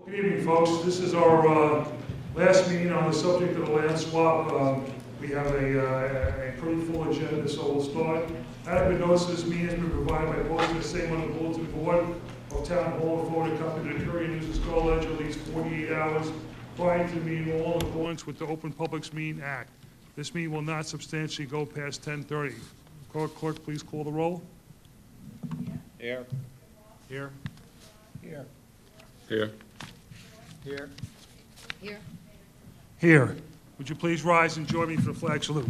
Good evening, folks. This is our last meeting on the subject of the land swap. We have a pretty full agenda, so we'll start. Adequate notice of this meeting has been provided by posting the same on the bulletin board of Town Hall of Florida, Company to Courier News and Star Ledger at least 48 hours prior to the meeting, all in accordance with the Open Publics Meeting Act. This meeting will not substantially go past 10:30. Clerk, please call the roll. Here. Here. Here. Here. Here. Here. Here. Would you please rise and join me for the flag salute?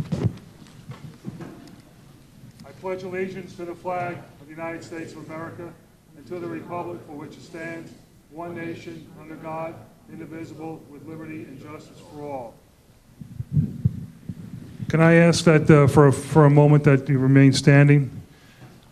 I pledge allegiance to the flag of the United States of America and to the republic for which it stands, one nation, under God, indivisible, with liberty and justice for all. Can I ask that for a moment that you remain standing?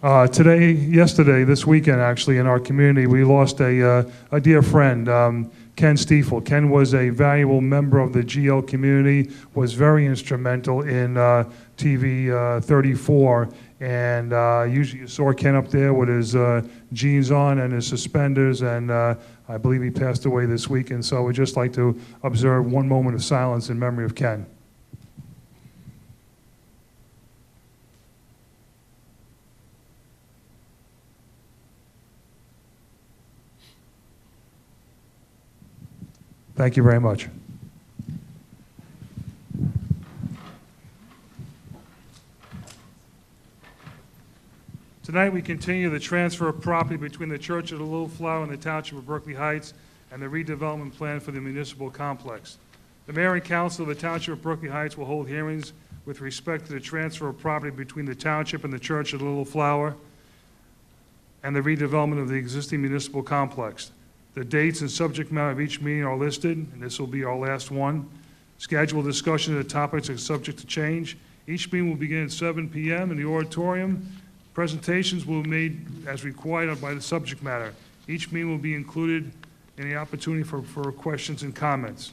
This weekend actually, in our community, we lost a dear friend, Ken Stiefel. Ken was a valuable member of the GL community, was very instrumental in TV 34, and usually you saw Ken up there with his jeans on and his suspenders, and I believe he passed away this weekend, so we'd just like to observe one moment of silence in memory of Ken. Thank you very much. Tonight we continue the transfer of property between the Church of the Little Flower and the Township of Berkeley Heights and the redevelopment plan for the municipal complex. The Mayor and Council of the Township of Berkeley Heights will hold hearings with respect to the transfer of property between the Township and the Church of the Little Flower and the redevelopment of the existing municipal complex. The dates and subject matter of each meeting are listed, and this will be our last one. Scheduled discussion of the topics are subject to change. Each meeting will begin at 7 p.m. in the auditorium. Presentations will be made as required by the subject matter. Each meeting will be included in the opportunity for questions and comments.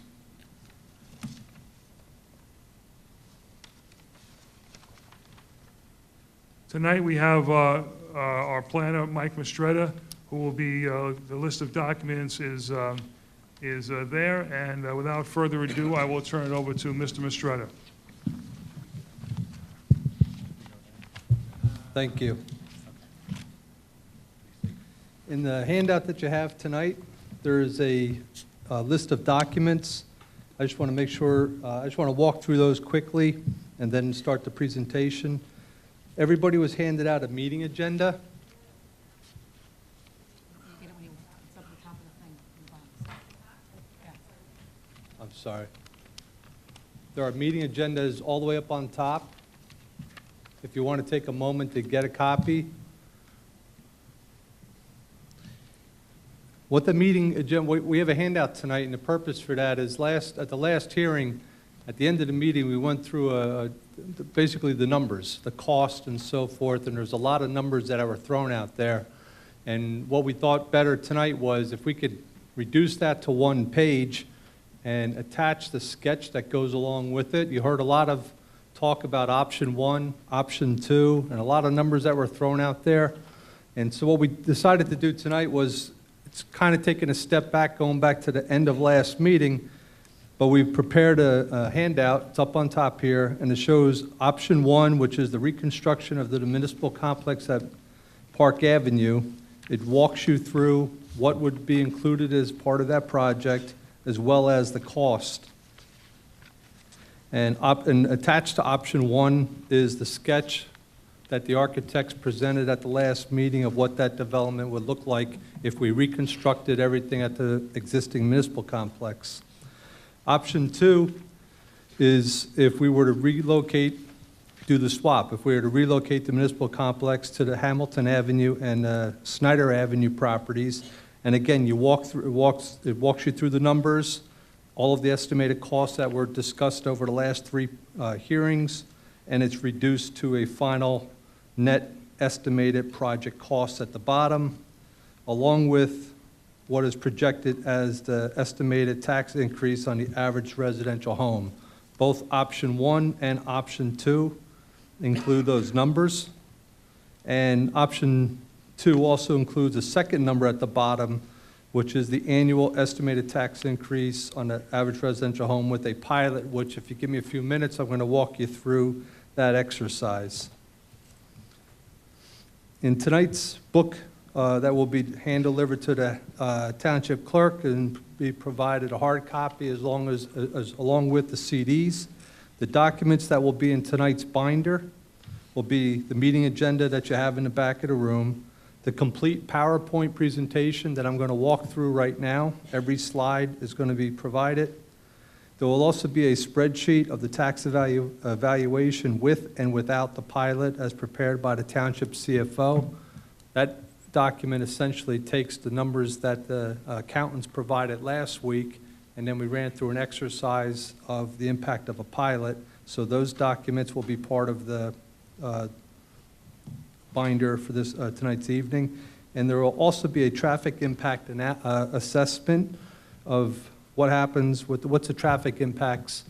Tonight we have our planner, Mike Mistretta, who will be, the list of documents is there, and without further ado, I will turn it over to Mr. Mistretta. Thank you. In the handout that you have tonight, there is a list of documents. I just want to make sure, I just want to walk through those quickly and then start the presentation. Everybody was handed out a meeting agenda. I'm sorry. There are meeting agendas all the way up on top. If you want to take a moment to get a copy. What the meeting agenda, we have a handout tonight, and the purpose for that is at the last hearing, at the end of the meeting, we went through basically the numbers, the cost and so forth, and there's a lot of numbers that were thrown out there. And what we thought better tonight was if we could reduce that to one page and attach the sketch that goes along with it. You heard a lot of talk about option 1, option 2, and a lot of numbers that were thrown out there. And so what we decided to do tonight was, it's kind of taking a step back, going back to the end of last meeting, but we've prepared a handout. It's up on top here, and it shows option 1, which is the reconstruction of the municipal complex at Park Avenue. It walks you through what would be included as part of that project, as well as the cost. And attached to option 1 is the sketch that the architects presented at the last meeting of what that development would look like if we reconstructed everything at the existing municipal complex. Option 2 is if we were to do the swap, if we were to relocate the municipal complex to the Hamilton Avenue and Snyder Avenue properties. And again, it walks you through the numbers, all of the estimated costs that were discussed over the last 3 hearings, and it's reduced to a final net estimated project cost at the bottom, along with what is projected as the estimated tax increase on the average residential home. Both option 1 and option 2 include those numbers, and option 2 also includes a second number at the bottom which is the annual estimated tax increase on the average residential home with a pilot, which if you give me a few minutes, I'm going to walk you through that exercise. In tonight's book that will be hand-delivered to the township clerk and be provided a hard copy along with the CDs. The documents that will be in tonight's binder will be the meeting agenda that you have in the back of the room, the complete PowerPoint presentation that I'm going to walk through right now. Every slide is going to be provided. There will also be a spreadsheet of the tax evaluation with and without the pilot as prepared by the township CFO. That document essentially takes the numbers that the accountants provided last week, and then we ran through an exercise of the impact of a pilot. So those documents will be part of the binder for this tonight's evening. And there will also be a traffic impact assessment of what happens with what's the traffic impacts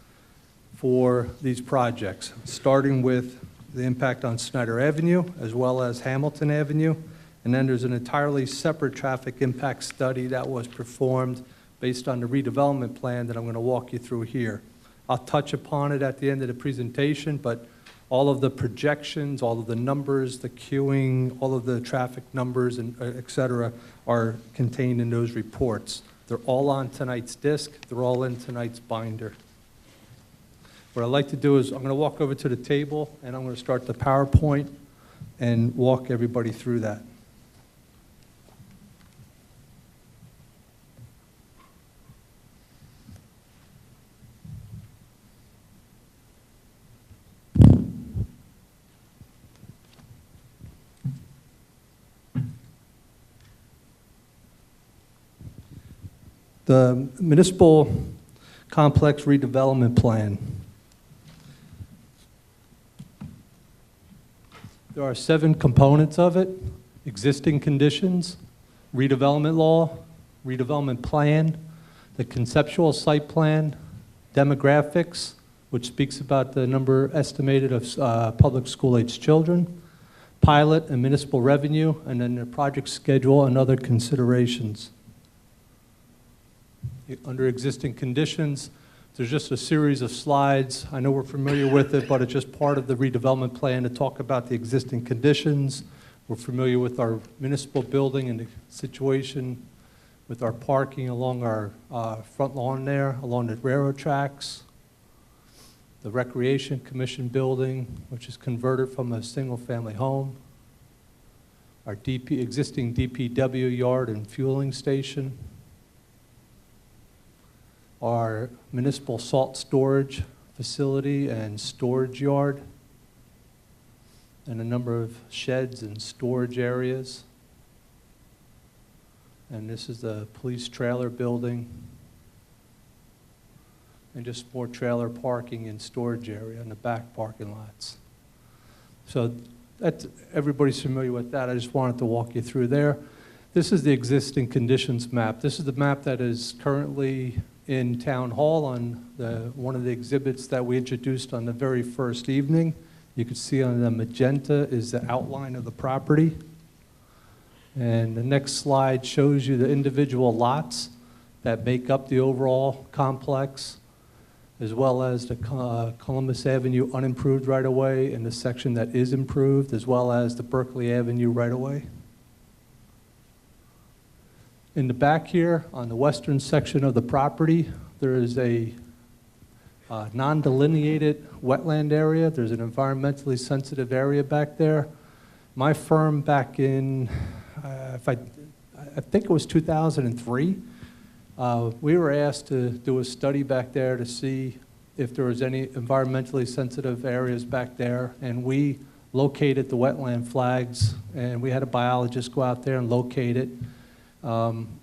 for these projects, starting with the impact on Snyder Avenue as well as Hamilton Avenue. And then there's an entirely separate traffic impact study that was performed based on the redevelopment plan that I'm going to walk you through here. I'll touch upon it at the end of the presentation, but all of the projections, all of the numbers, the queuing, all of the traffic numbers, and et cetera, are contained in those reports. They're all on tonight's disc. They're all in tonight's binder. What I'd like to do is I'm going to walk over to the table, and I'm going to start the PowerPoint and walk everybody through that. The municipal complex redevelopment plan. There are 7 components of it: existing conditions, redevelopment law, redevelopment plan, the conceptual site plan, demographics, which speaks about the number estimated of public school-aged children, pilot and municipal revenue, and then the project schedule and other considerations. Under existing conditions, there's just a series of slides. I know we're familiar with it, but it's just part of the redevelopment plan to talk about the existing conditions. We're familiar with our municipal building and the situation with our parking along our front lawn there, along the railroad tracks. The Recreation Commission building, which is converted from a single-family home. Our existing DPW yard and fueling station. Our municipal salt storage facility and storage yard, and a number of sheds and storage areas. And this is the police trailer building, and just more trailer parking and storage area in the back parking lots. So that's, everybody's familiar with that. I just wanted to walk you through there. This is the existing conditions map. This is the map that is currently in Town Hall on one of the exhibits that we introduced on the very first evening. You can see on the magenta is the outline of the property. And the next slide shows you the individual lots that make up the overall complex, as well as the Columbus Avenue unimproved right-of-way and the section that is improved, as well as the Berkeley Avenue right-of-way. In the back here, on the western section of the property, there is a non-delineated wetland area. There's an environmentally sensitive area back there. My firm back in, I think it was 2003, we were asked to do a study back there to see if there was any environmentally sensitive areas back there, and we located the wetland flags, and we had a biologist go out there and locate it.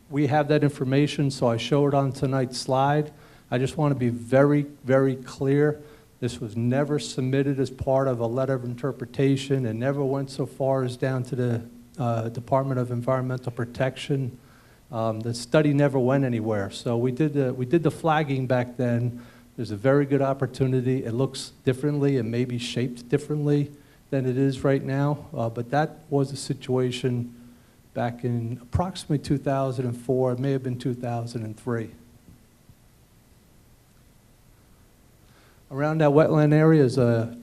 We have that information, so I show it on tonight's slide. I just want to be very, very clear. This was never submitted as part of a letter of interpretation and never went so far as down to the Department of Environmental Protection. The study never went anywhere. So we did the flagging back then. There's a very good opportunity. It looks differently and maybe shaped differently than it is right now, but that was the situation back in approximately 2004, it may have been 2003. Around that wetland area is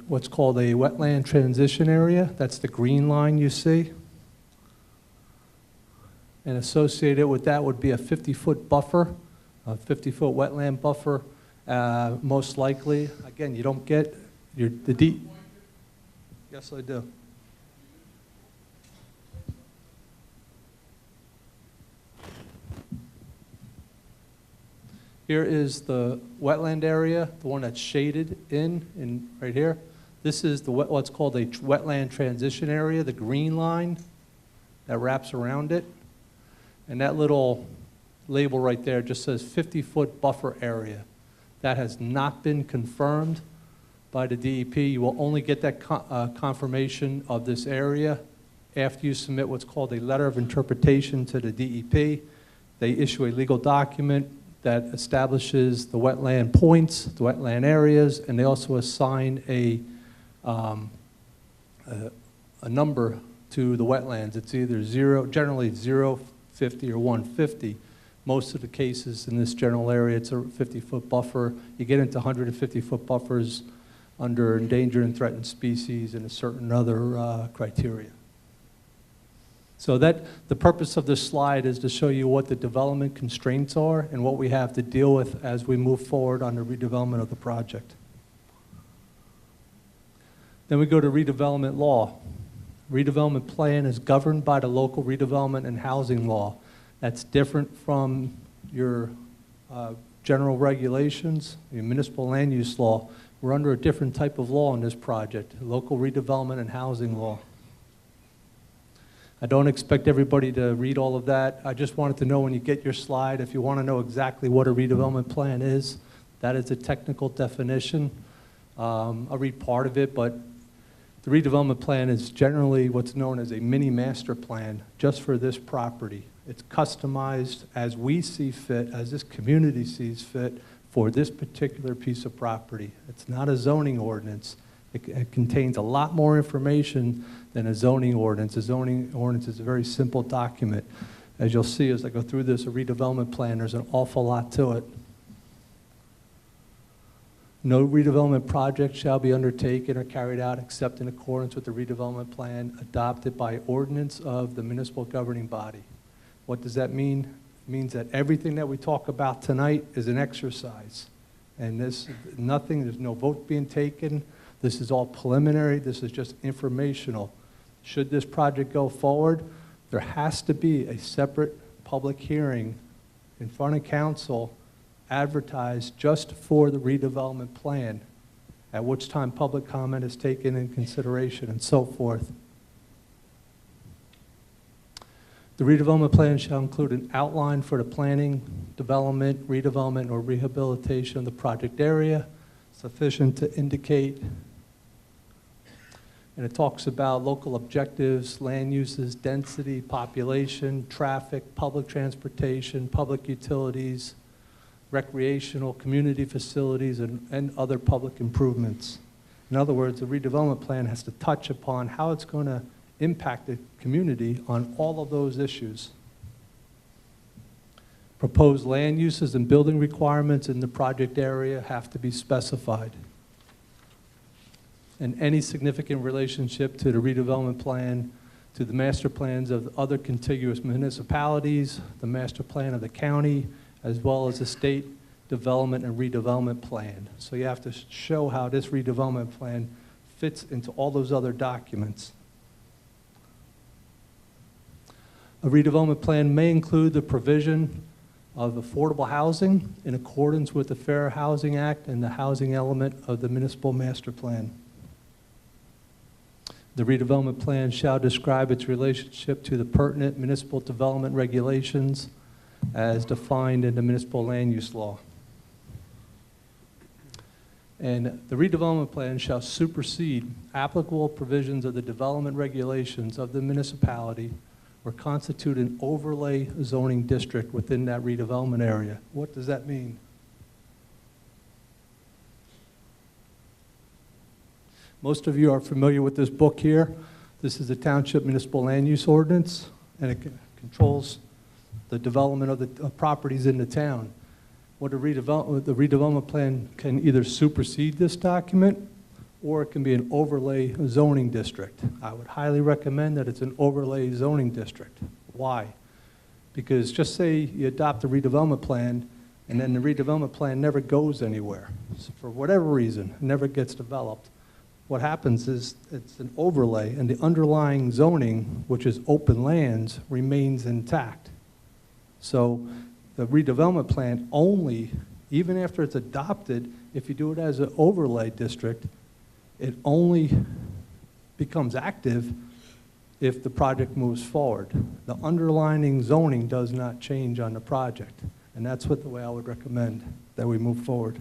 what's called a wetland transition area. That's the green line you see. And associated with that would be a 50-foot buffer, a 50-foot wetland buffer, most likely. Again, you don't get the deep. Yes, I do. Here is the wetland area, the one that's shaded in right here. This is what's called a wetland transition area, the green line that wraps around it. And that little label right there just says 50-foot buffer area. That has not been confirmed by the DEP. You will only get that confirmation of this area after you submit what's called a letter of interpretation to the DEP. They issue a legal document that establishes the wetland points, the wetland areas, and they also assign a number to the wetlands. It's either 0, generally 0, 50, or 150. Most of the cases in this general area, it's a 50-foot buffer. You get into 150-foot buffers under endangered and threatened species and a certain other criteria. So the purpose of this slide is to show you what the development constraints are and what we have to deal with as we move forward on the redevelopment of the project. Then we go to redevelopment law. Redevelopment plan is governed by the local redevelopment and housing law. That's different from your general regulations, your municipal land use law. We're under a different type of law in this project, local redevelopment and housing law. I don't expect everybody to read all of that. I just wanted to know when you get your slide, if you want to know exactly what a redevelopment plan is, that is a technical definition. I'll read part of it, but the redevelopment plan is generally what's known as a mini master plan just for this property. It's customized as we see fit, as this community sees fit for this particular piece of property. It's not a zoning ordinance. It contains a lot more information than a zoning ordinance. A zoning ordinance is a very simple document. As you'll see as I go through this, a redevelopment plan, there's an awful lot to it. No redevelopment project shall be undertaken or carried out except in accordance with the redevelopment plan adopted by ordinance of the municipal governing body. What does that mean? It means that everything that we talk about tonight is an exercise. And there's no vote being taken. This is all preliminary. This is just informational. Should this project go forward, there has to be a separate public hearing in front of council advertised just for the redevelopment plan, at which time public comment is taken in consideration and so forth. The redevelopment plan shall include an outline for the planning, development, redevelopment, or rehabilitation of the project area, sufficient to indicate. And it talks about local objectives, land uses, density, population, traffic, public transportation, public utilities, recreational, community facilities, and other public improvements. In other words, the redevelopment plan has to touch upon how it's going to impact the community on all of those issues. Proposed land uses and building requirements in the project area have to be specified. And any significant relationship to the redevelopment plan, to the master plans of other contiguous municipalities, the master plan of the county, as well as the state development and redevelopment plan. So you have to show how this redevelopment plan fits into all those other documents. A redevelopment plan may include the provision of affordable housing in accordance with the Fair Housing Act and the housing element of the municipal master plan. The redevelopment plan shall describe its relationship to the pertinent municipal development regulations as defined in the municipal land use law. And the redevelopment plan shall supersede applicable provisions of the development regulations of the municipality or constitute an overlay zoning district within that redevelopment area. What does that mean? Most of you are familiar with this book here. This is the Township Municipal Land Use Ordinance. and it controls the development of the properties in the town. What the redevelopment plan can either supersede this document, or it can be an overlay zoning district. I would highly recommend that it's an overlay zoning district. Why? Because just say you adopt a redevelopment plan, and then the redevelopment plan never goes anywhere. So for whatever reason, it never gets developed. What happens is it's an overlay, and the underlying zoning, which is open lands, remains intact. So the redevelopment plan only, even after it's adopted, if you do it as an overlay district, it only becomes active if the project moves forward. The underlying zoning does not change on the project, and that's what the way I would recommend that we move forward.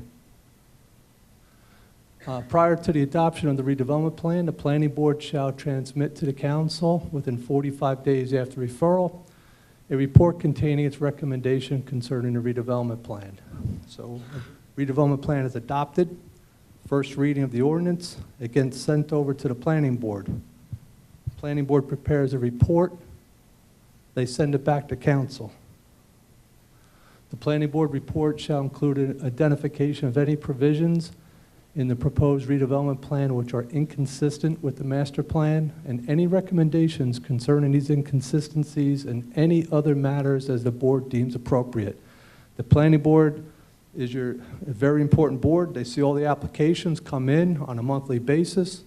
Prior to the adoption of the redevelopment plan, the planning board shall transmit to the council within 45 days after referral a report containing its recommendation concerning the redevelopment plan. So, redevelopment plan is adopted, first reading of the ordinance, it gets sent over to the planning board. Planning board prepares a report, they send it back to council. The planning board report shall include an identification of any provisions in the proposed redevelopment plan which are inconsistent with the master plan, and any recommendations concerning these inconsistencies and any other matters as the board deems appropriate. The planning board is a very important board. They see all the applications come in on a monthly basis.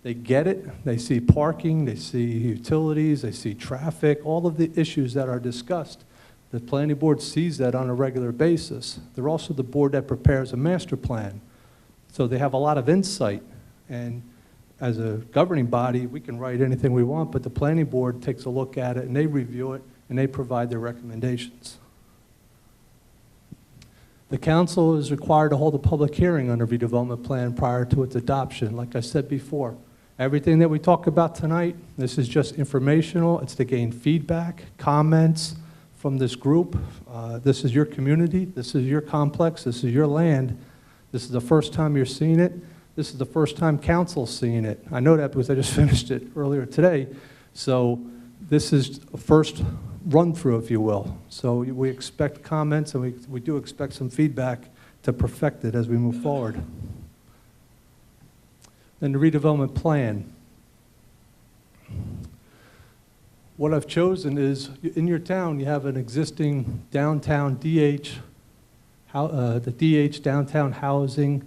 They get it. They see parking, they see utilities, they see traffic, all of the issues that are discussed. The planning board sees that on a regular basis. They're also the board that prepares a master plan. So they have a lot of insight, and as a governing body, we can write anything we want, but the planning board takes a look at it, and they review it, and they provide their recommendations. The council is required to hold a public hearing on the redevelopment plan prior to its adoption. Like I said before, everything that we talk about tonight, this is just informational. It's to gain feedback, comments from this group. This is your community. This is your complex. This is your land. This is the first time you're seeing it. This is the first time council's seeing it. I know that because I just finished it earlier today. So this is a first run-through, if you will. So we expect comments, and we do expect some feedback to perfect it as we move forward. Then the redevelopment plan. What I've chosen is, in your town, you have an existing downtown DH, the DH Downtown Housing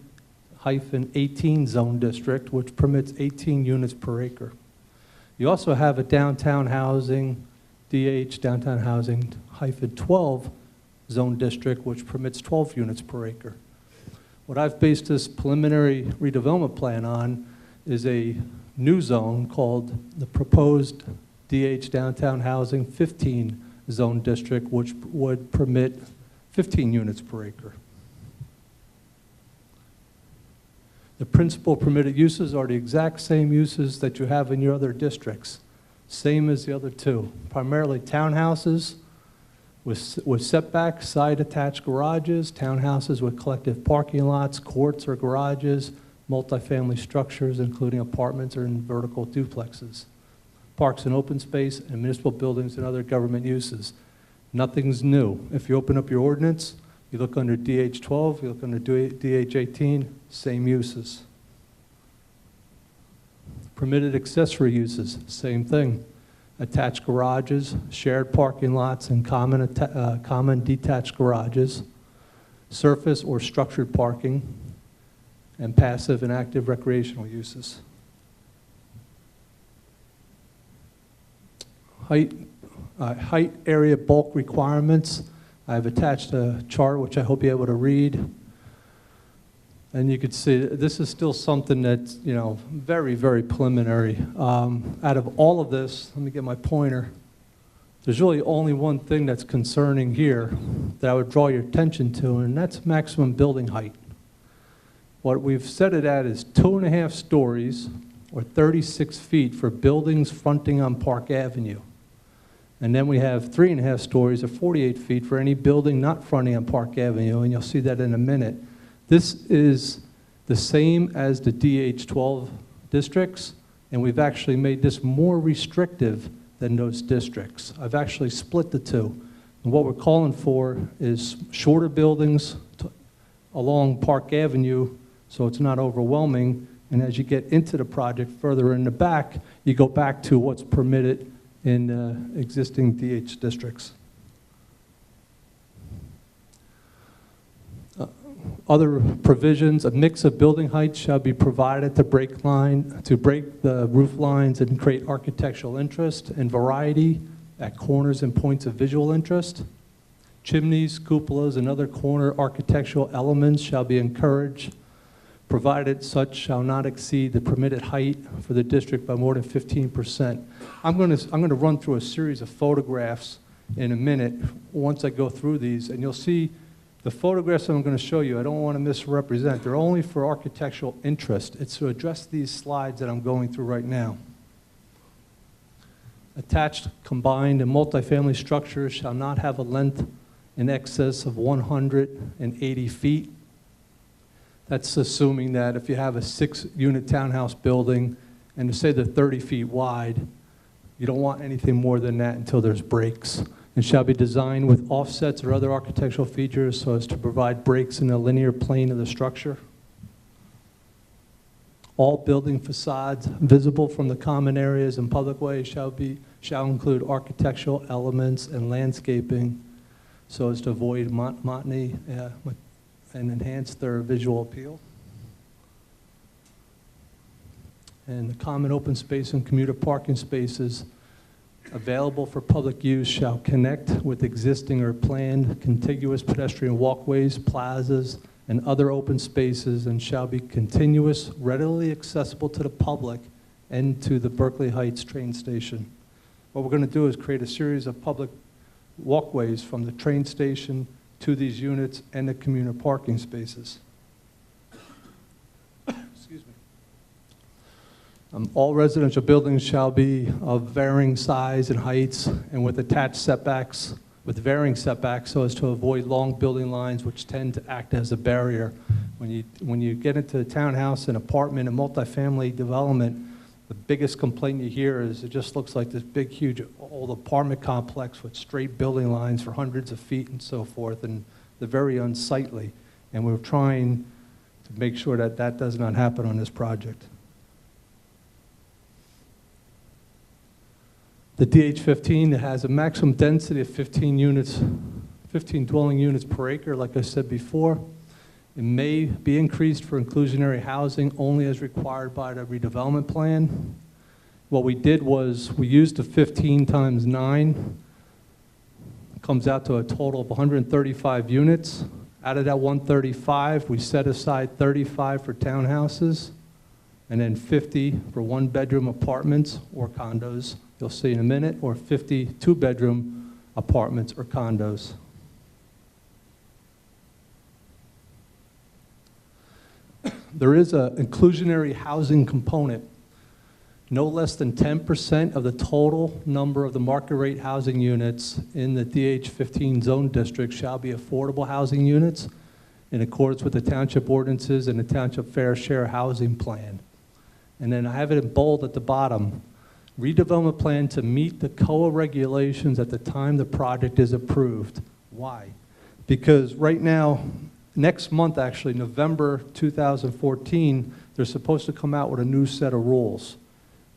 -18 zone district, which permits 18 units per acre. You also have a downtown housing, DH Downtown Housing -12 zone district, which permits 12 units per acre. What I've based this preliminary redevelopment plan on is a new zone called the proposed DH Downtown Housing 15 zone district, which would permit 15 units per acre. The principal permitted uses are the exact same uses that you have in your other districts, same as the other two, primarily townhouses with setbacks, side attached garages, townhouses with collective parking lots, courts or garages, multifamily structures including apartments or in vertical duplexes, parks and open space, and municipal buildings and other government uses. Nothing's new. If you open up your ordinance, you look under DH12, you look under DH18, same uses. Permitted accessory uses, same thing. Attached garages, shared parking lots, and common detached garages, surface or structured parking, and passive and active recreational uses. Height area bulk requirements. I've attached a chart which I hope you're able to read. And you could see this is still something that's, very, very preliminary. Out of all of this, let me get my pointer. There's really only one thing that's concerning here that I would draw your attention to, and that's maximum building height. What we've set it at is 2.5 stories or 36 feet for buildings fronting on Park Avenue. And then we have 3.5 stories or 48 feet for any building not fronting on Park Avenue, and you'll see that in a minute. This is the same as the DH12 districts, and we've actually made this more restrictive than those districts. I've actually split the two. And what we're calling for is shorter buildings along Park Avenue, so it's not overwhelming. And as you get into the project further in the back, you go back to what's permitted in existing DH districts. Other provisions, a mix of building heights shall be provided to break the roof lines and create architectural interest and variety at corners and points of visual interest. Chimneys, cupolas, and other corner architectural elements shall be encouraged, provided such shall not exceed the permitted height for the district by more than 15%. I'm going to run through a series of photographs in a minute once I go through these, and you'll see the photographs I'm going to show you, I don't want to misrepresent. They're only for architectural interest. It's to address these slides that I'm going through right now. Attached, combined, and multifamily structures shall not have a length in excess of 180 feet. That's assuming that if you have a 6-unit townhouse building and to say they're 30 feet wide, you don't want anything more than that until there's breaks. And shall be designed with offsets or other architectural features so as to provide breaks in the linear plane of the structure. All building facades visible from the common areas and public ways shall include architectural elements and landscaping so as to avoid monotony and enhance their visual appeal. And the common open space and commuter parking spaces available for public use shall connect with existing or planned contiguous pedestrian walkways, plazas, and other open spaces, and shall be continuous, readily accessible to the public and to the Berkeley Heights train station. What we're going to do is create a series of public walkways from the train station to these units and the commuter parking spaces. Excuse me. All residential buildings shall be of varying size and heights and with attached setbacks, with varying setbacks so as to avoid long building lines which tend to act as a barrier. When you get into a townhouse, an apartment, a multifamily development, the biggest complaint you hear is it just looks like this big, huge old apartment complex with straight building lines for hundreds of feet and so forth, and they're very unsightly. And we're trying to make sure that that does not happen on this project. The DH15 has a maximum density of 15 dwelling units per acre, like I said before. It may be increased for inclusionary housing only as required by the redevelopment plan. What we did was we used the 15 times 9. It comes out to a total of 135 units. Out of that 135, we set aside 35 for townhouses and then 50 for one-bedroom apartments or condos. You'll see in a minute, or 50 two-bedroom apartments or condos. There is an inclusionary housing component. No less than 10% of the total number of the market rate housing units in the DH15 zone district shall be affordable housing units in accordance with the township ordinances and the township fair share housing plan. And then I have it in bold at the bottom. Redevelopment plan to meet the COA regulations at the time the project is approved. Why? Because right now, next month actually, November 2014, they're supposed to come out with a new set of rules.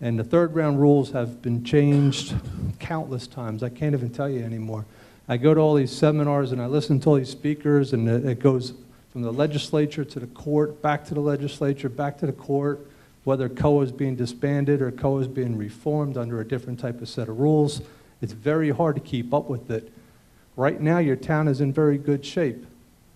And the third round rules have been changed countless times. I can't even tell you anymore. I go to all these seminars and I listen to all these speakers, and it goes from the legislature to the court, back to the legislature, back to the court, whether COA is being disbanded or COA is being reformed under a different type of set of rules. It's very hard to keep up with it. Right now, your town is in very good shape,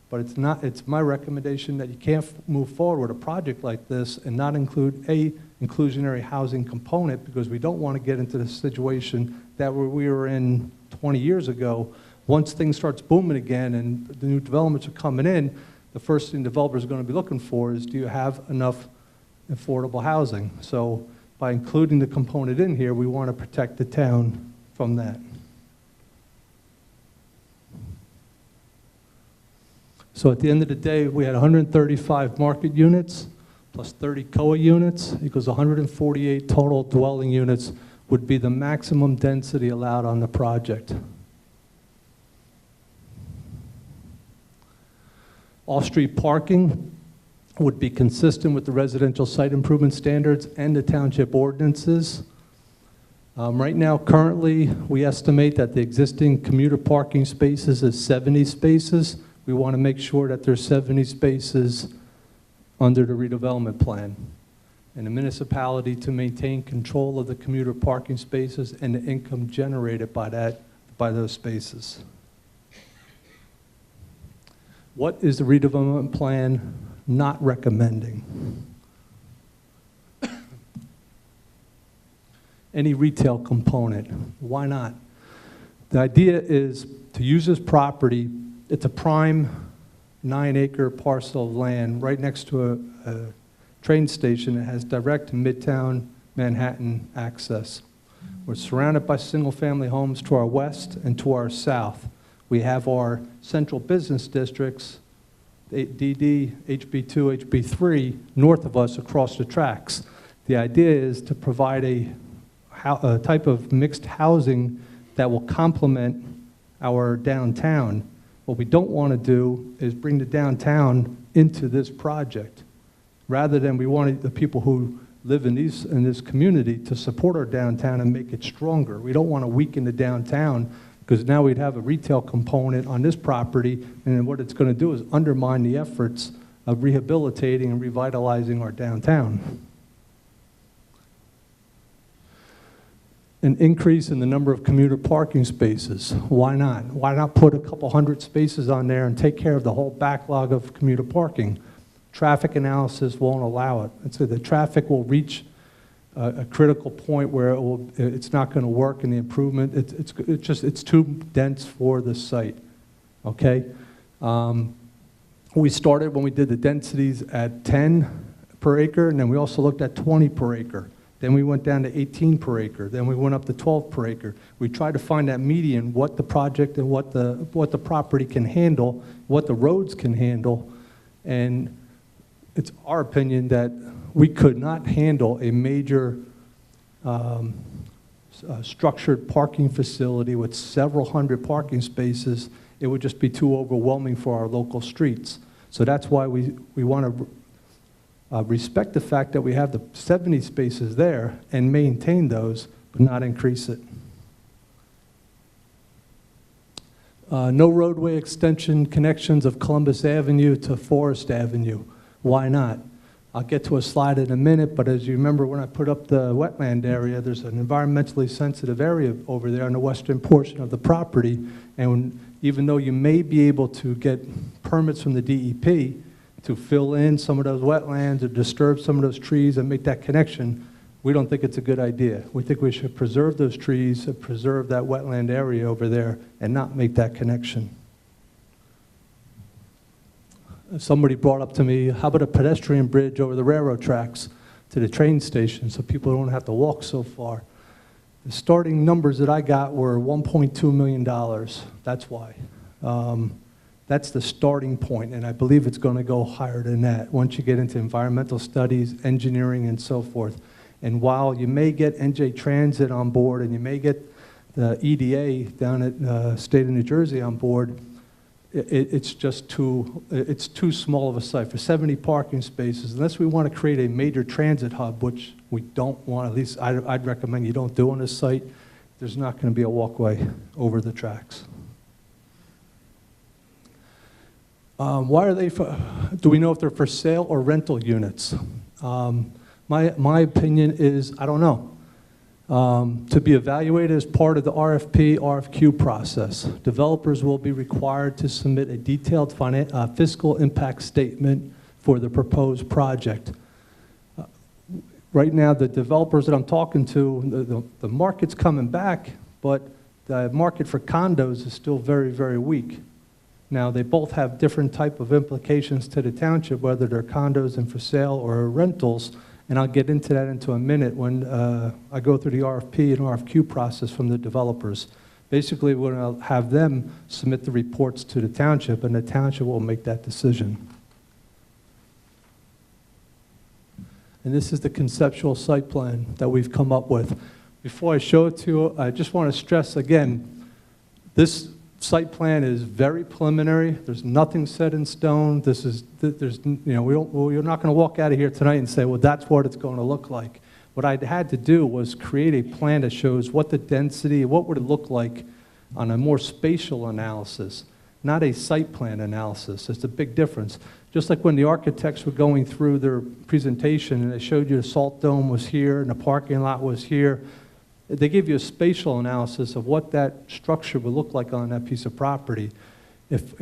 but it's my recommendation that you can't move forward with a project like this and not include a inclusionary housing component, because we don't want to get into the situation that we were in 20 years ago. Once things starts booming again and the new developments are coming in, the first thing developers are going to be looking for is, do you have enough affordable housing? So by including the component in here, we want to protect the town from that. So at the end of the day, we had 135 market units plus 30 COA units equals 148 total dwelling units would be the maximum density allowed on the project. Off-street parking would be consistent with the residential site improvement standards and the township ordinances. Right now, currently, we estimate that the existing commuter parking spaces is 70 spaces. We want to make sure that there's 70 spaces under the redevelopment plan. And the municipality to maintain control of the commuter parking spaces and the income generated by those spaces. What is the redevelopment plan not recommending? Any retail component. Why not? The idea is to use this property. It's a prime 9-acre parcel of land right next to a train station that has direct Midtown Manhattan access. We're surrounded by single-family homes to our west and to our south. We have our central business districts, DD, HB2, HB3, north of us across the tracks. The idea is to provide a type of mixed housing that will complement our downtown. What we don't want to do is bring the downtown into this project. Rather than we want the people who live in this community to support our downtown and make it stronger. We don't want to weaken the downtown because now we'd have a retail component on this property, and what it's going to do is undermine the efforts of rehabilitating and revitalizing our downtown. An increase in the number of commuter parking spaces. Why not? Why not put a couple hundred spaces on there and take care of the whole backlog of commuter parking? Traffic analysis won't allow it. And so the traffic will reach a critical point where it's not going to work, and the improvement, it's too dense for the site, okay? We started when we did the densities at 10 per acre, and then we also looked at 20 per acre. Then we went down to 18 per acre. Then we went up to 12 per acre. We tried to find that median, what the project and what the property can handle, what the roads can handle, and it's our opinion that we could not handle a major structured parking facility with several hundred parking spaces. It would just be too overwhelming for our local streets. So that's why we want to respect the fact that we have the 70 spaces there and maintain those, but not increase it. No roadway extension connections of Columbus Avenue to Forest Avenue. Why not? I'll get to a slide in a minute, but as you remember when I put up the wetland area, there's an environmentally sensitive area over there on the western portion of the property, and even though you may be able to get permits from the DEP to fill in some of those wetlands or disturb some of those trees and make that connection, we don't think it's a good idea. We think we should preserve those trees and preserve that wetland area over there and not make that connection. Somebody brought up to me, how about a pedestrian bridge over the railroad tracks to the train station so people don't have to walk so far? The starting numbers that I got were $1.2 million. That's why. That's the starting point, and I believe it's going to go higher than that once you get into environmental studies, engineering, and so forth. And while you may get NJ Transit on board and you may get the EDA down at State of New Jersey on board, it's too small of a site for 70 parking spaces. Unless we want to create a major transit hub, which we don't want, at least I'd recommend you don't do on this site, there's not going to be a walkway over the tracks. Why are they do we know if they're for sale or rental units? My opinion is, I don't know. To be evaluated as part of the RFP, RFQ process. Developers will be required to submit a detailed fiscal impact statement for the proposed project. Right now, the developers that I'm talking to, the market's coming back, but the market for condos is still very, very weak. Now, they both have different type of implications to the township, whether they're condos and for sale or rentals. And I'll get into that into a minute when I go through the RFP and RFQ process from the developers. Basically, we're going to have them submit the reports to the township, and the township will make that decision. And this is the conceptual site plan that we've come up with. Before I show it to you, I just want to stress again, this site plan is very preliminary. There's nothing set in stone. You're not going to walk out of here tonight and say, well, that's what it's going to look like. What I had to do was create a plan that shows what the density, what would it look like on a more spatial analysis, not a site plan analysis. It's a big difference. Just like when the architects were going through their presentation and they showed you the salt dome was here and the parking lot was here, they give you a spatial analysis of what that structure would look like on that piece of property. If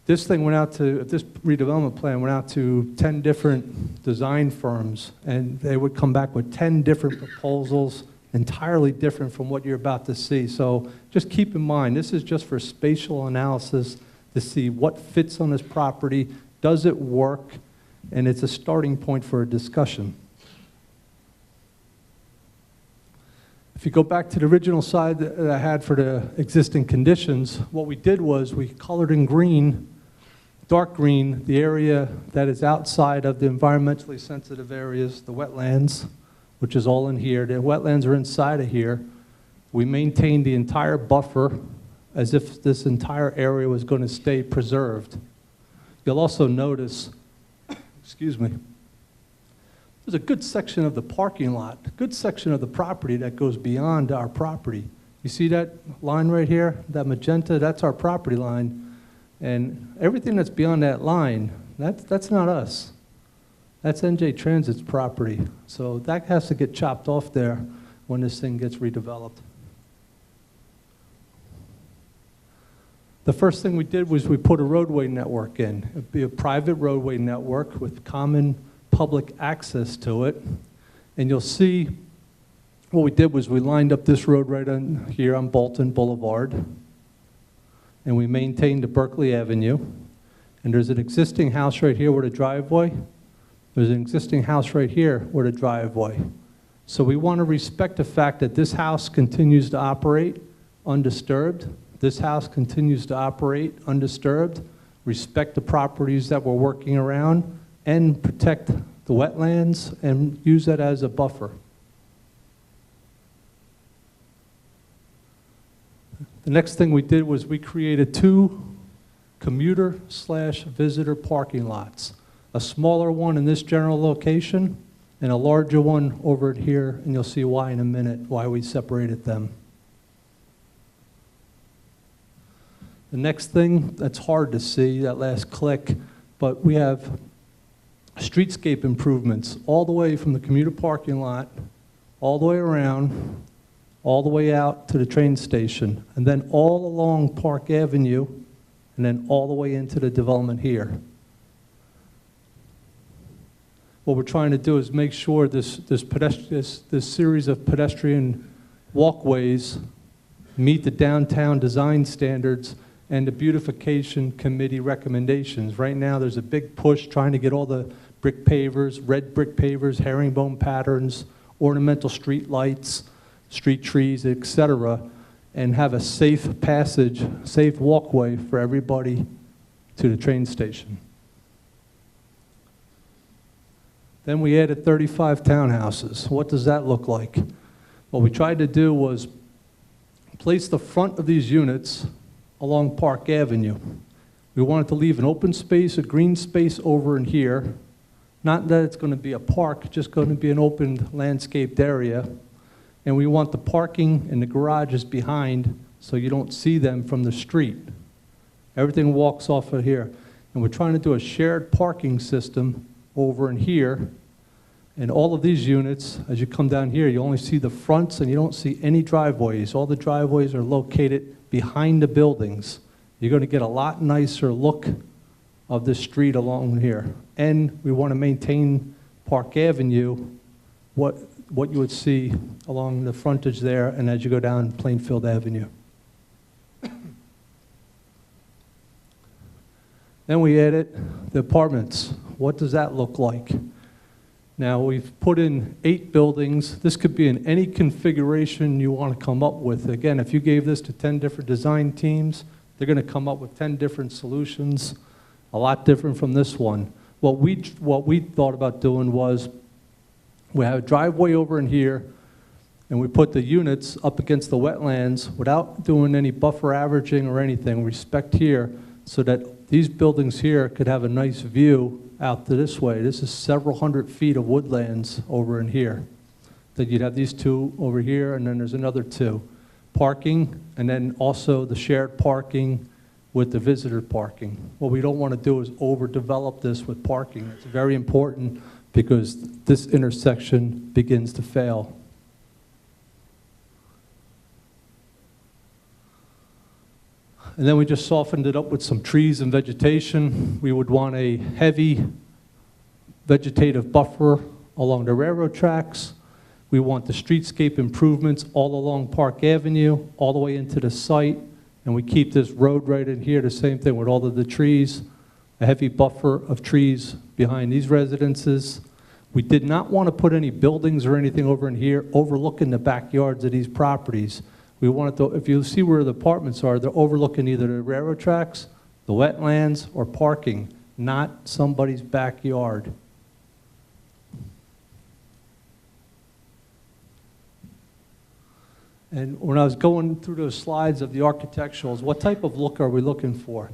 this thing went out to, if this redevelopment plan went out to 10 different design firms and they would come back with 10 different proposals, entirely different from what you're about to see. So just keep in mind, this is just for spatial analysis to see what fits on this property, does it work, and it's a starting point for a discussion. If you go back to the original slide that I had for the existing conditions, what we did was we colored in green, dark green, the area that is outside of the environmentally sensitive areas, the wetlands, which is all in here. The wetlands are inside of here. We maintained the entire buffer as if this entire area was going to stay preserved. You'll also notice, excuse me, there's a good section of the parking lot, a good section of the property that goes beyond our property. You see that line right here, that magenta, that's our property line. And everything that's beyond that line, that's not us. That's NJ Transit's property. So that has to get chopped off there when this thing gets redeveloped. The first thing we did was we put a roadway network in. It'd be a private roadway network with common public access to it. And you'll see what we did was we lined up this road right on here on Bolton Boulevard. And we maintained the Berkeley Avenue. And there's an existing house right here with a driveway. There's an existing house right here with a driveway. So we want to respect the fact that this house continues to operate undisturbed. This house continues to operate undisturbed. Respect the properties that we're working around and protect the wetlands and use that as a buffer. The next thing we did was we created 2 commuter/visitor parking lots. A smaller one in this general location and a larger one over here, and you'll see why in a minute, why we separated them. The next thing that's hard to see, that last click, but we have streetscape improvements all the way from the commuter parking lot, all the way around, all the way out to the train station, and then all along Park Avenue, and then all the way into the development here. What we're trying to do is make sure this series of pedestrian walkways meet the downtown design standards and the beautification committee recommendations. Right now, there's a big push trying to get all the brick pavers, red brick pavers, herringbone patterns, ornamental street lights, street trees, etc., and have a safe passage, safe walkway for everybody to the train station. Then we added 35 townhouses. What does that look like? What we tried to do was place the front of these units along Park Avenue. We wanted to leave an open space, a green space over in here. Not that it's going to be a park, just going to be an open landscaped area. And we want the parking and the garages behind so you don't see them from the street. Everything walks off of here. And we're trying to do a shared parking system over in here. And all of these units, as you come down here, you only see the fronts and you don't see any driveways. All the driveways are located behind the buildings. You're going to get a lot nicer look of the street along here. And we want to maintain Park Avenue, what you would see along the frontage there and as you go down Plainfield Avenue. Then we added the apartments. What does that look like? Now we've put in 8 buildings. This could be in any configuration you want to come up with. Again, if you gave this to 10 different design teams, they're going to come up with 10 different solutions, a lot different from this one. What we thought about doing was we have a driveway over in here, and we put the units up against the wetlands without doing any buffer averaging or anything, respect here, so that these buildings here could have a nice view out to this way. This is several hundred feet of woodlands over in here. Then you'd have these two over here, and then there's another two. Parking, and then also the shared parking with the visitor parking. What we don't want to do is overdevelop this with parking. It's very important because this intersection begins to fail. And then we just softened it up with some trees and vegetation. We would want a heavy vegetative buffer along the railroad tracks. We want the streetscape improvements all along Park Avenue, all the way into the site. And we keep this road right in here, the same thing with all of the trees, a heavy buffer of trees behind these residences. We did not want to put any buildings or anything over in here overlooking the backyards of these properties. We wanted to, if you see where the apartments are, they're overlooking either the railroad tracks, the wetlands, or parking, not somebody's backyard. And when I was going through those slides of the architecturals, what type of look are we looking for?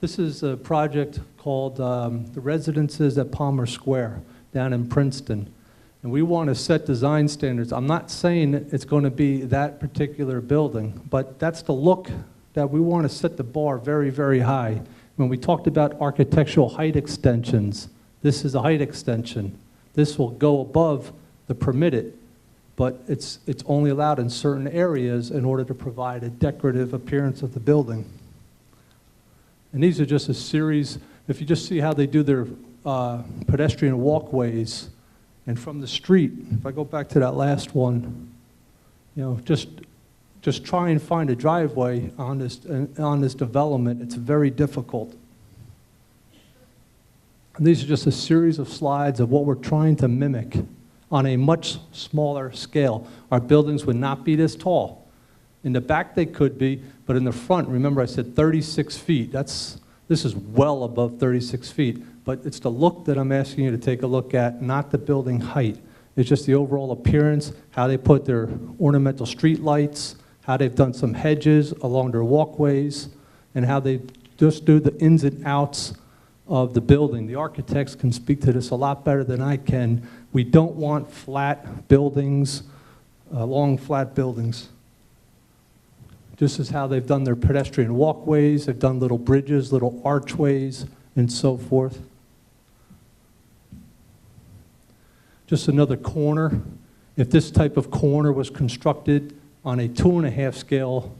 This is a project called the Residences at Palmer Square down in Princeton. And we want to set design standards. I'm not saying it's going to be that particular building, but that's the look that we want to set the bar very, very high. When we talked about architectural height extensions, this is a height extension. This will go above the permitted, but it's only allowed in certain areas in order to provide a decorative appearance of the building. And these are just a series, if you just see how they do their pedestrian walkways, and from the street, if I go back to that last one, you know, just try and find a driveway on this development. It's very difficult. And these are just a series of slides of what we're trying to mimic on a much smaller scale. Our buildings would not be this tall. In the back they could be, but in the front, remember I said 36 feet. This is well above 36 feet. But it's the look that I'm asking you to take a look at, not the building height. It's just the overall appearance, how they put their ornamental street lights, how they've done some hedges along their walkways, and how they just do the ins and outs of the building. The architects can speak to this a lot better than I can. We don't want flat buildings, long flat buildings. This is how they've done their pedestrian walkways. They've done little bridges, little archways, and so forth. Just another corner. If this type of corner was constructed on a 2.5 scale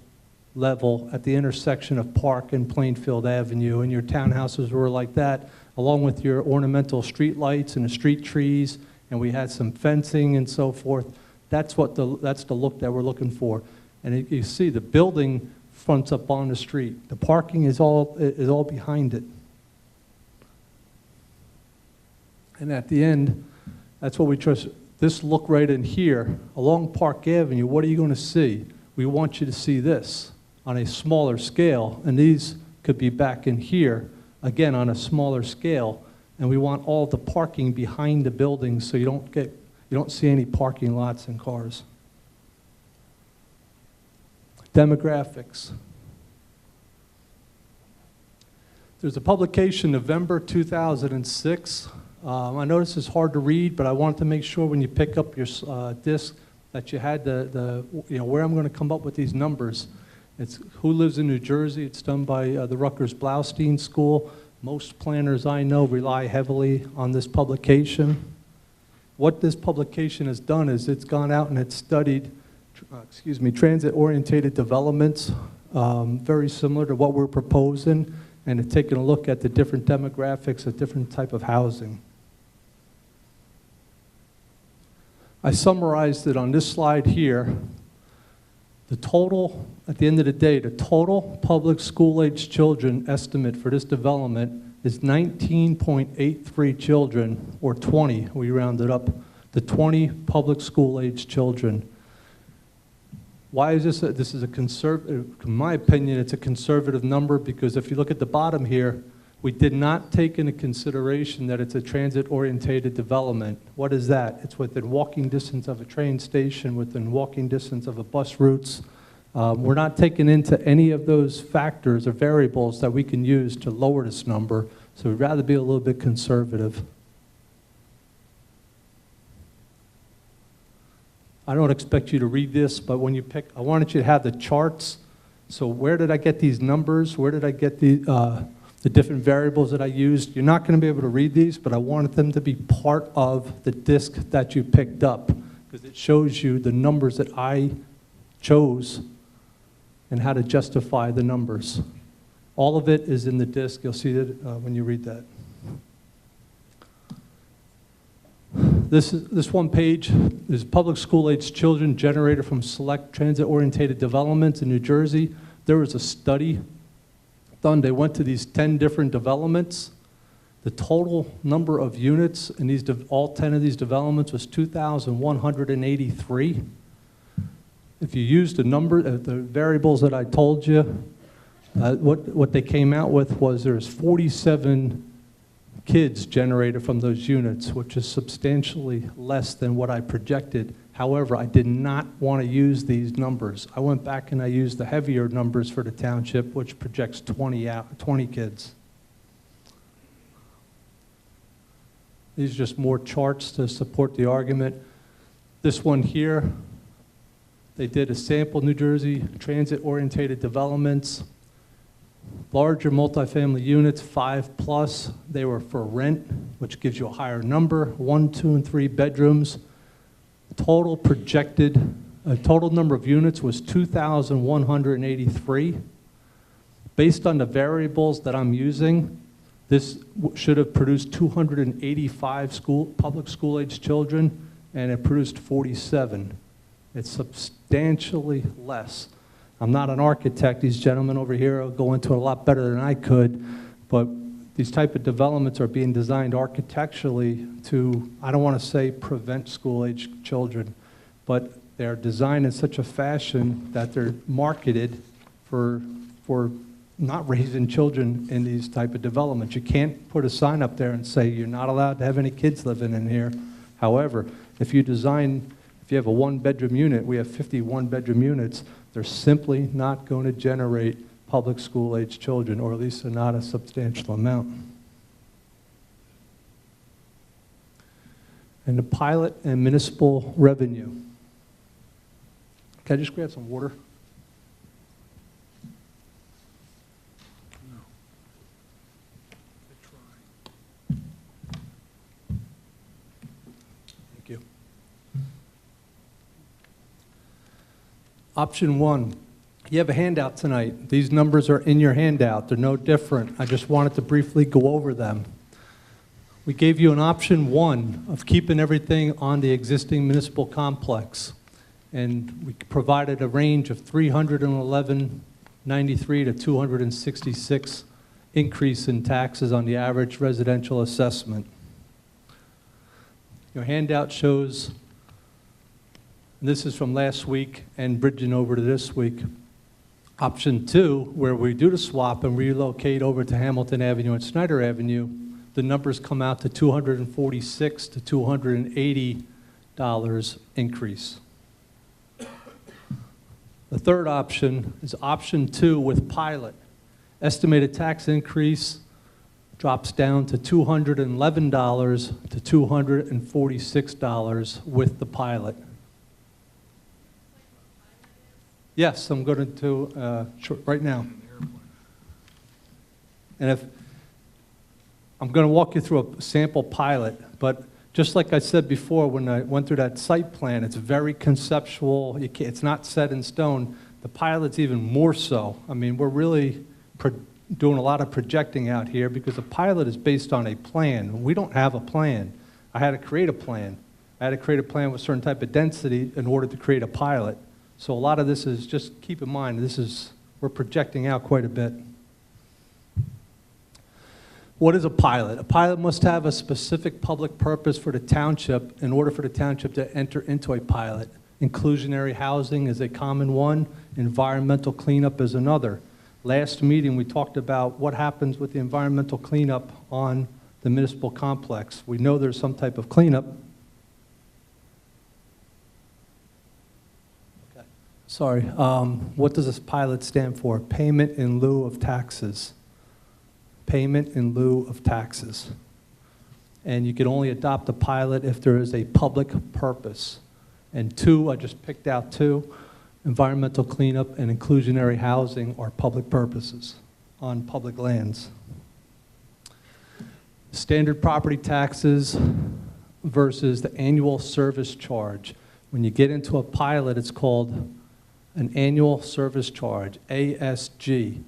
level at the intersection of Park and Plainfield Avenue, and your townhouses were like that, along with your ornamental street lights and the street trees, and we had some fencing and so forth, that's the look that we're looking for. And you see the building fronts up on the street. The parking is all behind it. And at the end, that's what we trust. This look right in here, along Park Avenue, what are you going to see? We want you to see this on a smaller scale, and these could be back in here, again, on a smaller scale. And we want all the parking behind the buildings so you don't see any parking lots and cars. Demographics. There's a publication, November 2006. I know this is hard to read, but I wanted to make sure when you pick up your disc that you had where I'm going to come up with these numbers. It's Who Lives in New Jersey. It's done by the Rutgers Blaustein School. Most planners I know rely heavily on this publication. What this publication has done is it's gone out and it's studied transit-oriented developments, very similar to what we're proposing, and it's taken a look at the different demographics of different type of housing. I summarized it on this slide here. The total, at the end of the day, the total public school-age children estimate for this development is 19.83 children, or 20, we rounded up to 20 public school-age children. Why is this? This is a conservative, in my opinion, it's a conservative number because if you look at the bottom here, We did not take into consideration that it's a transit-orientated development. What is that? It's within walking distance of a train station, within walking distance of a bus routes. We're not taking into any of those factors or variables that we can use to lower this number, so we'd rather be a little bit conservative. I don't expect you to read this, but when you pick, I wanted you to have the charts. So where did I get these numbers? Where did I get the different variables that I used? You're not going to be able to read these, but I wanted them to be part of the disc that you picked up, because it shows you the numbers that I chose and how to justify the numbers. All of it is in the disc. You'll see it when you read that. This one page is public school-aged children generated from select transit-oriented developments in New Jersey. There was a study done. They went to these 10 different developments. The total number of units in these all 10 of these developments was 2,183. If you use the variables that I told you, what they came out with was there's 47 kids generated from those units, which is substantially less than what I projected. However, I did not want to use these numbers. I went back and I used the heavier numbers for the township, which projects 20 kids. These are just more charts to support the argument. This one here, they did a sample New Jersey transit-oriented developments. Larger multifamily units, 5+, they were for rent, which gives you a higher number, 1, 2, and 3 bedrooms. Total number of units was 2,183. Based on the variables that I'm using, this should have produced 285 public school-aged children, and it produced 47. It's substantially less. I'm not an architect. These gentlemen over here will go into it a lot better than I could, but these type of developments are being designed architecturally to, I don't want to say prevent school-aged children, but they're designed in such a fashion that they're marketed for not raising children in these type of developments. You can't put a sign up there and say you're not allowed to have any kids living in here. However, if you have a one-bedroom unit, we have 51 bedroom units, they're simply not going to generate public school-aged children, or at least not a substantial amount. And the pilot and municipal revenue. Can I just grab some water? Thank you. Option 1. You have a handout tonight. These numbers are in your handout. They're no different. I just wanted to briefly go over them. We gave you an option 1 of keeping everything on the existing municipal complex. And we provided a range of $311.93 to $266 increase in taxes on the average residential assessment. Your handout shows, this is from last week and bridging over to this week, option 2, where we do the swap and relocate over to Hamilton Avenue and Snyder Avenue, the numbers come out to $246 to $280 increase. The third option is option 2 with pilot. Estimated tax increase drops down to $211 to $246 with the pilot. Yes, I'm going to right now. And I'm going to walk you through a sample pilot, but just like I said before when I went through that site plan, it's very conceptual. It's not set in stone. The pilot's even more so. I mean, we're really doing a lot of projecting out here because the pilot is based on a plan. We don't have a plan. I had to create a plan. I had to create a plan with a certain type of density in order to create a pilot. So a lot of this is, just keep in mind, we're projecting out quite a bit. What is a pilot? A pilot must have a specific public purpose for the township in order for the township to enter into a pilot. Inclusionary housing is a common one. Environmental cleanup is another. Last meeting, we talked about what happens with the environmental cleanup on the municipal complex. We know there's some type of cleanup. Okay. Sorry. What does this pilot stand for? Payment in lieu of taxes. Payment in lieu of taxes. And you can only adopt a pilot if there is a public purpose. And two, I just picked out two, environmental cleanup and inclusionary housing are public purposes on public lands. Standard property taxes versus the annual service charge. When you get into a pilot, it's called an annual service charge, ASG.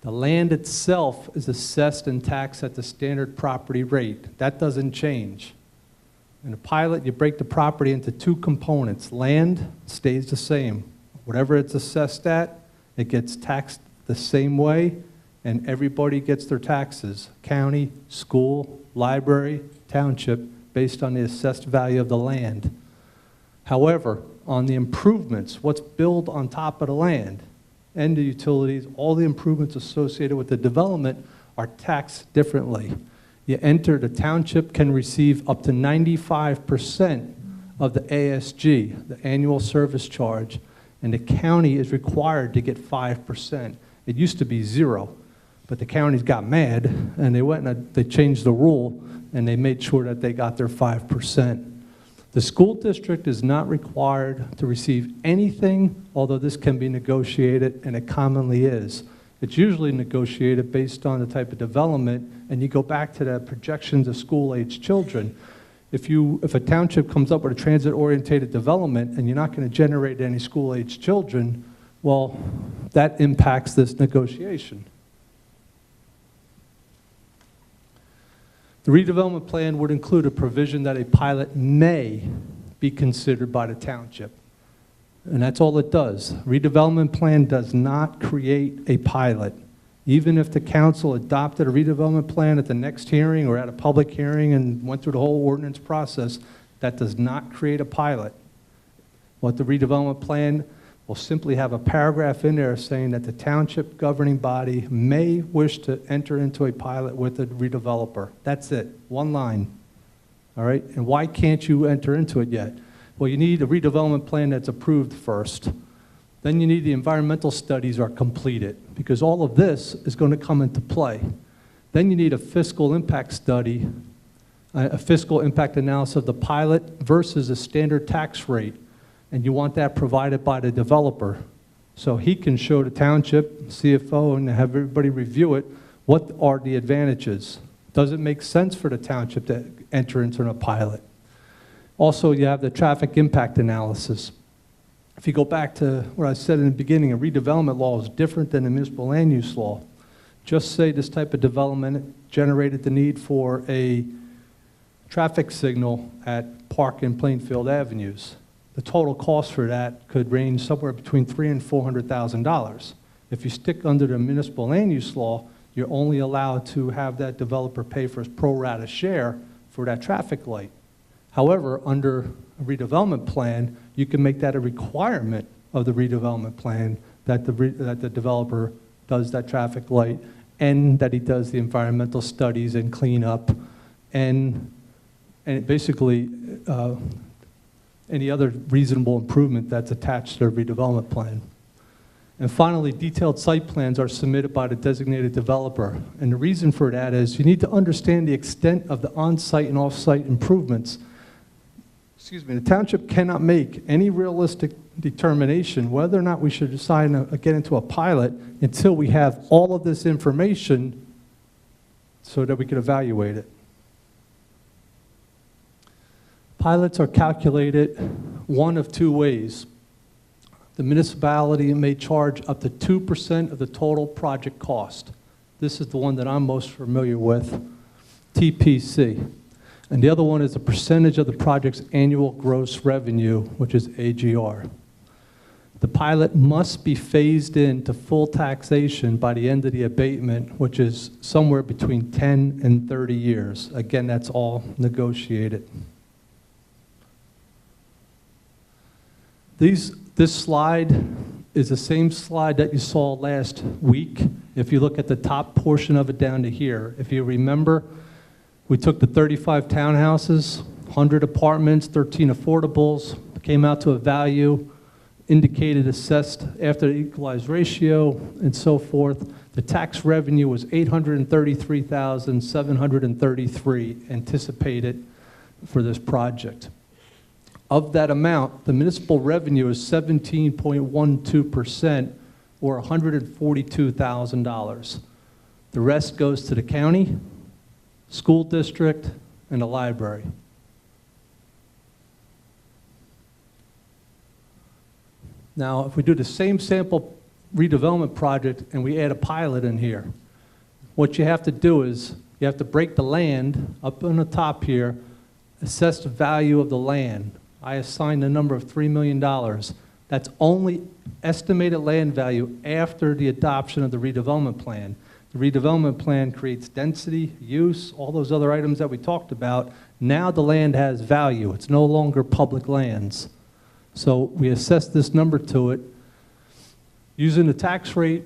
The land itself is assessed and taxed at the standard property rate. That doesn't change. In a pilot, you break the property into two components. Land stays the same. Whatever it's assessed at, it gets taxed the same way, and everybody gets their taxes. County, school, library, township, based on the assessed value of the land. However, on the improvements, what's built on top of the land, and the utilities, all the improvements associated with the development are taxed differently. You enter, the township can receive up to 95% of the ASG, the annual service charge, and the county is required to get 5%. It used to be 0, but the counties got mad, and they went and they changed the rule, and they made sure that they got their 5%. The school district is not required to receive anything, although this can be negotiated, and it commonly is. It's usually negotiated based on the type of development, and you go back to the projections of school-age children. If a township comes up with a transit-oriented development and you're not going to generate any school-age children, well, that impacts this negotiation. The redevelopment plan would include a provision that a pilot may be considered by the township. And that's all it does. Redevelopment plan does not create a pilot. Even if the council adopted a redevelopment plan at the next hearing or at a public hearing and went through the whole ordinance process, that does not create a pilot. What the redevelopment plan will simply have a paragraph in there saying that the township governing body may wish to enter into a pilot with a redeveloper. That's it, one line. All right, and why can't you enter into it yet? Well, you need a redevelopment plan that's approved first. Then you need the environmental studies are completed, because all of this is going to come into play. Then you need a fiscal impact study, a fiscal impact analysis of the pilot versus a standard tax rate. And you want that provided by the developer. So he can show the township, CFO, and have everybody review it, what are the advantages? Does it make sense for the township to enter into a pilot? Also, you have the traffic impact analysis. If you go back to what I said in the beginning, a redevelopment law is different than a municipal land use law. Just say this type of development generated the need for a traffic signal at Park and Plainfield Avenues. The total cost for that could range somewhere between $300,000 and $400,000. If you stick under the municipal land use law, you're only allowed to have that developer pay for his pro rata share for that traffic light. However, under a redevelopment plan, you can make that a requirement of the redevelopment plan that the developer does that traffic light and that he does the environmental studies and cleanup and basically any other reasonable improvement that's attached to the redevelopment plan. And finally, detailed site plans are submitted by the designated developer. And the reason for that is you need to understand the extent of the on-site and off-site improvements. Excuse me, the township cannot make any realistic determination whether or not we should decide to get into a pilot until we have all of this information so that we can evaluate it. Pilots are calculated one of two ways. The municipality may charge up to 2% of the total project cost. This is the one that I'm most familiar with, TPC. And the other one is a percentage of the project's annual gross revenue, which is AGR. The pilot must be phased into full taxation by the end of the abatement, which is somewhere between 10 and 30 years. Again, that's all negotiated. This slide is the same slide that you saw last week. If you look at the top portion of it down to here, if you remember, we took the 35 townhouses, 100 apartments, 13 affordables, came out to a value indicated assessed after the equalized ratio and so forth. The tax revenue was $833,733 anticipated for this project. Of that amount, the municipal revenue is 17.12%, or $142,000. The rest goes to the county, school district, and the library. Now, if we do the same sample redevelopment project and we add a pilot in here, what you have to do is you have to break the land up on the top here, assess the value of the land. I assigned a number of $3 million. That's only estimated land value after the adoption of the redevelopment plan. The redevelopment plan creates density, use, all those other items that we talked about. Now the land has value. It's no longer public lands. So we assess this number to it. Using the tax rate,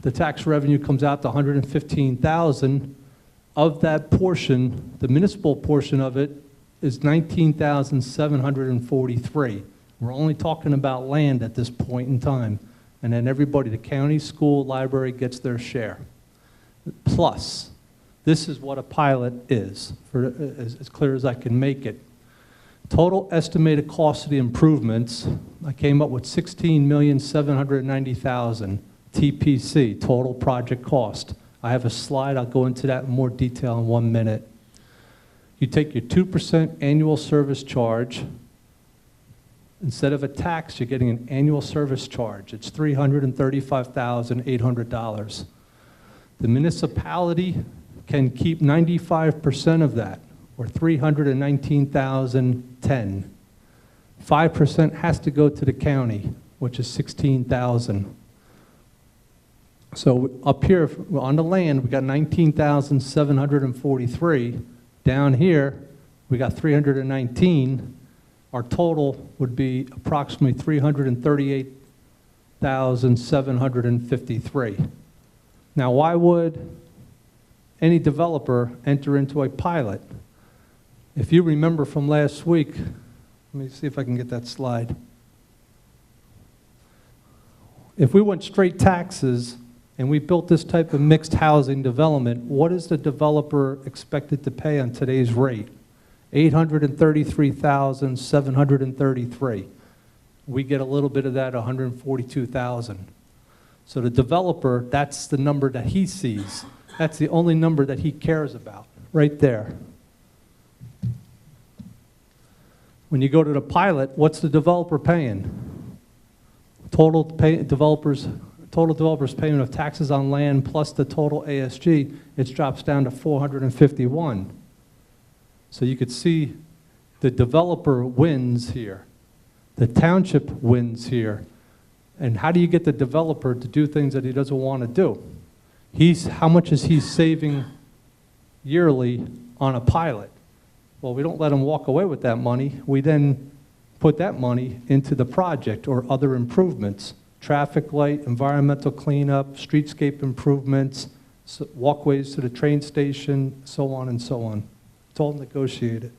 the tax revenue comes out to $115,000. Of that portion, the municipal portion of it is $19,743. We're only talking about land at this point in time. And then everybody, the county, school, library, gets their share. Plus, this is what a pilot is, for as clear as I can make it. Total estimated cost of the improvements, I came up with $16,790,000 TPC, total project cost. I have a slide, I'll go into that in more detail in 1 minute. You take your 2% annual service charge. Instead of a tax, you're getting an annual service charge. It's $335,800. The municipality can keep 95% of that, or $319,010. 5% has to go to the county, which is $16,000. So up here on the land, we got $19,743. Down here, we got $319. Our total would be approximately $338,753. Now, why would any developer enter into a pilot? If you remember from last week, let me see if I can get that slide. If we went straight taxes and we built this type of mixed housing development, what is the developer expected to pay on today's rate? $833,733. We get a little bit of that, $142,000. So the developer, that's the number that he sees. That's the only number that he cares about, right there. When you go to the pilot, what's the developer paying? Total developers payment of taxes on land plus the total ASG, it drops down to $451. So you could see the developer wins here. The township wins here. And how do you get the developer to do things that he doesn't want to do? How much is he saving yearly on a pilot? Well, we don't let him walk away with that money. We then put that money into the project or other improvements. Traffic light, environmental cleanup, streetscape improvements, walkways to the train station, so on and so on. It's all negotiated.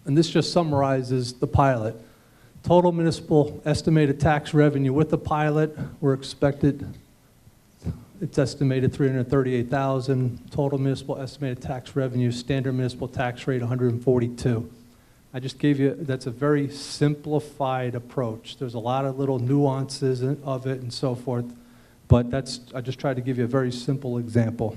And this just summarizes the pilot. Total municipal estimated tax revenue with the pilot, it's estimated $338,000. Total municipal estimated tax revenue, standard municipal tax rate, $142,000. I just gave you, that's a very simplified approach. There's a lot of little nuances of it and so forth, but I just tried to give you a very simple example.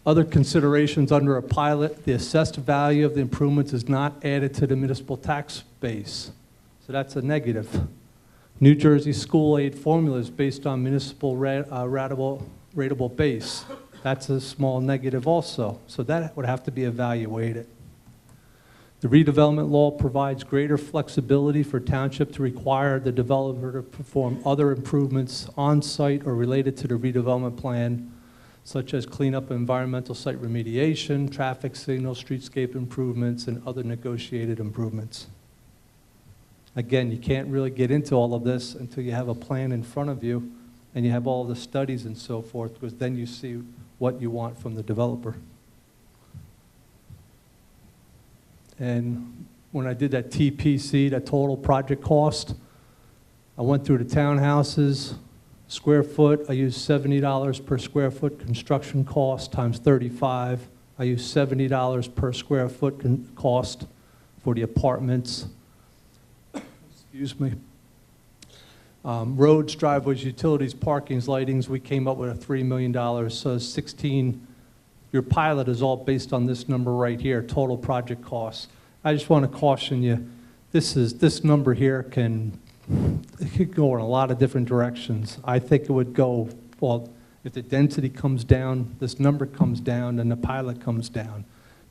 Other considerations under a pilot, the assessed value of the improvements is not added to the municipal tax base. So that's a negative. New Jersey school aid formula is based on municipal ratable base. That's a small negative also. So that would have to be evaluated. The redevelopment law provides greater flexibility for township to require the developer to perform other improvements on site or related to the redevelopment plan. such as cleanup and environmental site remediation, traffic signal, streetscape improvements, and other negotiated improvements. Again, you can't really get into all of this until you have a plan in front of you and you have all the studies and so forth, because then you see what you want from the developer. And when I did that TPC, that total project cost, I went through the townhouses, square foot, I used $70 per square foot construction cost times 35. I used $70 per square foot cost for the apartments. Excuse me. Roads, driveways, utilities, parkings, lightings, we came up with a $3 million, so 16. Your pilot is all based on this number right here, total project costs. I just want to caution you, this number here it could go in a lot of different directions. I think it would go, well, if the density comes down, this number comes down, and the pilot comes down.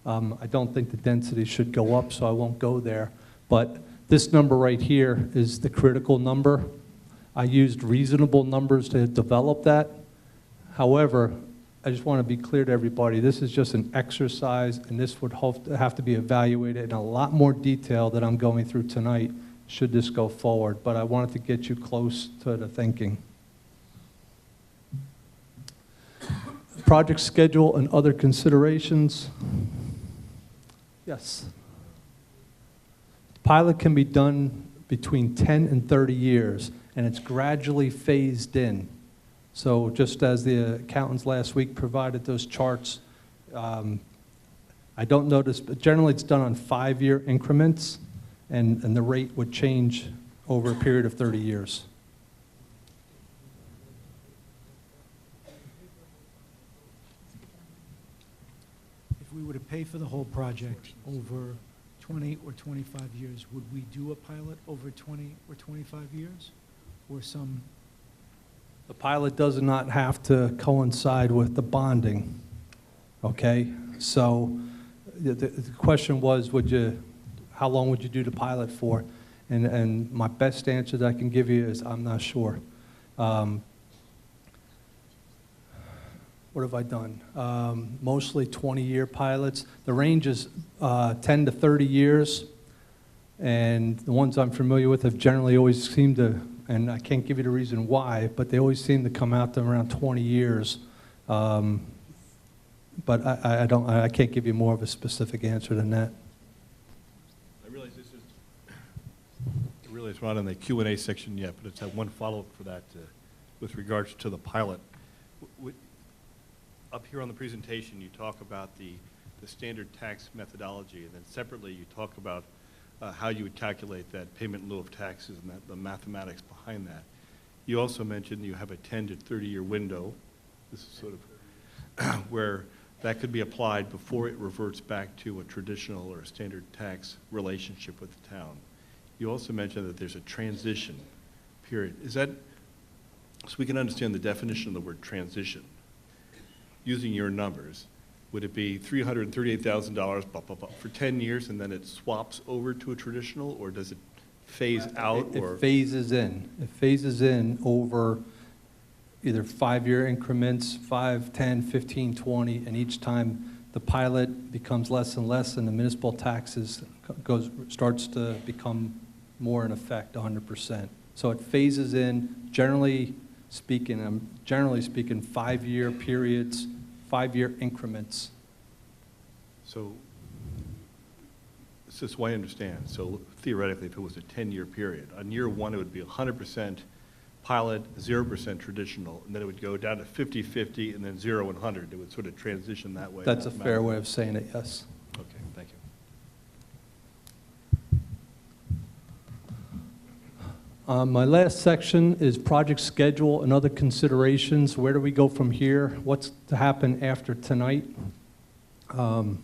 I don't think the density should go up, so I won't go there. But this number right here is the critical number. I used reasonable numbers to develop that. However, I just want to be clear to everybody, this is just an exercise, and this would have to be evaluated in a lot more detail that I'm going through tonight should this go forward. But I wanted to get you close to the thinking. Project schedule and other considerations. Yes. Pilot can be done between 10 and 30 years, and it's gradually phased in. So just as the accountants last week provided those charts, I don't notice, but generally it's done on 5-year increments, and the rate would change over a period of 30 years. If we were to pay for the whole project over 20 or 25 years, would we do a pilot over 20 or 25 years? Or some? The pilot does not have to coincide with the bonding, okay? So the question was, how long would you do the pilot for? And my best answer that I can give you is I'm not sure. What have I done? Mostly 20-year pilots. The range is 10 to 30 years, and the ones I'm familiar with have generally always seemed to, and I can't give you the reason why, but they always seem to come out to around 20 years. But I can't give you more of a specific answer than that. I realize we're not in the Q&A section yet, but it's one follow-up for that with regards to the pilot. Up here on the presentation, you talk about the standard tax methodology, and then separately you talk about how you would calculate that payment in lieu of taxes and the mathematics behind that. You also mentioned you have a 10 to 30-year window. This is sort of where that could be applied before it reverts back to a traditional or a standard tax relationship with the town. You also mentioned that there's a transition period. Is that, so we can understand the definition of the word transition, using your numbers, would it be $338,000 for 10 years and then it swaps over to a traditional, or does it phase out? It phases in. It phases in over either 5-year increments, 5, 10, 15, 20, and each time the pilot becomes less and less and the municipal taxes starts to become more in effect 100%. So it phases in, generally speaking 5-year periods, 5-year increments. So this is what I understand. So theoretically, if it was a 10-year period, on year one it would be 100% pilot, 0% traditional, and then it would go down to 50-50, and then 0 and 100. It would sort of transition that way. That's a fair way of saying it, yes. Okay, thank you. My last section is project schedule and other considerations. Where do we go from here? What's to happen after tonight? And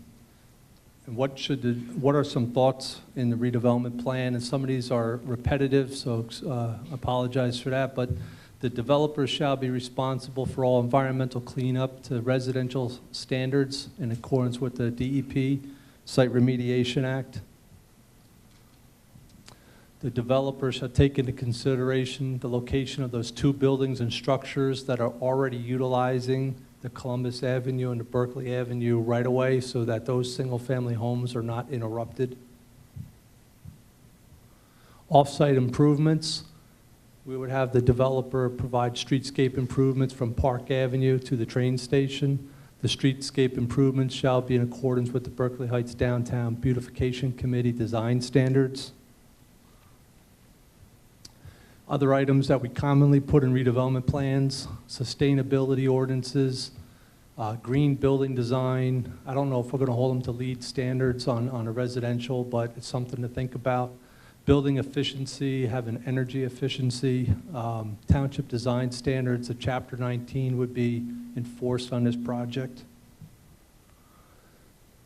what are some thoughts in the redevelopment plan? And some of these are repetitive, so I apologize for that. But the developer shall be responsible for all environmental cleanup to residential standards in accordance with the DEP Site Remediation Act. The developer shall take into consideration the location of those 2 buildings and structures that are already utilizing the Columbus Avenue and the Berkeley Avenue right-of-way so that those single-family homes are not interrupted. Off-site improvements, we would have the developer provide streetscape improvements from Park Avenue to the train station. The streetscape improvements shall be in accordance with the Berkeley Heights Downtown Beautification Committee design standards. Other items that we commonly put in redevelopment plans, sustainability ordinances, green building design. I don't know if we're going to hold them to LEED standards on a residential, but it's something to think about. Building efficiency, having energy efficiency, township design standards of Chapter 19 would be enforced on this project.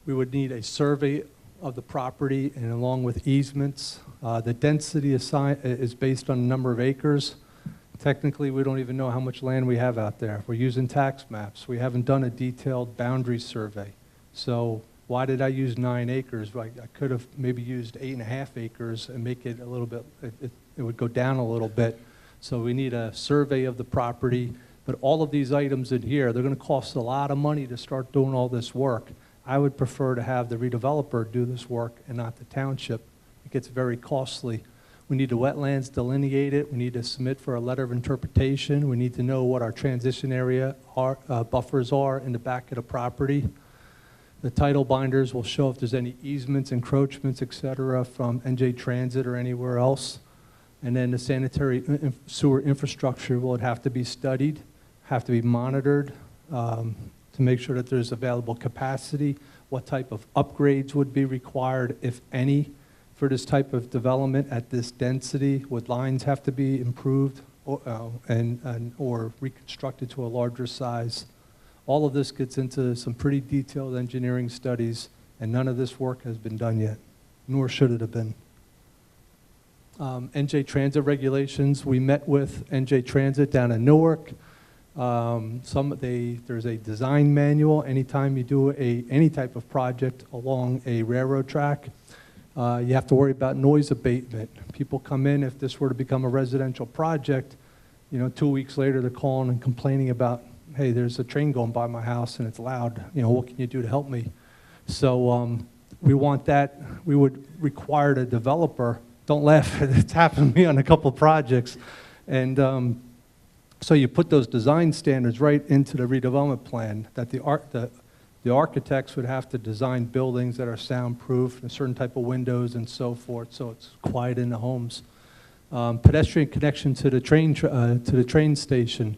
We would need a survey of the property and along with easements. The density is based on the number of acres. Technically, we don't even know how much land we have out there. We're using tax maps. We haven't done a detailed boundary survey. So why did I use 9 acres? I could have maybe used 8.5 acres and make it a little bit, it would go down a little bit. So we need a survey of the property. But all of these items in here, they're going to cost a lot of money to start doing all this work. I would prefer to have the redeveloper do this work and not the township. It gets very costly. We need the wetlands delineated. We need to submit for a letter of interpretation. We need to know what our transition area buffers are in the back of the property. The title binders will show if there's any easements, encroachments, et cetera, from NJ Transit or anywhere else. And then the sanitary sewer infrastructure will have to be studied, have to be monitored to make sure that there's available capacity, what type of upgrades would be required, if any, for this type of development at this density. Would lines have to be improved or reconstructed to a larger size? All of this gets into some pretty detailed engineering studies, and none of this work has been done yet, nor should it have been. NJ Transit regulations, we met with NJ Transit down in Newark. There's a design manual. Anytime you do any type of project along a railroad track, you have to worry about noise abatement. People come in, if this were to become a residential project, 2 weeks later they're calling and complaining about, hey, there's a train going by my house and it's loud. What can you do to help me? So we want that. We would require the developer, don't laugh, it's happened to me on a couple of projects. And so you put those design standards right into the redevelopment plan that the architects would have to design buildings that are soundproof, a certain type of windows and so forth, so it's quiet in the homes. Pedestrian connection to the train station.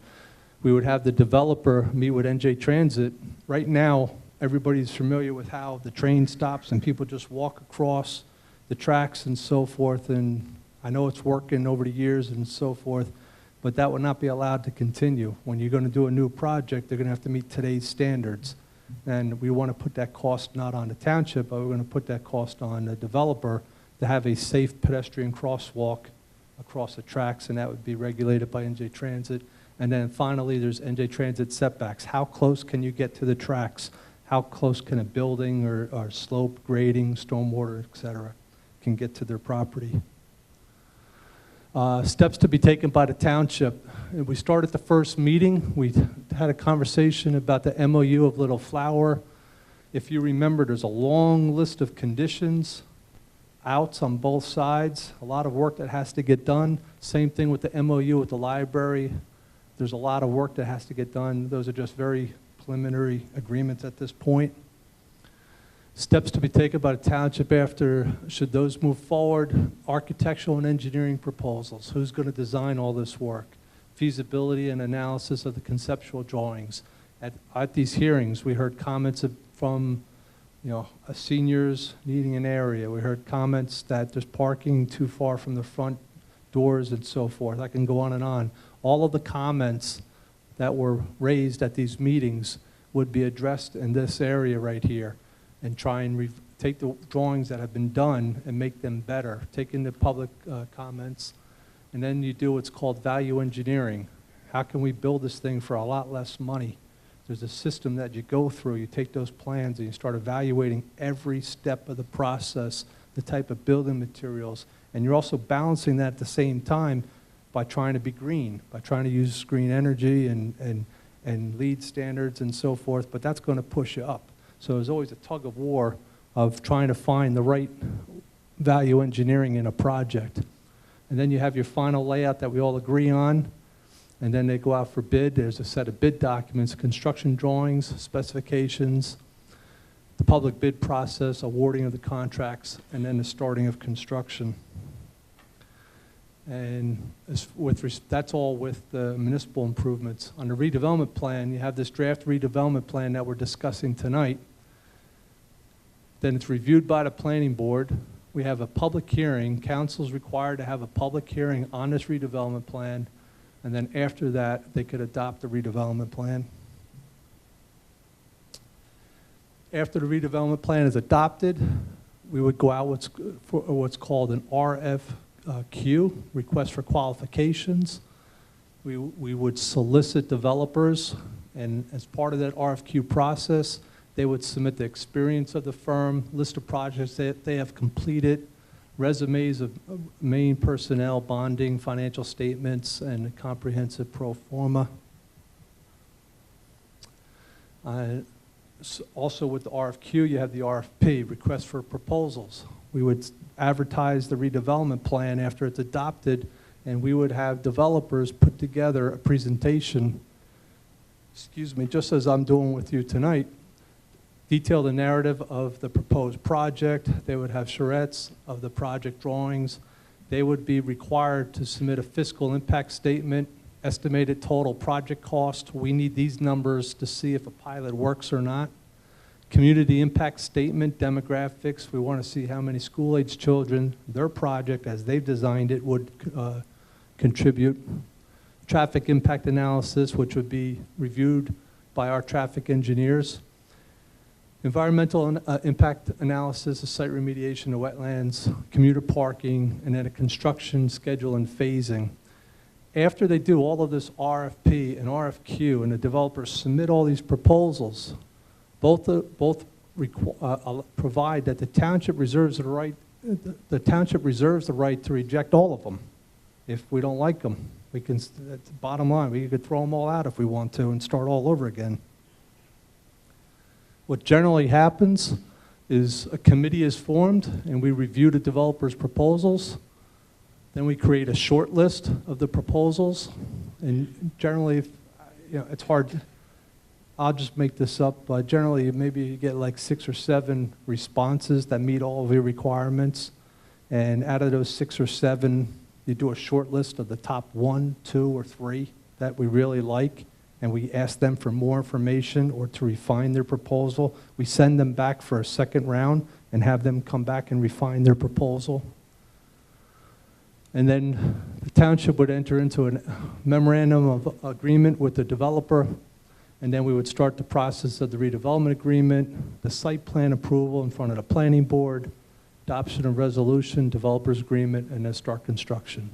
We would have the developer meet with NJ Transit. Right now, everybody's familiar with how the train stops and people just walk across the tracks and so forth, and I know it's working over the years and so forth, but that would not be allowed to continue. When you're going to do a new project, they're going to have to meet today's standards. And we want to put that cost not on the township, but we're going to put that cost on the developer to have a safe pedestrian crosswalk across the tracks, and that would be regulated by NJ Transit. And then finally, there's NJ Transit setbacks. How close can you get to the tracks? How close can a building or slope, grading, stormwater, et cetera, can get to their property? Steps to be taken by the township. We started the first meeting. We had a conversation about the MOU of Little Flower. If you remember, there's a long list of conditions, outs on both sides, a lot of work that has to get done. Same thing with the MOU with the library. There's a lot of work that has to get done. Those are just very preliminary agreements at this point. Steps to be taken by the township after, should those move forward. Architectural and engineering proposals. Who's going to design all this work? Feasibility and analysis of the conceptual drawings. At these hearings, we heard comments from seniors needing an area. We heard comments that there's parking too far from the front doors and so forth. I can go on and on. All of the comments that were raised at these meetings would be addressed in this area right here, and try and take the drawings that have been done and make them better, take in the public comments, and then you do what's called value engineering. How can we build this thing for a lot less money? There's a system that you go through. You take those plans and you start evaluating every step of the process, the type of building materials, and you're also balancing that at the same time by trying to be green, by trying to use green energy and and lead standards and so forth, but that's going to push you up. So there's always a tug of war of trying to find the right value engineering in a project. And then you have your final layout that we all agree on, and then they go out for bid. There's a set of bid documents, construction drawings, specifications, the public bid process, awarding of the contracts, and then the starting of construction. And that's all with the municipal improvements. On the redevelopment plan, you have this draft redevelopment plan that we're discussing tonight. Then it's reviewed by the planning board. We have a public hearing. Council's required to have a public hearing on this redevelopment plan. And then after that, they could adopt the redevelopment plan. After the redevelopment plan is adopted, we would go out for what's called an RFQ, request for qualifications. We would solicit developers, and as part of that RFQ process, they would submit the experience of the firm, list of projects that they have completed, resumes of main personnel, bonding, financial statements, and a comprehensive pro forma. Also with the RFQ, you have the RFP, request for proposals. We would advertise the redevelopment plan after it's adopted, and we would have developers put together a presentation, just as I'm doing with you tonight, detail the narrative of the proposed project. They would have charrettes of the project drawings. They would be required to submit a fiscal impact statement, estimated total project cost. We need these numbers to see if a pilot works or not. Community impact statement, demographics. We want to see how many school-age children their project, as they've designed it, would contribute. Traffic impact analysis, which would be reviewed by our traffic engineers. Environmental impact analysis, a site remediation of wetlands, commuter parking, and then a construction schedule and phasing. After they do all of this RFP and RFQ and the developers submit all these proposals, both provide that the township reserves the right to reject all of them if we don't like them. We can, that's the bottom line, we could throw them all out if we want to and start all over again. What generally happens is a committee is formed and we review the developer's proposals. Then we create a short list of the proposals. And generally, it's hard. I'll just make this up. But generally, maybe you get like 6 or 7 responses that meet all of your requirements. And out of those 6 or 7, you do a short list of the top 1, 2, or 3 that we really like. And we ask them for more information or to refine their proposal. We send them back for a second round and have them come back and refine their proposal. And then the township would enter into a memorandum of agreement with the developer, and then we would start the process of the redevelopment agreement, the site plan approval in front of the planning board, adoption of resolution, developer's agreement, and then start construction.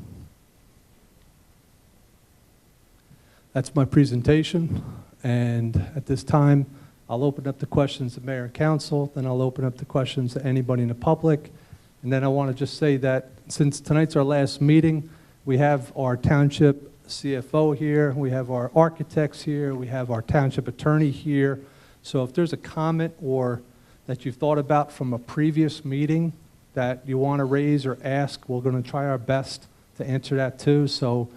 That's my presentation, and at this time, I'll open up the questions to Mayor and Council, then I'll open up the questions to anybody in the public, and then I want to just say that since tonight's our last meeting, we have our township CFO here, we have our architects here, we have our township attorney here, so if there's a comment or that you've thought about from a previous meeting that you want to raise or ask, we're going to try our best to answer that too. So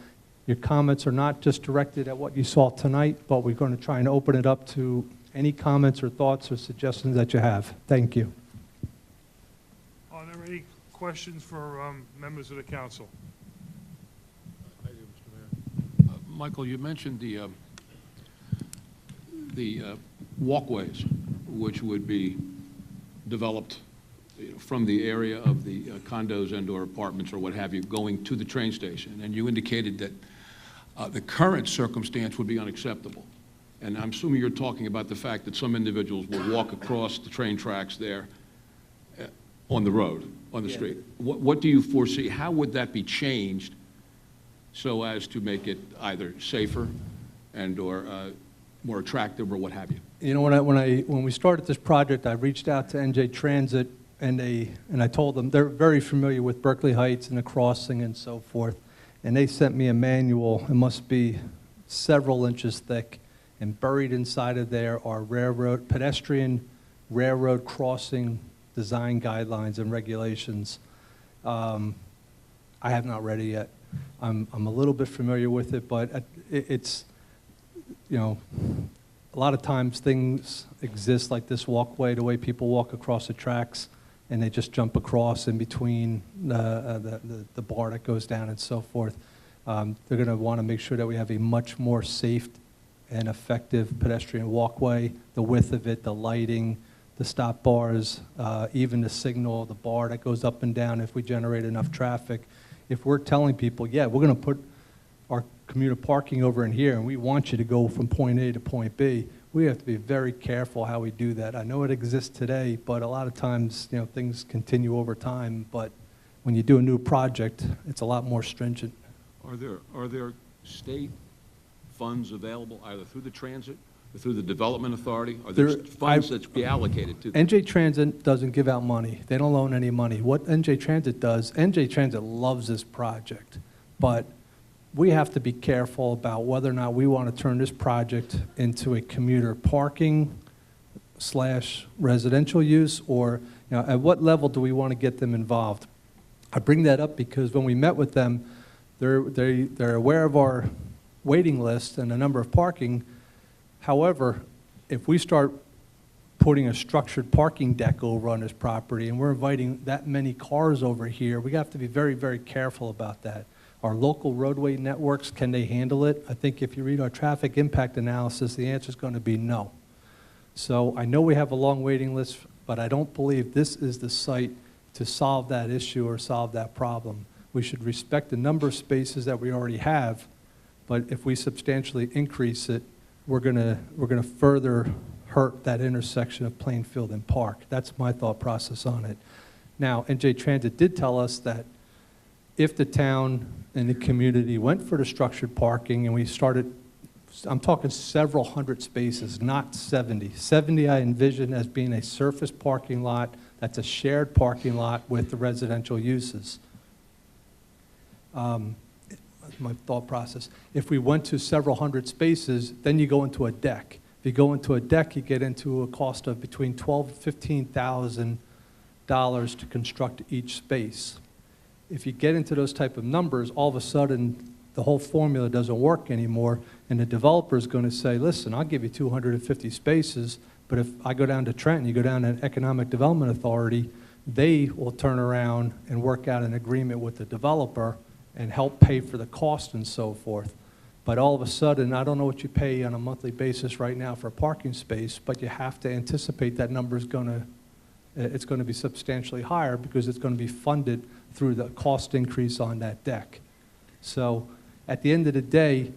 your comments are not just directed at what you saw tonight, but we're going to try and open it up to any comments or thoughts or suggestions that you have. Thank you. Are there any questions for members of the council? I do, Mr. Mayor. Michael, you mentioned the walkways, which would be developed from the area of the condos and/or apartments or what have you, going to the train station. And you indicated that the current circumstance would be unacceptable. And I'm assuming you're talking about the fact that some individuals will walk across the train tracks there on the road, on the street. What do you foresee? How would that be changed so as to make it either safer and/or more attractive or what have you? You know, when we started this project, I reached out to NJ Transit, and I told them they're very familiar with Berkeley Heights and the crossing and so forth, and they sent me a manual. It must be several inches thick, And buried inside of there are pedestrian railroad crossing design guidelines and regulations. I have not read it yet. I'm a little bit familiar with it, but it's, you know, a lot of times things exist like this walkway, the way people walk across the tracks, and they just jump across in between the bar that goes down and so forth. They're going to want to make sure that we have a much more safe and effective pedestrian walkway, the width of it, the lighting, the stop bars, even the signal, the bar that goes up and down if we generate enough traffic. If we're telling people, yeah, we're going to put our commuter parking over in here and we want you to go from point A to point B, we have to be very careful how we do that. I know it exists today, but a lot of times, you know, things continue over time, but when you do a new project, it's a lot more stringent. Are there state funds available either through the transit or through the Development Authority? Are there funds that be allocated to them? NJ Transit doesn't give out money. They don't loan any money. What NJ Transit does, NJ Transit loves this project, but we have to be careful about whether or not we want to turn this project into a commuter parking / residential use, or, you know, at what level do we want to get them involved? I bring that up because when we met with them, they're aware of our waiting list and the number of parking. However, if we start putting a structured parking deck over on this property and we're inviting that many cars over here, we have to be very, very careful about that. Our local roadway networks, can they handle it? I think if you read our traffic impact analysis, the answer is going to be no. So I know we have a long waiting list, but I don't believe this is the site to solve that issue or solve that problem. We should respect the number of spaces that we already have, but if we substantially increase it, we're gonna further hurt that intersection of Plainfield and Park. That's my thought process on it. Now, NJ Transit did tell us that if the town and the community went for the structured parking and we started, I'm talking several hundred spaces, not 70. 70 I envision as being a surface parking lot that's a shared parking lot with the residential uses. That's my thought process. If we went to several hundred spaces, then you go into a deck. If you go into a deck, you get into a cost of between $12,000 and $15,000 to construct each space. If you get into those type of numbers, all of a sudden, the whole formula doesn't work anymore, and the developer is going to say, listen, I'll give you 250 spaces, but if I go down to Trenton, you go down to an Economic Development Authority, they will turn around and work out an agreement with the developer and help pay for the cost and so forth. But all of a sudden, I don't know what you pay on a monthly basis right now for a parking space, but you have to anticipate that number is going to be substantially higher because it's going to be funded through the cost increase on that deck. So at the end of the day,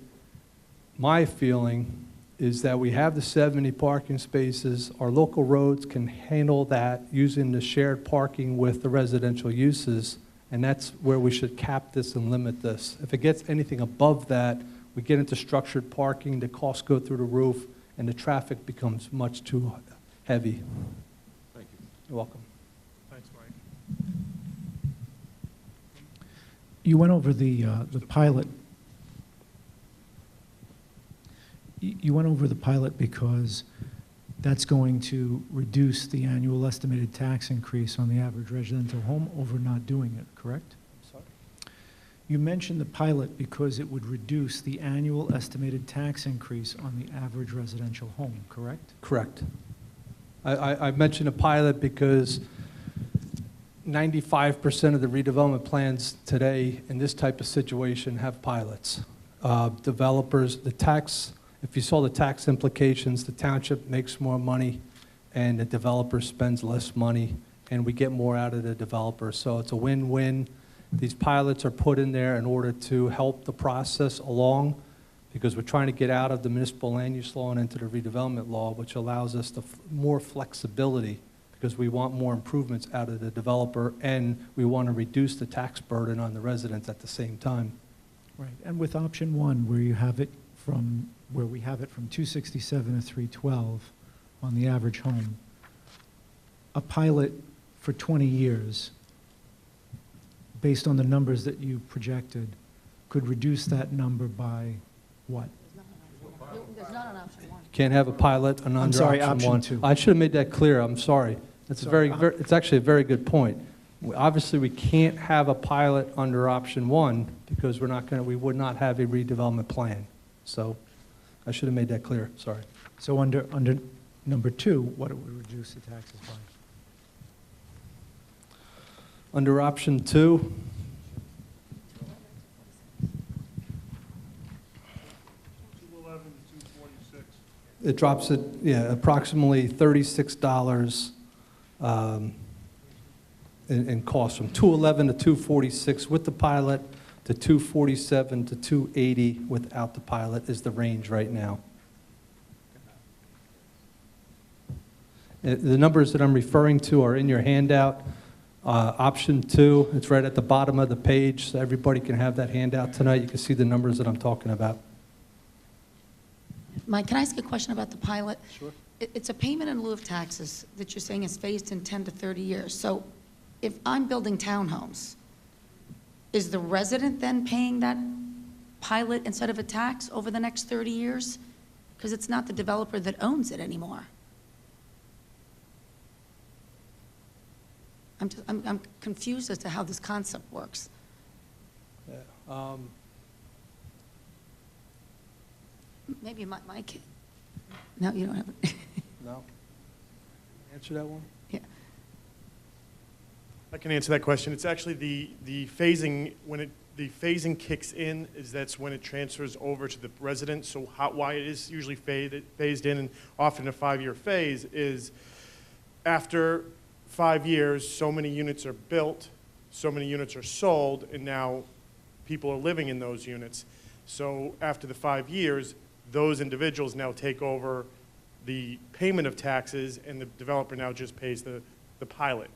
my feeling is that we have the 70 parking spaces. Our local roads can handle that using the shared parking with the residential uses, and that's where we should cap this and limit this. If it gets anything above that, we get into structured parking, the costs go through the roof, and the traffic becomes much too heavy. Thank you. You're welcome. Thanks, Mike. You went over the pilot. You went over the pilot because that's going to reduce the annual estimated tax increase on the average residential home over not doing it, correct? Sorry? You mentioned the pilot because it would reduce the annual estimated tax increase on the average residential home, correct? Correct. I mentioned a pilot because 95% of the redevelopment plans today in this type of situation have pilots. Developers, the tax, if you saw the tax implications, the township makes more money and the developer spends less money and we get more out of the developer. So it's a win-win. These pilots are put in there in order to help the process along because we're trying to get out of the municipal land use law and into the redevelopment law, which allows us more flexibility because we want more improvements out of the developer and we want to reduce the tax burden on the residents at the same time. Right, and with option one, where we have it from 267 to 312 on the average home, a pilot for 20 years, based on the numbers that you projected, could reduce that number by what? There's not an option one. Can't have a pilot on I'm under sorry, option one. option two. I should have made that clear, I'm sorry. That's a Sorry, it's actually a very good point. Obviously, we can't have a pilot under option one because we would not have a redevelopment plan. So I should have made that clear, sorry. So under number 2, what it would reduce the taxes by? Under option two, 211 to 246. it drops it, approximately $36 in cost, from 211 to 246 with the pilot, to 247 to 280 without the pilot is the range right now. The numbers that I'm referring to are in your handout. Option 2, it's right at the bottom of the page, so everybody can have that handout tonight. You can see the numbers that I'm talking about. Mike, can I ask a question about the pilot? Sure. It's a payment in lieu of taxes that you're saying is phased in 10 to 30 years. So if I'm building townhomes, is the resident then paying that pilot instead of a tax over the next 30 years? Because it's not the developer that owns it anymore. I'm confused as to how this concept works. Maybe Mike, no, you don't have it. No? Answer that one? Yeah. I can answer that question. It's actually the phasing, the phasing kicks in, that's when it transfers over to the resident. So why it is usually phased in, and often a 5-year phase, is after 5 years, so many units are built, so many units are sold, and now people are living in those units. So after the 5 years, those individuals now take over the payment of taxes, and the developer now just pays the pilot.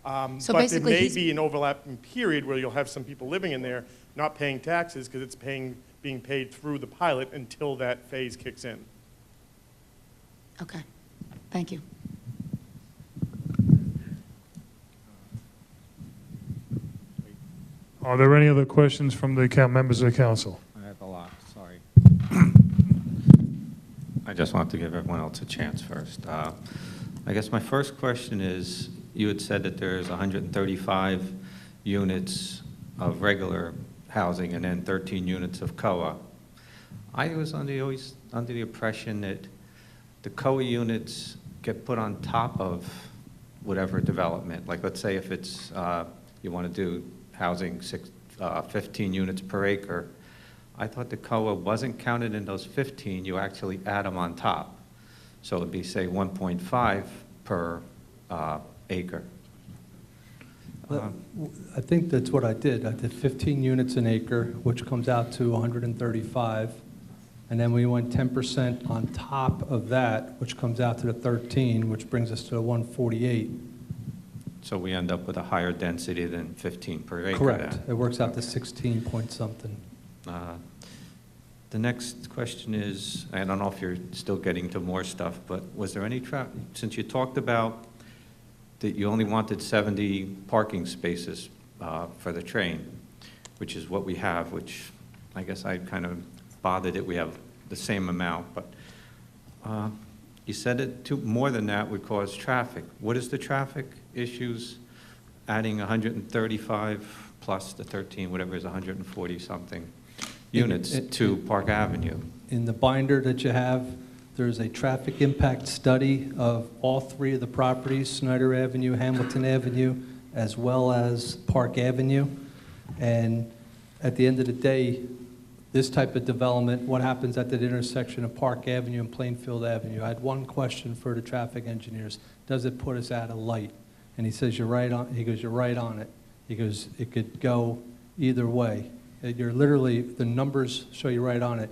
So but basically there may be an overlapping period where you'll have some people living in there not paying taxes because it's being paid through the pilot until that phase kicks in. Okay, thank you. Are there any other questions from the members of the council? I have a lot, sorry. I just want to give everyone else a chance first. I guess my first question is, you had said that there's 135 units of regular housing and then 13 units of COA. I was always under the impression that the COA units get put on top of whatever development. Like, let's say if it's, you want to do housing 15 units per acre, I thought the COA wasn't counted in those 15, you actually add them on top. So it'd be, say, 1.5 per acre. I think that's what I did. I did 15 units an acre, which comes out to 135. And then we went 10% on top of that, which comes out to the 13, which brings us to 148. So we end up with a higher density than 15 per acre. Correct. then. It works out to 16 point something. The next question is, I don't know if you're still getting to more stuff, but was there any since you talked about that you only wanted 70 parking spaces for the train, which is what we have, which I guess I kind of bothered that we have the same amount, but you said that more than that would cause traffic. What is the traffic issues adding 135 plus the 13, whatever is 140 something units to Park Avenue? In the binder that you have, there's a traffic impact study of all 3 of the properties, Snyder Avenue, Hamilton Avenue, as well as Park Avenue. And at the end of the day, this type of development, what happens at that intersection of Park Avenue and Plainfield Avenue? I had one question for the traffic engineers. Does it put us at a light? And he says, you're right on, he goes, you're right on it. He goes, it could go either way. You're literally, the numbers show you right on it.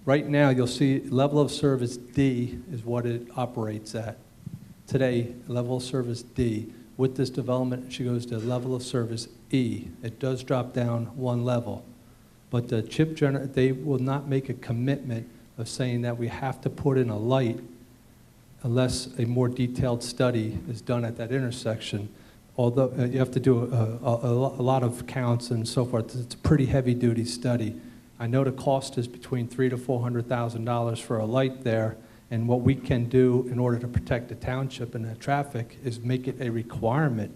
Right now, you'll see level of service D is what it operates at. Today, level of service D. With this development, she goes to level of service E. It does drop down 1 level. But the chip generator, they will not make a commitment of saying that we have to put in a light unless a more detailed study is done at that intersection. Although you have to do a lot of counts and so forth. It's a pretty heavy-duty study. I know the cost is between $300,000 to $400,000 for a light there, and what we can do in order to protect the township and the traffic is make it a requirement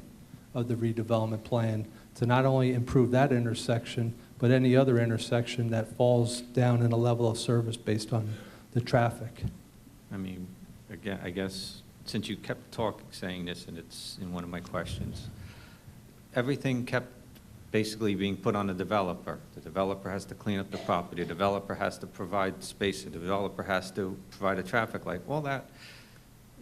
of the redevelopment plan to not only improve that intersection, but any other intersection that falls down in a level of service based on the traffic. I mean, again, I guess, since you kept saying this, and it's in one of my questions, everything kept basically being put on the developer. The developer has to clean up the property, the developer has to provide space, the developer has to provide a traffic light, all that.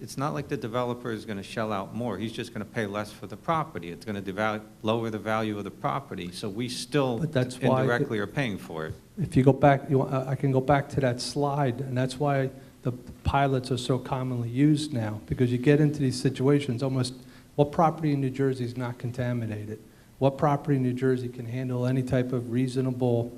It's not like the developer is going to shell out more. He's just going to pay less for the property. It's going to lower the value of the property, so we still But that's why indirectly are paying for it. If you go back, I can go back to that slide, and that's why the pilots are so commonly used now, because you get into these situations, almost, what property in New Jersey is not contaminated? What property in New Jersey can handle any type of reasonable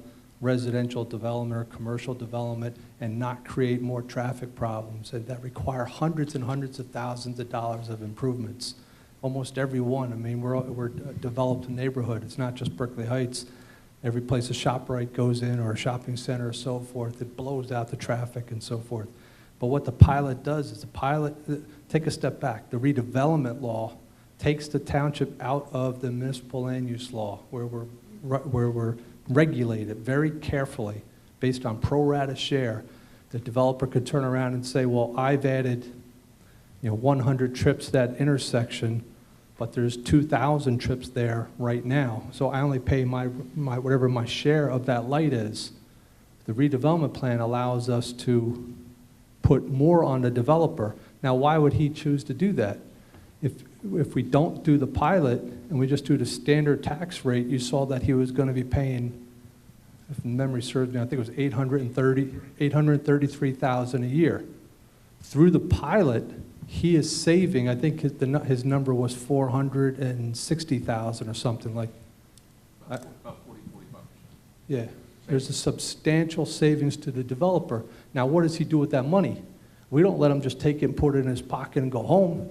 residential development or commercial development and not create more traffic problems and that require hundreds and hundreds of thousands of dollars of improvements? Almost every one. I mean, we're a developed neighborhood. It's not just Berkeley Heights. Every place a ShopRite goes in or a shopping center or so forth, it blows out the traffic and so forth. But what the pilot does is take a step back. The redevelopment law takes the township out of the municipal land use law, where we're regulated very carefully based on pro rata share. The developer could turn around and say, well, I've added 100 trips to that intersection, but there's 2,000 trips there right now, so I only pay my whatever my share of that light is. The redevelopment plan allows us to put more on the developer. Now, why would he choose to do that? If we don't do the pilot and we just do the standard tax rate, you saw that he was going to be paying, if memory serves me, I think it was $833,000 a year. Through the pilot, he is saving, I think his number was $460,000 or something like. About 40, 45%. Yeah, there's a substantial savings to the developer. Now, what does he do with that money? We don't let him just take it and put it in his pocket and go home.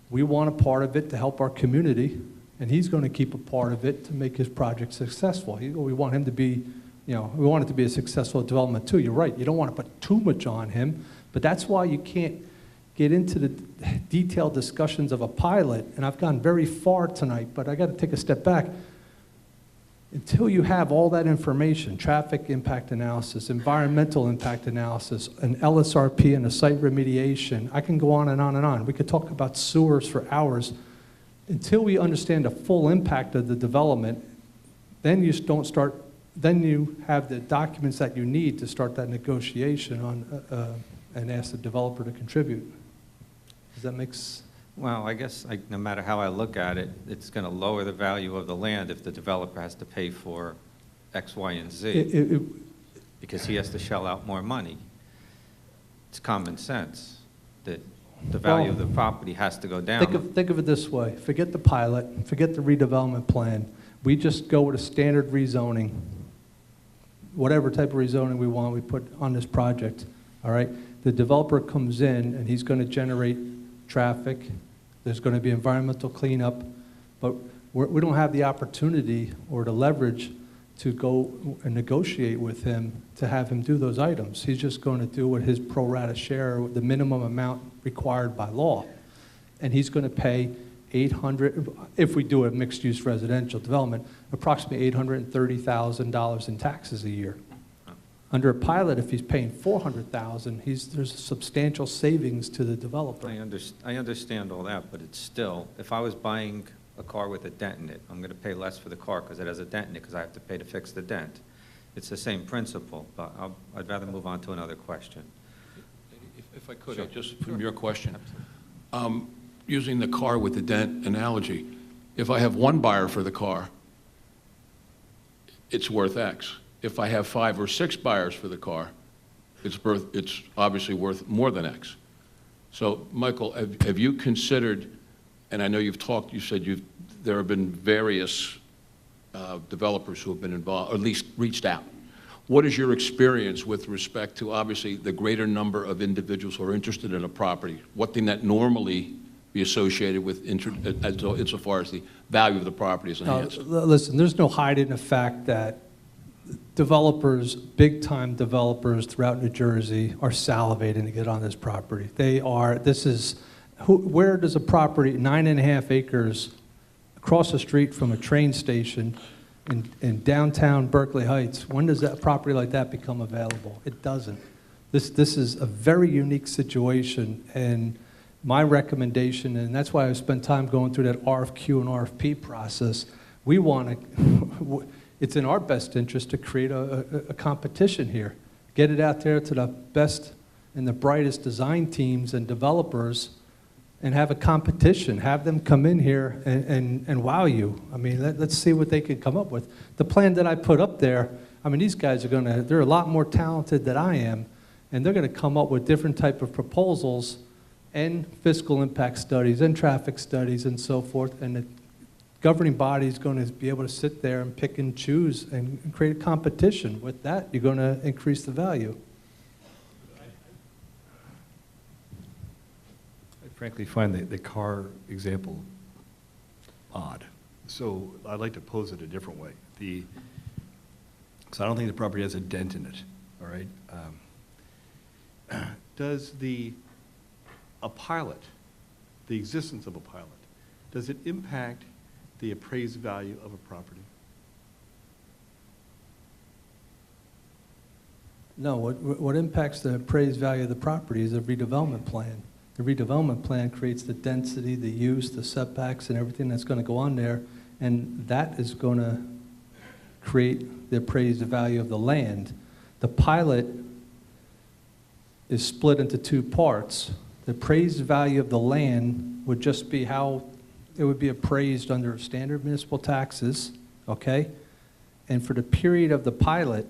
We want a part of it to help our community, and he's going to keep a part of it to make his project successful. We want him to be, we want it to be a successful development too. You're right, you don't want to put too much on him, but that's why you can't get into the detailed discussions of a pilot, and I've gone very far tonight, but I got to take a step back. Until you have all that information, traffic impact analysis, environmental impact analysis, an LSRP and a site remediation, I can go on and on and on. We could talk about sewers for hours. Until we understand the full impact of the development, then you have the documents that you need to start that negotiation on and ask the developer to contribute. Does that make sense? Well, I guess no matter how I look at it, it's going to lower the value of the land if the developer has to pay for X, Y, and Z, because he has to shell out more money. It's common sense that the value of the property has to go down. Think of it this way. Forget the pilot, forget the redevelopment plan. We just go with a standard rezoning. Whatever type of rezoning we want, we put on this project, all right? The developer comes in and he's going to generate traffic, there's going to be environmental cleanup, but we don't have the opportunity or the leverage to go and negotiate with him to have him do those items. He's just going to do what his pro rata share, the minimum amount required by law. And he's going to pay if we do a mixed-use residential development, approximately $830,000 in taxes a year. Under a pilot, if he's paying $400,000, there's substantial savings to the developer. I understand all that, but it's still, if I was buying a car with a dent in it, I'm going to pay less for the car because it has a dent in it because I have to pay to fix the dent. It's the same principle, but I'd rather move on to another question. If I could, Sure. just from your question, using the car with the dent analogy, if I have one buyer for the car, it's worth X. If I have 5 or 6 buyers for the car, it's obviously worth more than X. So, Michael, have you considered, and I know you said there have been various developers who have been involved, or at least reached out. What is your experience with respect to, obviously, the greater number of individuals who are interested in a property? What can that normally be associated with insofar as the value of the property is enhanced? Listen, there's no hiding the fact that developers, big-time developers throughout New Jersey are salivating to get on this property. Where does a property, 9.5 acres, across the street from a train station in downtown Berkeley Heights, when does that property like that become available? It doesn't. This is a very unique situation, and my recommendation, and that's why I spent time going through that RFQ and RFP process, we want to, it's in our best interest to create a competition here. Get it out there to the best and the brightest design teams and developers and have a competition. Have them come in here and wow you. I mean, let's see what they can come up with. The plan that I put up there, I mean, these guys they're a lot more talented than I am, and they're going to come up with different type of proposals and fiscal impact studies and traffic studies and so forth, and the governing body is going to be able to sit there and pick and choose and create a competition. With that, you're going to increase the value. I frankly find the car example odd. So I'd like to pose it a different way. Because I don't think the property has a dent in it, all right? Does a pilot, the existence of a pilot, does it impact the appraised value of a property? No, what impacts the appraised value of the property is a redevelopment plan. The redevelopment plan creates the density, the use, the setbacks, and everything that's going to go on there, and that is going to create the appraised value of the land. The pilot is split into two parts. The appraised value of the land would just be how it would be appraised under standard municipal taxes, okay? And for the period of the pilot,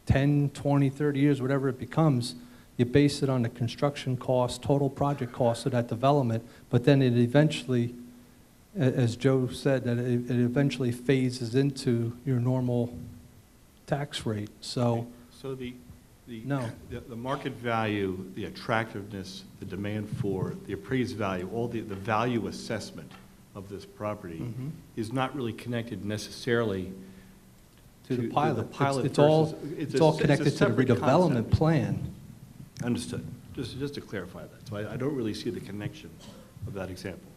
10, 20, 30 years, whatever it becomes, you base it on the construction cost, total project cost of that development, but then it eventually, as Joe said, that it eventually phases into your normal tax rate. So no. The market value, the attractiveness, the demand for, the appraised value, all the value assessment of this property is not really connected necessarily to the pilot. It's versus- all connected to the separate redevelopment concept. plan. Understood. Just to clarify that. So I don't really see the connection of that example.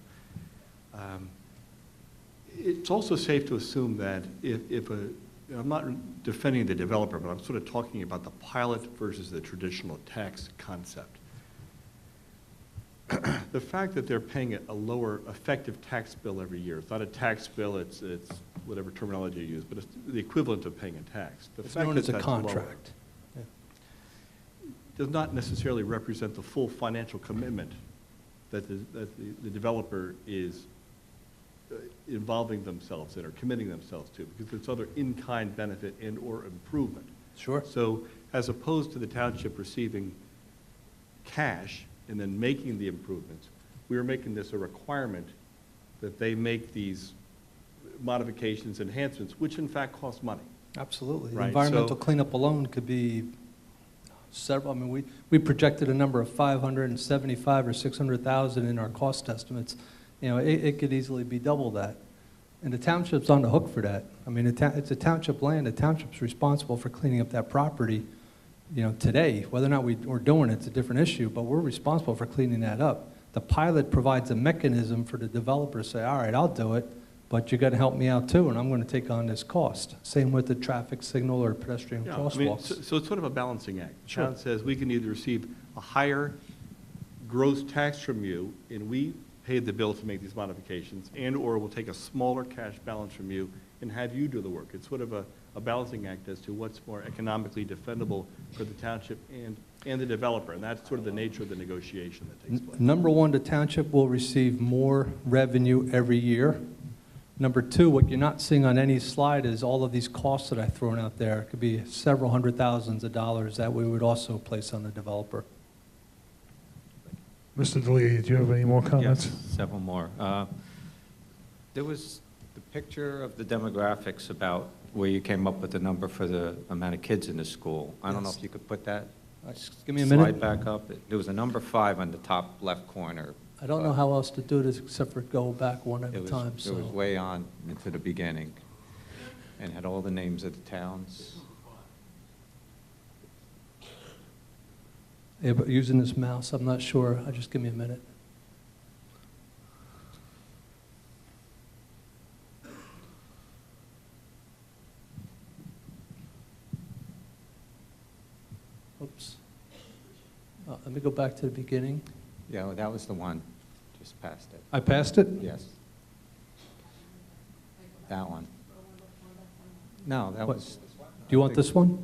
It's also safe to assume that I'm not defending the developer, but I'm sort of talking about the pilot versus the traditional tax concept. The fact that they're paying a lower effective tax bill every year, it's not a tax bill, it's whatever terminology you use, but it's the equivalent of paying a tax. The It's fact known that as a that's lower contract. Yeah. does not necessarily represent the full financial commitment that the developer is involving themselves in or committing themselves to, because it's other in-kind benefit and or improvement. Sure. So as opposed to the township receiving cash and then making the improvements, we are making this a requirement that they make these modifications, enhancements, which in fact cost money. Absolutely. The Right, environmental so- cleanup alone could be several, I mean, we projected a number of 575 or 600,000 in our cost estimates. You know, it could easily be double that. And the township's on the hook for that. I mean, it's a township land. The township's responsible for cleaning up that property, you know, today. Whether or not we're doing it's a different issue, but we're responsible for cleaning that up. The pilot provides a mechanism for the developer to say, all right, I'll do it, but you got to help me out too, and I'm going to take on this cost. Same with the traffic signal or pedestrian Yeah, I mean, crosswalks. so it's sort of a balancing act. The Sure. town says we can either receive a higher gross tax from you, and we paid the bill to make these modifications, and/or we'll take a smaller cash balance from you and have you do the work. It's sort of a balancing act as to what's more economically defendable for the township and the developer, and that's sort of the nature of the negotiation that takes place. Number one, the township will receive more revenue every year. Number two, what you're not seeing on any slide is all of these costs that I've thrown out there. It could be several hundred thousands of dollars that we would also place on the developer. Mr. DeLeo, do you have any more comments? Yes, several more. There was the picture of the demographics about where you came up with the number for the amount of kids in the school. I don't know Yes. if you could put that Just give me a minute. slide back up. There was a number 5 on the top left corner. I don't know how else to do this except for go back one at It a was, time, it was so. way on into the beginning and had all the names of the towns. Yeah, but using this mouse, I'm not sure. Just give me a minute. Oops. Let me go back to the beginning. Yeah, well, that was the one. Just past it. I passed it? Yes. That one. No, that What? was. Do you want this one?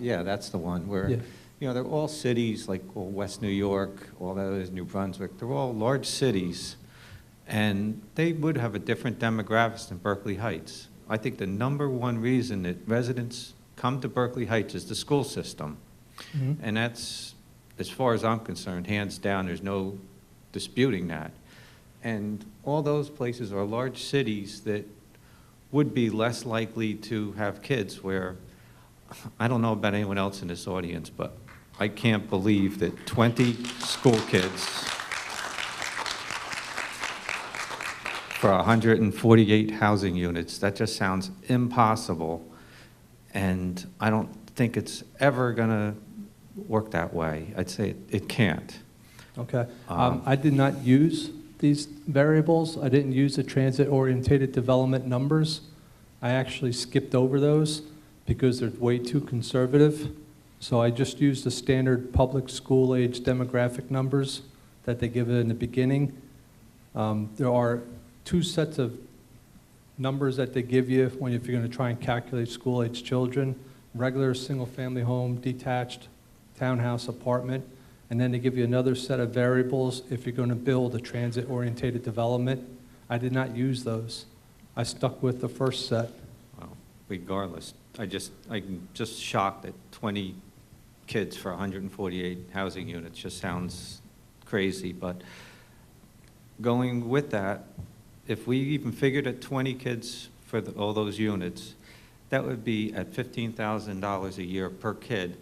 Yeah, that's the one where, Yeah. you know, they're all cities, like all West New York, all that is New Brunswick. They're all large cities, and they would have a different demographics than Berkeley Heights. I think the number one reason that residents come to Berkeley Heights is the school system. Mhm. And that's, as far as I'm concerned, hands down, there's no disputing that. And all those places are large cities that would be less likely to have kids where, I don't know about anyone else in this audience, but I can't believe that 20 school kids for 148 housing units, that just sounds impossible. And I don't think it's ever going to work that way. I'd say it can't. Okay. Um, I did not use these variables. I didn't use the transit-oriented development numbers. I actually skipped over those because they're way too conservative. So I just used the standard public school age demographic numbers that they give it in the beginning. There are two sets of numbers that they give you if you're going to try and calculate school age children: regular single-family home, detached, townhouse, apartment. And then they give you another set of variables if you're going to build a transit-oriented development. I did not use those. I stuck with the first set. Well, regardless, I'm just shocked that 20 kids for 148 housing units just sounds crazy. But going with that, if we even figured at 20 kids for all those units, that would be at $15,000 a year per kid.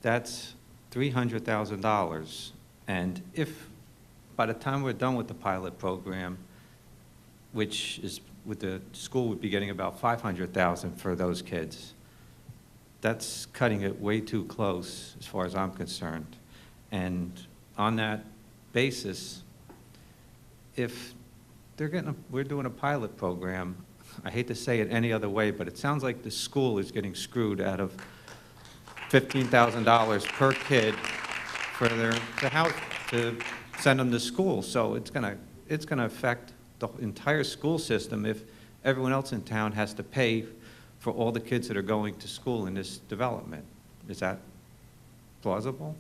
That's $300,000. And if, by the time we're done with the pilot program, which is with the school would be getting about $500,000 for those kids, that's cutting it way too close as far as I'm concerned. And on that basis, if we're doing a pilot program, I hate to say it any other way, but it sounds like the school is getting screwed out of $15,000 per kid for the house to send them to school. So it's gonna affect the entire school system if everyone else in town has to pay for all the kids that are going to school in this development. Is that plausible?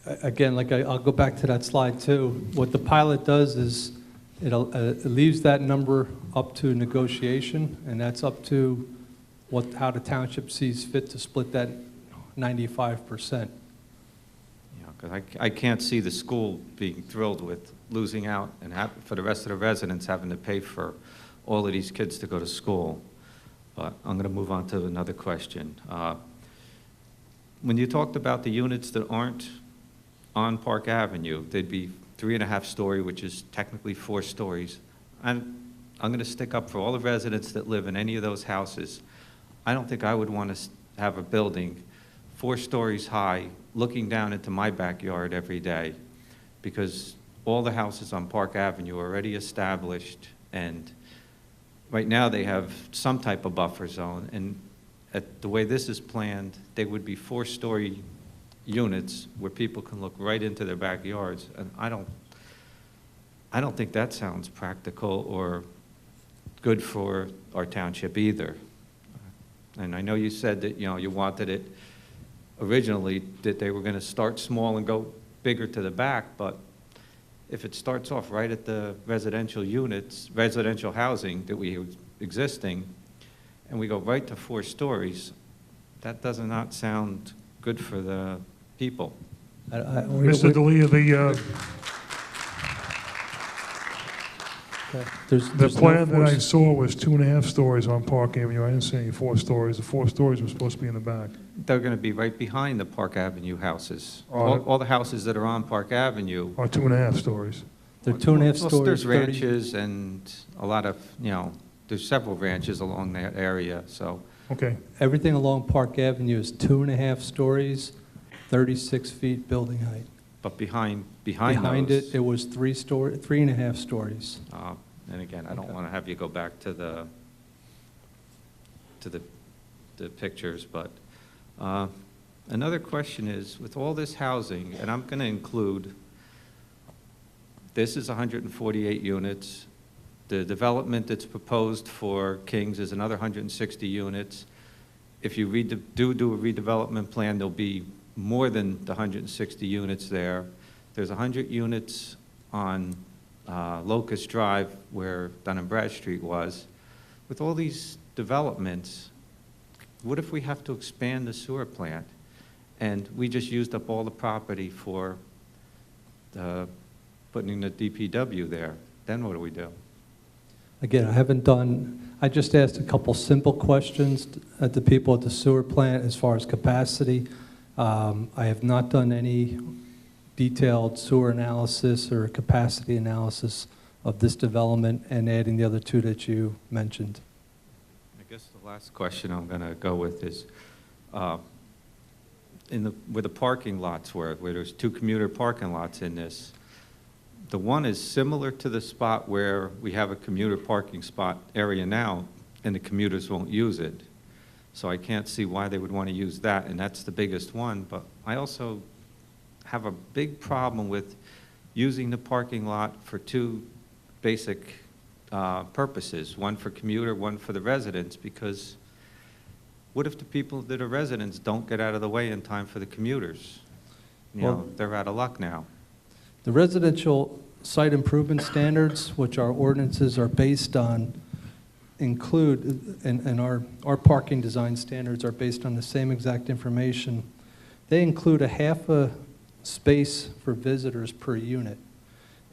Again, I'll go back to that slide too. What the pilot does is it leaves that number up to negotiation, and that's up to how the township sees fit to split that 95%. Yeah, because I can't see the school being thrilled with losing out and for the rest of the residents having to pay for all of these kids to go to school. But I'm going to move on to another question. When you talked about the units that aren't on Park Avenue, they'd be 3.5-story, which is technically 4 stories. I'm going to stick up for all the residents that live in any of those houses. I don't think I would want to have a building 4 stories high looking down into my backyard every day, because all the houses on Park Avenue are already established, and right now they have some type of buffer zone, and the way this is planned, they would be 4-story units where people can look right into their backyards, and I don't think that sounds practical or good for our township either. And I know you said that, you wanted it originally, that they were going to start small and go bigger to the back, but if it starts off right at the residential units, residential housing that we have existing, and we go right to 4 stories, that does not sound good for the people. Mr. D'Elia, the There's no plan that I force- saw was 2.5 stories on Park Avenue. I didn't see any 4 stories. The 4 stories were supposed to be in the back. They're going to be right behind the Park Avenue houses. Oh. All the houses that are on Park Avenue. Or 2.5 stories. They're 2.5 Well, stories. there's 30 ranches and a lot of, there's several ranches along that area, so. Okay. Everything along Park Avenue is 2.5 stories. 36 feet building height. But behind Behind those, it was 3.5 stories. and again, I don't Okay. want to have you go back to the pictures, but another question is, with all this housing, and I'm going to include, this is 148 units. The development that's proposed for Kings is another 160 units. If you do a redevelopment plan, there'll be more than the 160 units there. There's 100 units on Locust Drive where Dun and Bradstreet was. With all these developments, what if we have to expand the sewer plant and we just used up all the property for putting the DPW there? Then what do we do? Again, I just asked a couple simple questions at the people at the sewer plant as far as capacity. I have not done any detailed sewer analysis or capacity analysis of this development and adding the other two that you mentioned. I guess the last question I'm going to go with is, where the parking lots were, where there's 2 commuter parking lots in this, the one is similar to the spot where we have a commuter parking spot area now, and the commuters won't use it. So I can't see why they would want to use that, and that's the biggest one. But I also have a big problem with using the parking lot for 2 basic purposes, one for commuter, one for the residents, because what if the people that are residents don't get out of the way in time for the commuters? Well, They're out of luck now. The residential site improvement standards, which our ordinances are based on, include, and our parking design standards are based on the same exact information. They include a half a space for visitors per unit.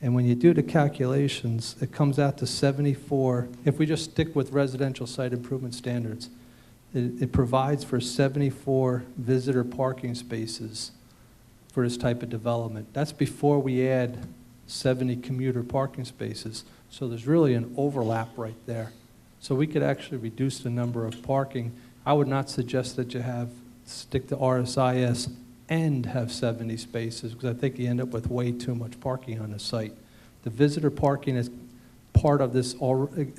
And when you do the calculations, it comes out to 74. If we just stick with residential site improvement standards, it provides for 74 visitor parking spaces for this type of development. That's before we add 70 commuter parking spaces. So there's really an overlap right there. So we could actually reduce the number of parking. I would not suggest that you stick to RSIS and have 70 spaces, because I think you end up with way too much parking on the site. The visitor parking is part of this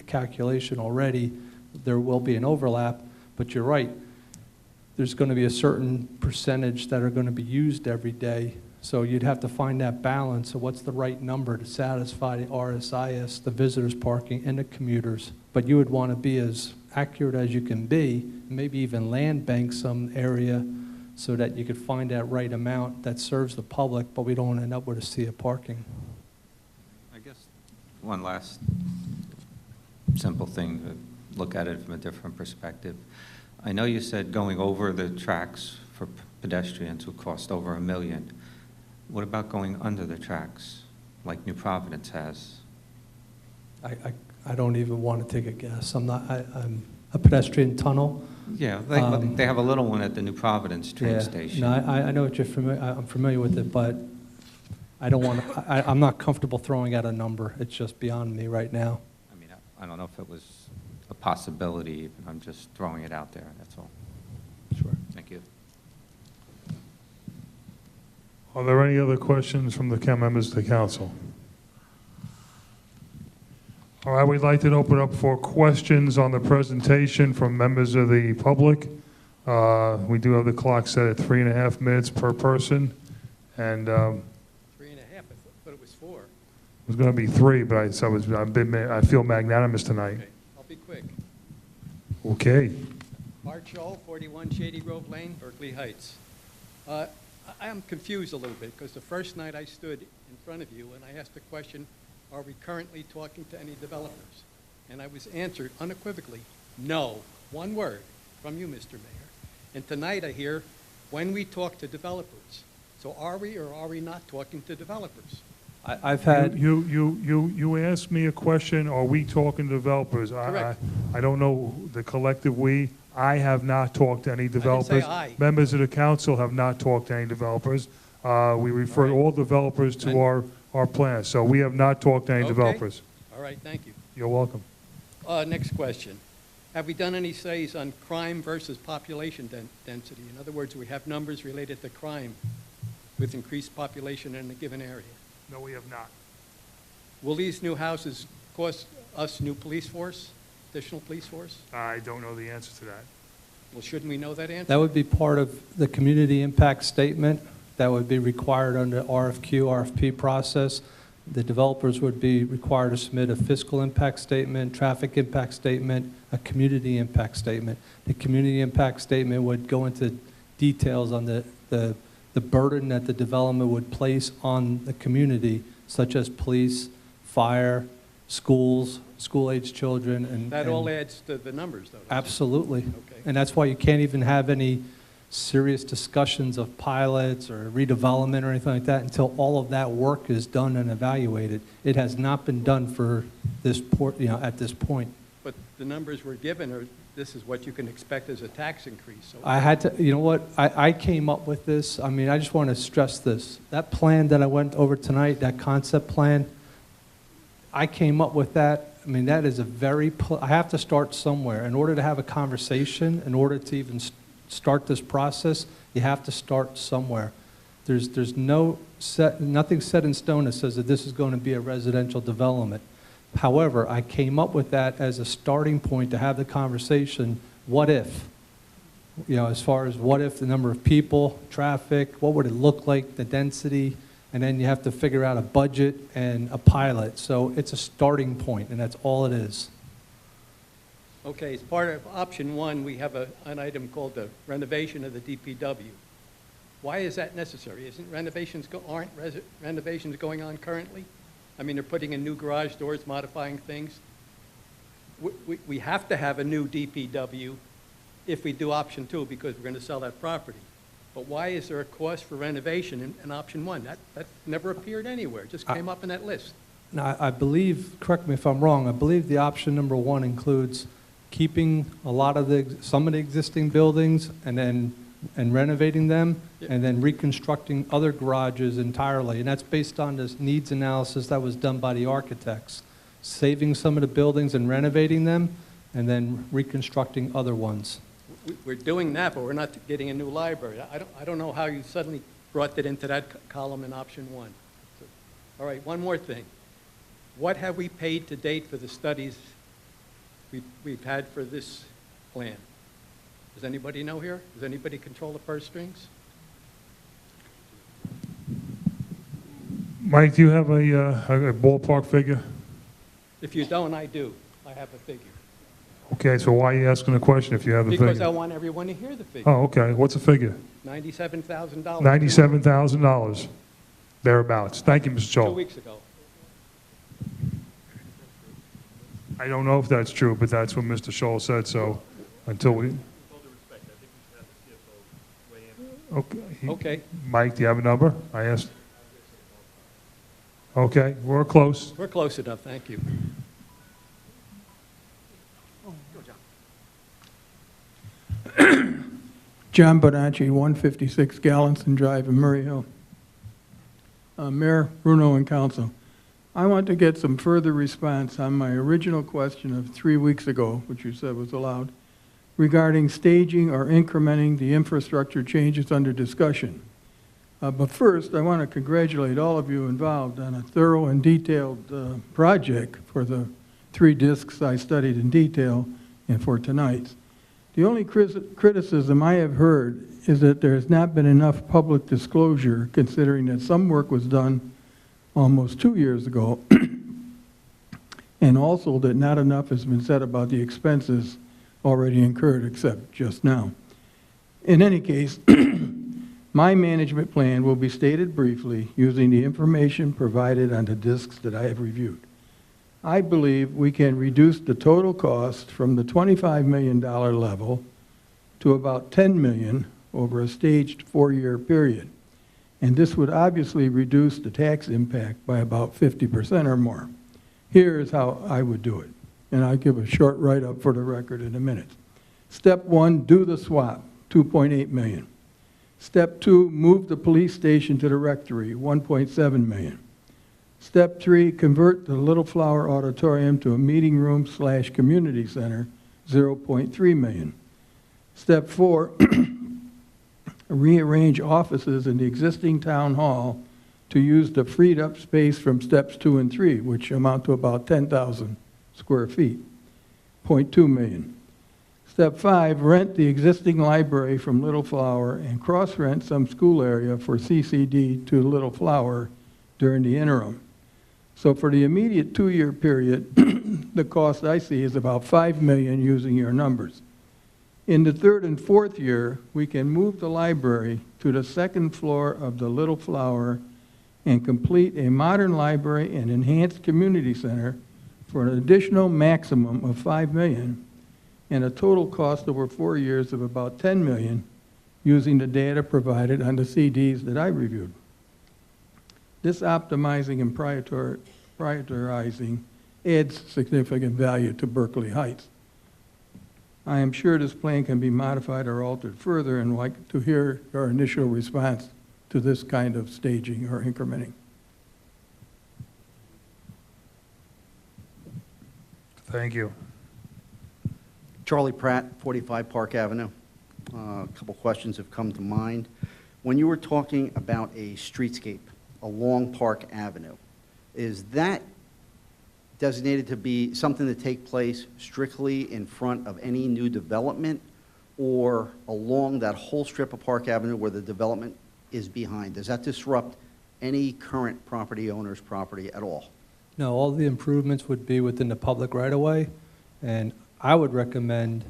calculation already. There will be an overlap, but you're right. There's going to be a certain percentage that are going to be used every day. So you'd have to find that balance of what's the right number to satisfy the RSIS, the visitors parking, and the commuters. But you would want to be as accurate as you can be, maybe even land bank some area so that you could find that right amount that serves the public, but we don't end up with a sea of parking. I guess one last simple thing to look at it from a different perspective. I know you said going over the tracks for pedestrians would cost over $1 million. What about going under the tracks, like New Providence has? I don't even want to take a guess. I'm a pedestrian tunnel. Yeah, they have a little one at the New Providence train station. No, I know what you're familiar. I'm familiar with it, but I don't want to. I'm not comfortable throwing out a number. It's just beyond me right now. I mean, I don't know if it was a possibility. I'm just throwing it out there. That's all. Sure. Thank you. Are there any other questions from the members of the council? All right, we'd like to open up for questions on the presentation from members of the public. We do have the clock set at 3.5 minutes per person, and 3.5, I thought it was 4. it was going to be 3, but I feel magnanimous tonight. Okay, I'll be quick. Okay. Art Scholl, 41 Shady Grove Lane, Berkeley Heights. I am confused a little bit, because the first night I stood in front of you and I asked the question, are we currently talking to any developers? And I was answered unequivocally, no, one word from you, Mr. Mayor. And tonight I hear, when we talk to developers. So are we or are we not talking to developers? I've had. You asked me a question, are we talking to developers? Correct. I don't know the collective we. I have not talked to any developers. I. Members of the council have not talked to any developers. We refer all developers to our plan, so we have not talked to any Okay. developers. All right, thank you. You're welcome. Next question. Have we done any studies on crime versus population density? In other words, we have numbers related to crime with increased population in a given area. No, we have not. Will these new houses cost us new police force, additional police force? I don't know the answer to that. Well, shouldn't we know that answer? That would be part of the community impact statement that would be required under RFQ, RFP process. The developers would be required to submit a fiscal impact statement, traffic impact statement, a community impact statement. The community impact statement would go into details on the burden that the development would place on the community, such as police, fire, schools, school-age children, and... That all adds to the numbers, though. doesn't it? Absolutely. Okay. And that's why you can't even have any serious discussions of pilots or redevelopment or anything like that until all of that work is done and evaluated. It has not been done for this port, at this point. But the numbers we're given are, this is what you can expect as a tax increase. So I had to, you know what, I came up with this. I mean, I just want to stress this. That plan that I went over tonight, that concept plan, I came up with that. I mean, that is a very, I have to start somewhere. In order to have a conversation, in order to even start this process, you have to start somewhere. There's nothing set in stone that says that this is going to be a residential development. However, I came up with that as a starting point to have the conversation, what if? As far as what if the number of people, traffic, what would it look like, the density, and then you have to figure out a budget and a pilot. So it's a starting point, and that's all it is. okay, as part of option one, we have an item called the renovation of the DPW. Why is that necessary? Aren't renovations going on currently? I mean, they're putting in new garage doors, modifying things. We have to have a new DPW if we do option two because we're going to sell that property. But why is there a cost for renovation in option one? That never appeared anywhere, it just came up in that list. Now, I believe, correct me if I'm wrong, I believe the option number one includes keeping some of the existing buildings and renovating them, and then reconstructing other garages entirely. And that's based on this needs analysis that was done by the architects. Saving some of the buildings and renovating them, and then reconstructing other ones. We're doing that, but we're not getting a new library. I don't know how you suddenly brought that into that column in option one. All right, one more thing. What have we paid to date for the studies we've had for this plan? Does anybody know here? Does anybody control the purse strings? Mike, do you have a ballpark figure? If you don't, I do. I have a figure. Okay, so why are you asking the question if you have the figure? Because I want everyone to hear the figure. Oh, okay. What's the figure? $97,000. $97,000, thereabouts. Thank you, Mr. 2 Chol. weeks ago. I don't know if that's true, but that's what Mr. Scholl said, so until we... Okay. Okay. Mike, do you have a number? I asked. Okay, we're close. We're close enough, thank you. John Bonacci, 156 Gallinson Drive in Murray Hill. Mayor, Bruno, and Council, I want to get some further response on my original question of 3 weeks ago, which you said was allowed, regarding staging or incrementing the infrastructure changes under discussion. But first, I want to congratulate all of you involved on a thorough and detailed project for the 3 discs I studied in detail and for tonight's. The only criticism I have heard is that there has not been enough public disclosure, considering that some work was done almost 2 years ago, and also that not enough has been said about the expenses already incurred, except just now. In any case, my management plan will be stated briefly using the information provided on the discs that I have reviewed. I believe we can reduce the total cost from the $25 million level to about $10 million over a staged 4-year period. And this would obviously reduce the tax impact by about 50% or more. Here's how I would do it. And I'll give a short write-up for the record in a minute. Step 1, do the swap, $2.8 million. Step 2, move the police station to the rectory, $1.7 million. Step 3, convert the Little Flower Auditorium to a meeting room / community center, 0.3 million. Step 4, rearrange offices in the existing town hall to use the freed up space from steps 2 and 3, which amount to about 10,000 square feet, 0.2 million. Step 5, rent the existing library from Little Flower and cross-rent some school area for CCD to Little Flower during the interim. So for the immediate 2-year period, the cost I see is about $5 million using your numbers. In the 3rd and 4th year, we can move the library to the 2nd floor of the Little Flower and complete a modern library and enhanced community center for an additional maximum of $5 million and a total cost over 4 years of about $10 million using the data provided on the CDs that I reviewed. This optimizing and prioritizing adds significant value to Berkeley Heights. I am sure this plan can be modified or altered further and like to hear your initial response to this kind of staging or incrementing. Thank you. Charlie Pratt, 45 Park Avenue. A couple questions have come to mind. When you were talking about a streetscape along Park Avenue, is that designated to be something to take place strictly in front of any new development or along that whole strip of Park Avenue where the development is behind? Does that disrupt any current property owner's property at all? No, all the improvements would be within the public right-of-way, and I would recommend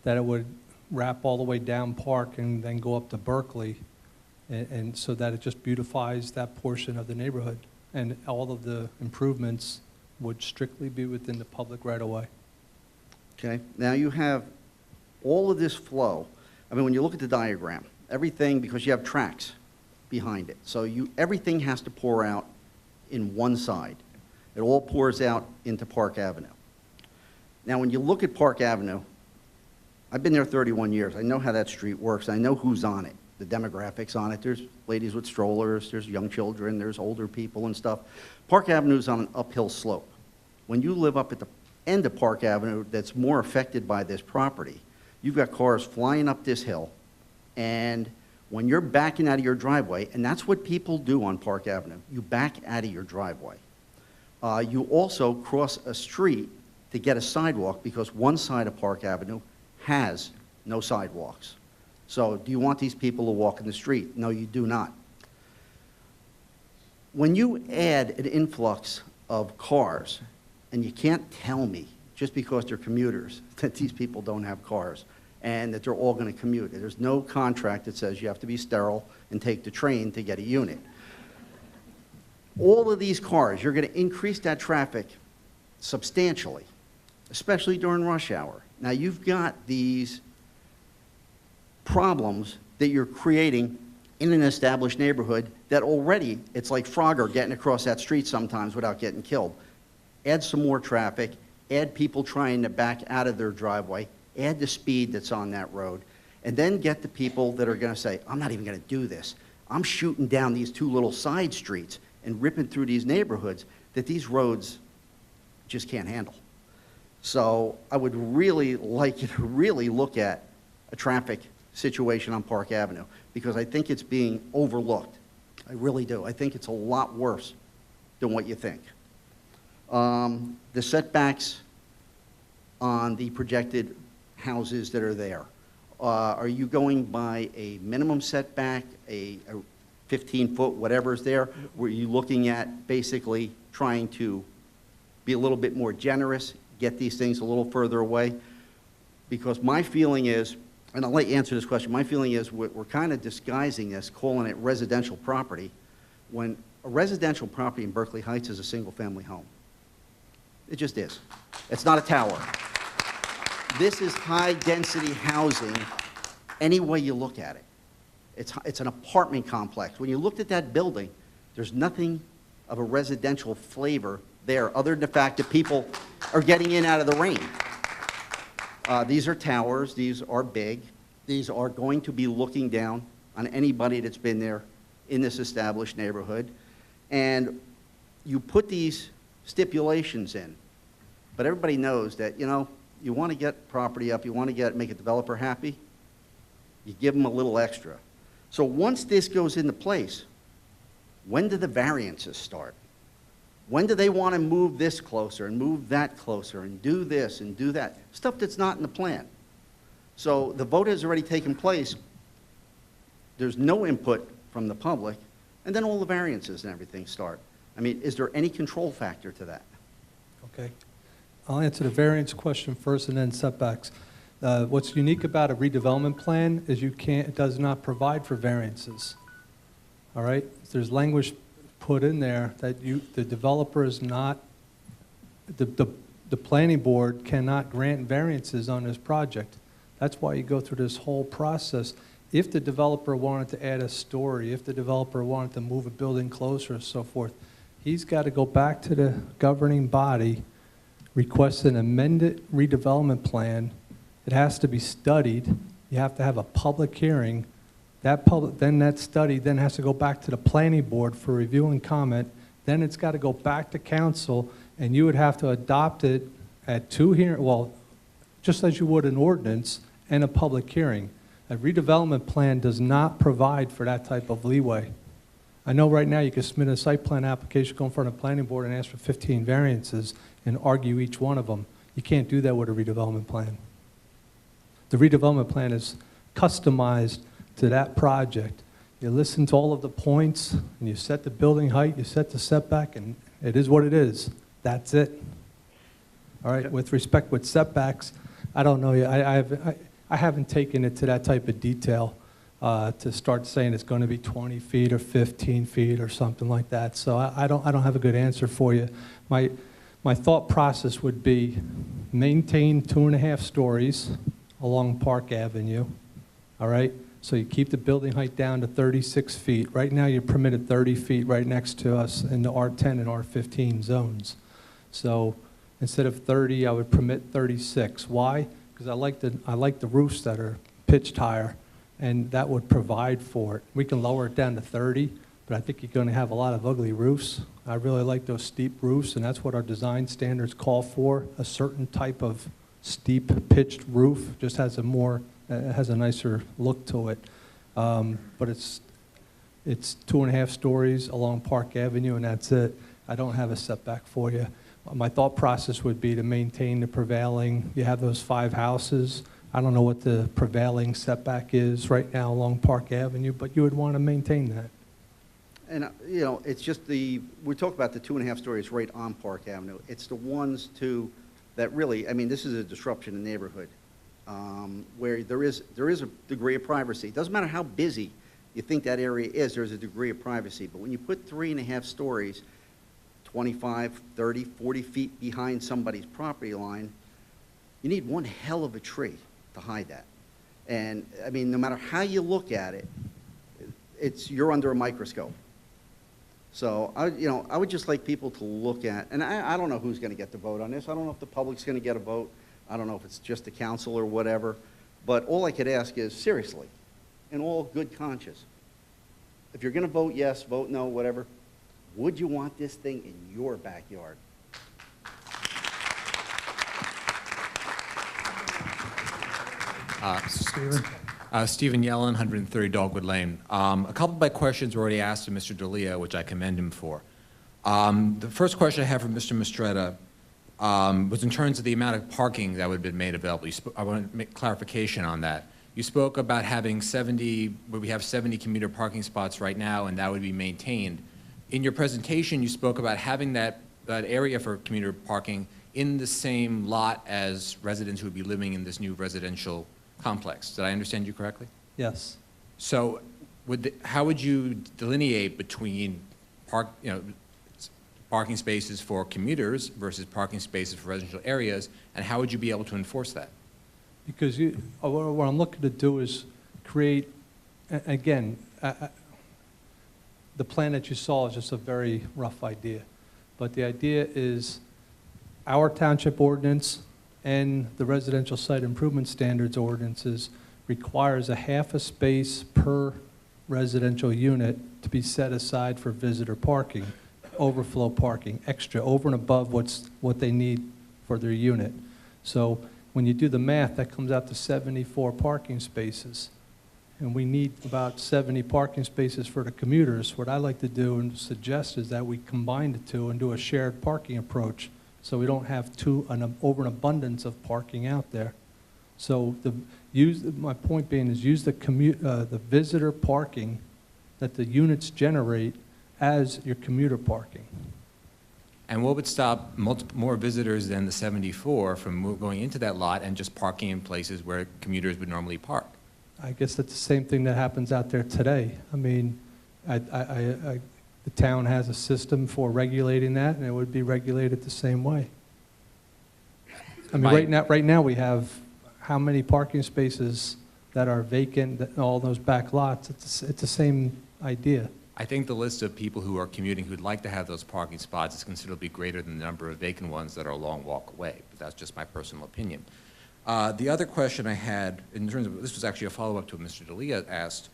that it would wrap all the way down Park and then go up to Berkeley, and so that it just beautifies that portion of the neighborhood. And all of the improvements would strictly be within the public right-of-way. Okay, now you have all of this flow. I mean, when you look at the diagram, everything, because you have tracks behind it, so everything has to pour out in one side. It all pours out into Park Avenue. Now, when you look at Park Avenue, I've been there 31 years. I know how that street works. I know who's on it, the demographics on it. There's ladies with strollers, there's young children, there's older people and stuff. Park Avenue is on an uphill slope. When you live up at the end of Park Avenue that's more affected by this property, you've got cars flying up this hill, and when you're backing out of your driveway, and that's what people do on Park Avenue, you back out of your driveway. You also cross a street to get a sidewalk because one side of Park Avenue has no sidewalks. So do you want these people to walk in the street? No, you do not. When you add an influx of cars, and you can't tell me, just because they're commuters, that these people don't have cars and that they're all going to commute. There's no contract that says you have to be sterile and take the train to get a unit. All of these cars, you're going to increase that traffic substantially, especially during rush hour. Now, you've got these problems that you're creating in an established neighborhood that already, it's like Frogger getting across that street sometimes without getting killed. Add some more traffic, add people trying to back out of their driveway, add the speed that's on that road, and then get the people that are going to say, I'm not even going to do this. I'm shooting down these two little side streets and ripping through these neighborhoods that these roads just can't handle. So I would really like you to really look at a traffic situation on Park Avenue because I think it's being overlooked. I really do. I think it's a lot worse than what you think. The setbacks on the projected houses that are there, are you going by a minimum setback, a 15-foot, whatever's there? Were you looking at basically trying to be a little bit more generous, get these things a little further away? Because my feeling is, and I'll let you answer this question, my feeling is we're kind of disguising this, calling it residential property, when a residential property in Berkeley Heights is a single-family home. It just is. It's not a tower. This is high-density housing any way you look at it. It's an apartment complex. When you looked at that building, there's nothing of a residential flavor there other than the fact that people are getting in out of the rain. These are towers. These are big. These are going to be looking down on anybody that's been there in this established neighborhood. And you put these stipulations in, but everybody knows that, you know, you want to get property up, you want to make a developer happy, you give them a little extra. So once this goes into place, when do the variances start? When do they want to move this closer and move that closer and do this and do that? Stuff that's not in the plan. So the vote has already taken place. There's no input from the public, and then all the variances and everything start. I mean, is there any control factor to that? Okay. I'll answer the variance question first and then setbacks. What's unique about a redevelopment plan is it does not provide for variances. All right? There's language put in there that the developer is not, the planning board cannot grant variances on this project. That's why you go through this whole process. If the developer wanted to add a story, if the developer wanted to move a building closer and so forth, he's got to go back to the governing body, request an amended redevelopment plan. It has to be studied. You have to have a public hearing. Then that study then has to go back to the planning board for review and comment. Then it's got to go back to council, and you would have to adopt it at just as you would an ordinance and a public hearing. A redevelopment plan does not provide for that type of leeway. I know right now you can submit a site plan application, go in front of the planning board and ask for 15 variances and argue each one of them. You can't do that with a redevelopment plan. The redevelopment plan is customized to that project. You listen to all of the points, and you set the building height, you set the setback, and it is what it is. That's it. All right, with respect with setbacks, I don't know, I haven't taken it to that type of detail to start saying it's going to be 20 feet or 15 feet or something like that. So I don't have a good answer for you. My thought process would be maintain 2.5 stories along Park Avenue, all right? So you keep the building height down to 36 feet. Right now you're permitted 30 feet right next to us in the R10 and R15 zones. So instead of 30, I would permit 36. Why? Because I like the roofs that are pitched higher, and that would provide for it. We can lower it down to 30, but I think you're going to have a lot of ugly roofs. I really like those steep roofs, and that's what our design standards call for. A certain type of steep pitched roof just has has a nicer look to it. But it's 2.5 stories along Park Avenue, and that's it. I don't have a setback for you. My thought process would be to maintain the prevailing, you have those 5 houses. I don't know what the prevailing setback is right now along Park Avenue, but you would want to maintain that. And, it's just we talk about the 2.5 stories right on Park Avenue. It's the ones, too, that really, I mean, this is a disruption in the neighborhood where there is a degree of privacy. It doesn't matter how busy you think that area is, there's a degree of privacy. But when you put 3.5 stories, 25, 30, 40 feet behind somebody's property line, you need one hell of a tree to hide that. And, I mean, no matter how you look at it, you're under a microscope. So, I would just like people to look at, and I don't know who's going to get the vote on this. I don't know if the public's going to get a vote. I don't know if it's just the council or whatever. But all I could ask is, seriously, in all good conscience, if you're going to vote yes, vote no, whatever, would you want this thing in your backyard? Stephen Yellen, 130 Dogwood Lane. A couple of my questions were already asked of Mr. D'Elia, which I commend him for. The first question I have for Mr. Mistretta was in terms of the amount of parking that would have been made available. I want to make clarification on that. You spoke about having 70, where we have 70 commuter parking spots right now, and that would be maintained. In your presentation, you spoke about having that area for commuter parking in the same lot as residents who would be living in this new residential complex. Did I understand you correctly? Yes. So how would you delineate between parking spaces for commuters versus parking spaces for residential areas, and how would you be able to enforce that? Because what I'm looking to do is create, again, the plan that you saw is just a very rough idea. But the idea is our township ordinance and the residential site improvement standards ordinances requires a half a space per residential unit to be set aside for visitor parking, overflow parking, extra, over and above what they need for their unit. So when you do the math, that comes out to 74 parking spaces. And we need about 70 parking spaces for the commuters. What I like to do and suggest is that we combine the two and do a shared parking approach, so we don't have over an abundance of parking out there. So my point being is use the visitor parking that the units generate as your commuter parking. And what would stop more visitors than the 74 from going into that lot and just parking in places where commuters would normally park? I guess that's the same thing that happens out there today. I mean, the town has a system for regulating that, and it would be regulated the same way. I mean, right now we have how many parking spaces that are vacant, all those back lots? It's the same idea. I think the list of people who are commuting who'd like to have those parking spots is considerably greater than the number of vacant ones that are a long walk away, but that's just my personal opinion. The other question I had, in terms of, this was actually a follow-up to what Mr. D'Elia asked.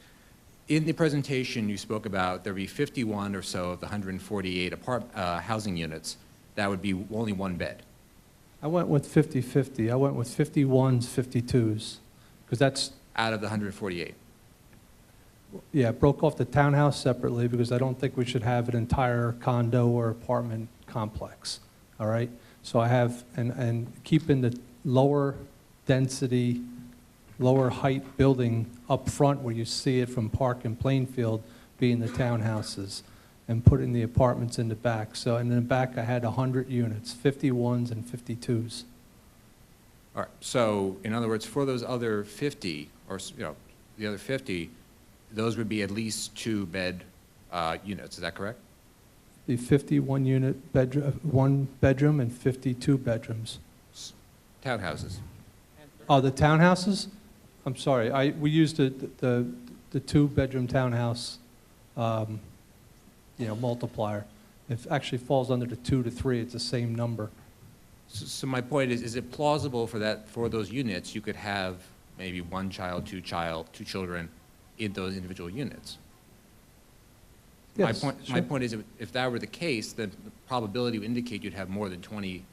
In the presentation, you spoke about there be 51 or so of the 148 housing units that would be only one bed. I went with 50-50. I went with 51s, 52s, because that's... Out of the 148. Yeah, broke off the townhouse separately because I don't think we should have an entire condo or apartment complex, all right? So I have, and keeping the lower density, lower height building up front where you see it from Park and Plainfield being the townhouses, and putting the apartments in the back. So in the back I had 100 units, 51s and 52s. All right, so in other words, for those other 50, or the other 50, those would be at least 2-bed units, is that correct? The 51 unit bedroom, 1 bedroom and 52 bedrooms. Townhouses. Oh, the townhouses? I'm sorry, we used the 2-bedroom townhouse, multiplier. It actually falls under the 2 to 3, it's the same number. So my point is it plausible for those units you could have maybe 1 child, 2 children in those individual units? Yes, My point is if that were the case, then the probability would indicate you'd have more than 20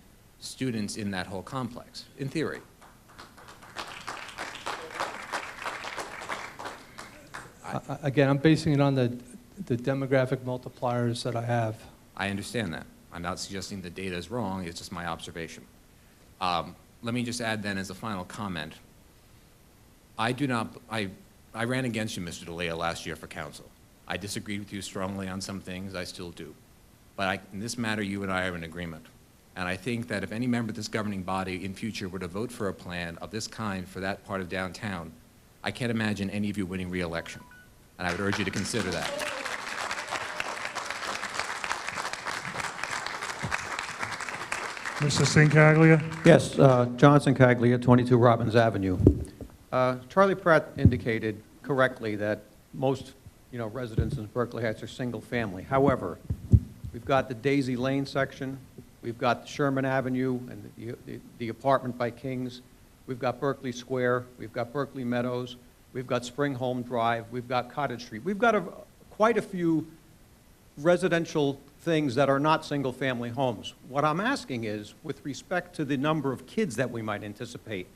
students in that whole complex, in theory. Again, I'm basing it on the demographic multipliers that I have. I understand that. I'm not suggesting the data is wrong, it's just my observation. Let me just add then as a final comment. I ran against you, Mr. D'Elia, last year for council. I disagreed with you strongly on some things, I still do. But in this matter, you and I are in agreement. And I think that if any member of this governing body in future were to vote for a plan of this kind for that part of downtown, I can't imagine any of you winning re-election. And I would urge you to consider that. Mr. Sincaglia? Yes, John Sincaglia, 22 Robbins Avenue. Charlie Pratt indicated correctly that most, residents in Berkeley Heights are single family. However, we've got the Daisy Lane section, we've got Sherman Avenue and the apartment by Kings, we've got Berkeley Square, we've got Berkeley Meadows, we've got Spring Home Drive, we've got Cottage Street. We've got quite a few residential things that are not single-family homes. What I'm asking is, with respect to the number of kids that we might anticipate,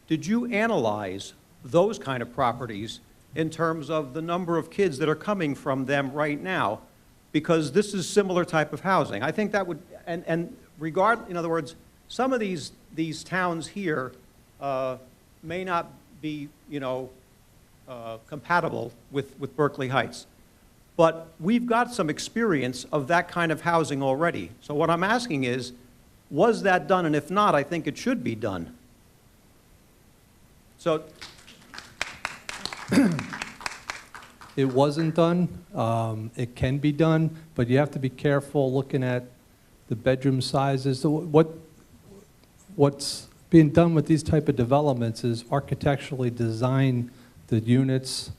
did you analyze those kind of properties in terms of the number of kids that are coming from them right now? Because this is similar type of housing. I think that would, in other words, some of these towns here may not be, compatible with Berkeley Heights. But we've got some experience of that kind of housing already. So what I'm asking is, was that done? And if not, I think it should be done. So It wasn't done. It can be done, but you have to be careful looking at the bedroom sizes. So what's being done with these type of developments is architecturally design the units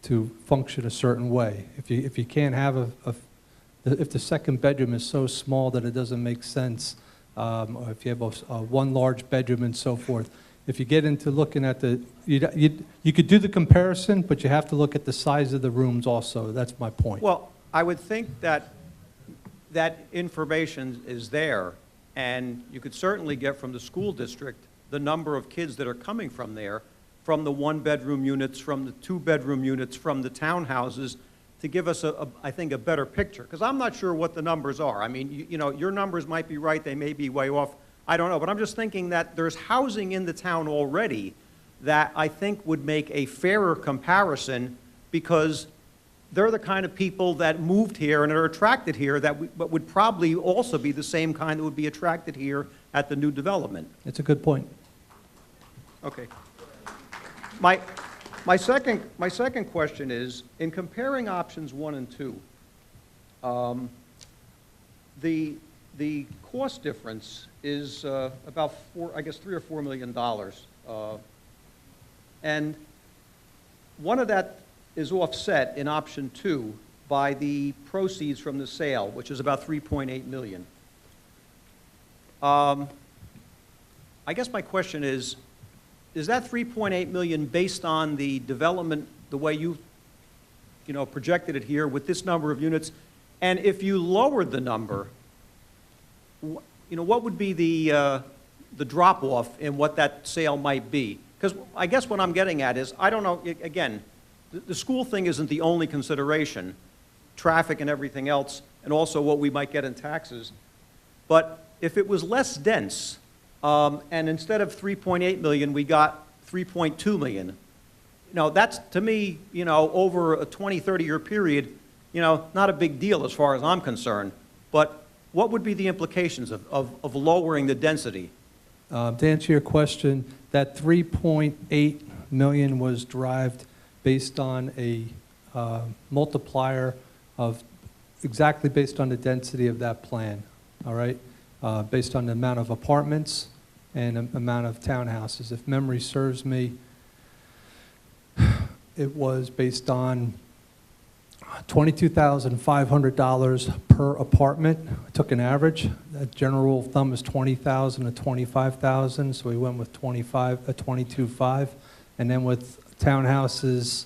to function a certain way. If you can't have if the second bedroom is so small that it doesn't make sense, or if you have one large bedroom and so forth, if you get into looking at you could do the comparison, but you have to look at the size of the rooms also. That's my point. well, I would think that that information is there, and you could certainly get from the school district the number of kids that are coming from there, from the one-bedroom units, from the two-bedroom units, from the townhouses, to give us, I think, a better picture. Because I'm not sure what the numbers are. I mean, you know, your numbers might be right, they may be way off, I don't know. But I'm just thinking that there's housing in the town already that I think would make a fairer comparison, because they're the kind of people that moved here and are attracted here but would probably also be the same kind that would be attracted here at the new development. It's a good point. Okay. My second question is, in comparing options 1 and 2, the cost difference is about $3 or $4 million. And one of that is offset in option 2 by the proceeds from the sale, which is about $3.8 million. I guess my question is that $3.8 million based on the development, the way you projected it here with this number of units? And if you lowered the number, what would be the drop-off in what that sale might be? Because I guess what I'm getting at is, I don't know, again, the school thing isn't the only consideration, traffic and everything else, and also what we might get in taxes. But if it was less dense, and instead of 3.8 million, we got 3.2 million, that's, to me, over a 20, 30-year period, not a big deal as far as I'm concerned. But what would be the implications of lowering the density? To answer your question, that 3.8 million was derived based on a multiplier of exactly based on the density of that plan, all right? Based on the amount of apartments and amount of townhouses. If memory serves me, it was based on $22,500 per apartment. I took an average. The general rule of thumb is $20,000 to $25,000, so we went with $22,500. And then with townhouses,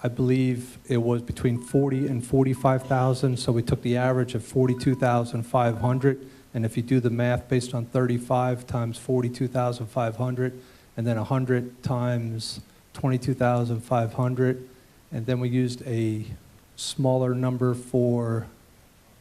I believe it was between $40,000 and $45,000, so we took the average of $42,500. And if you do the math based on 35 times 42,500, and then 100 times 22,500, and then we used a smaller number for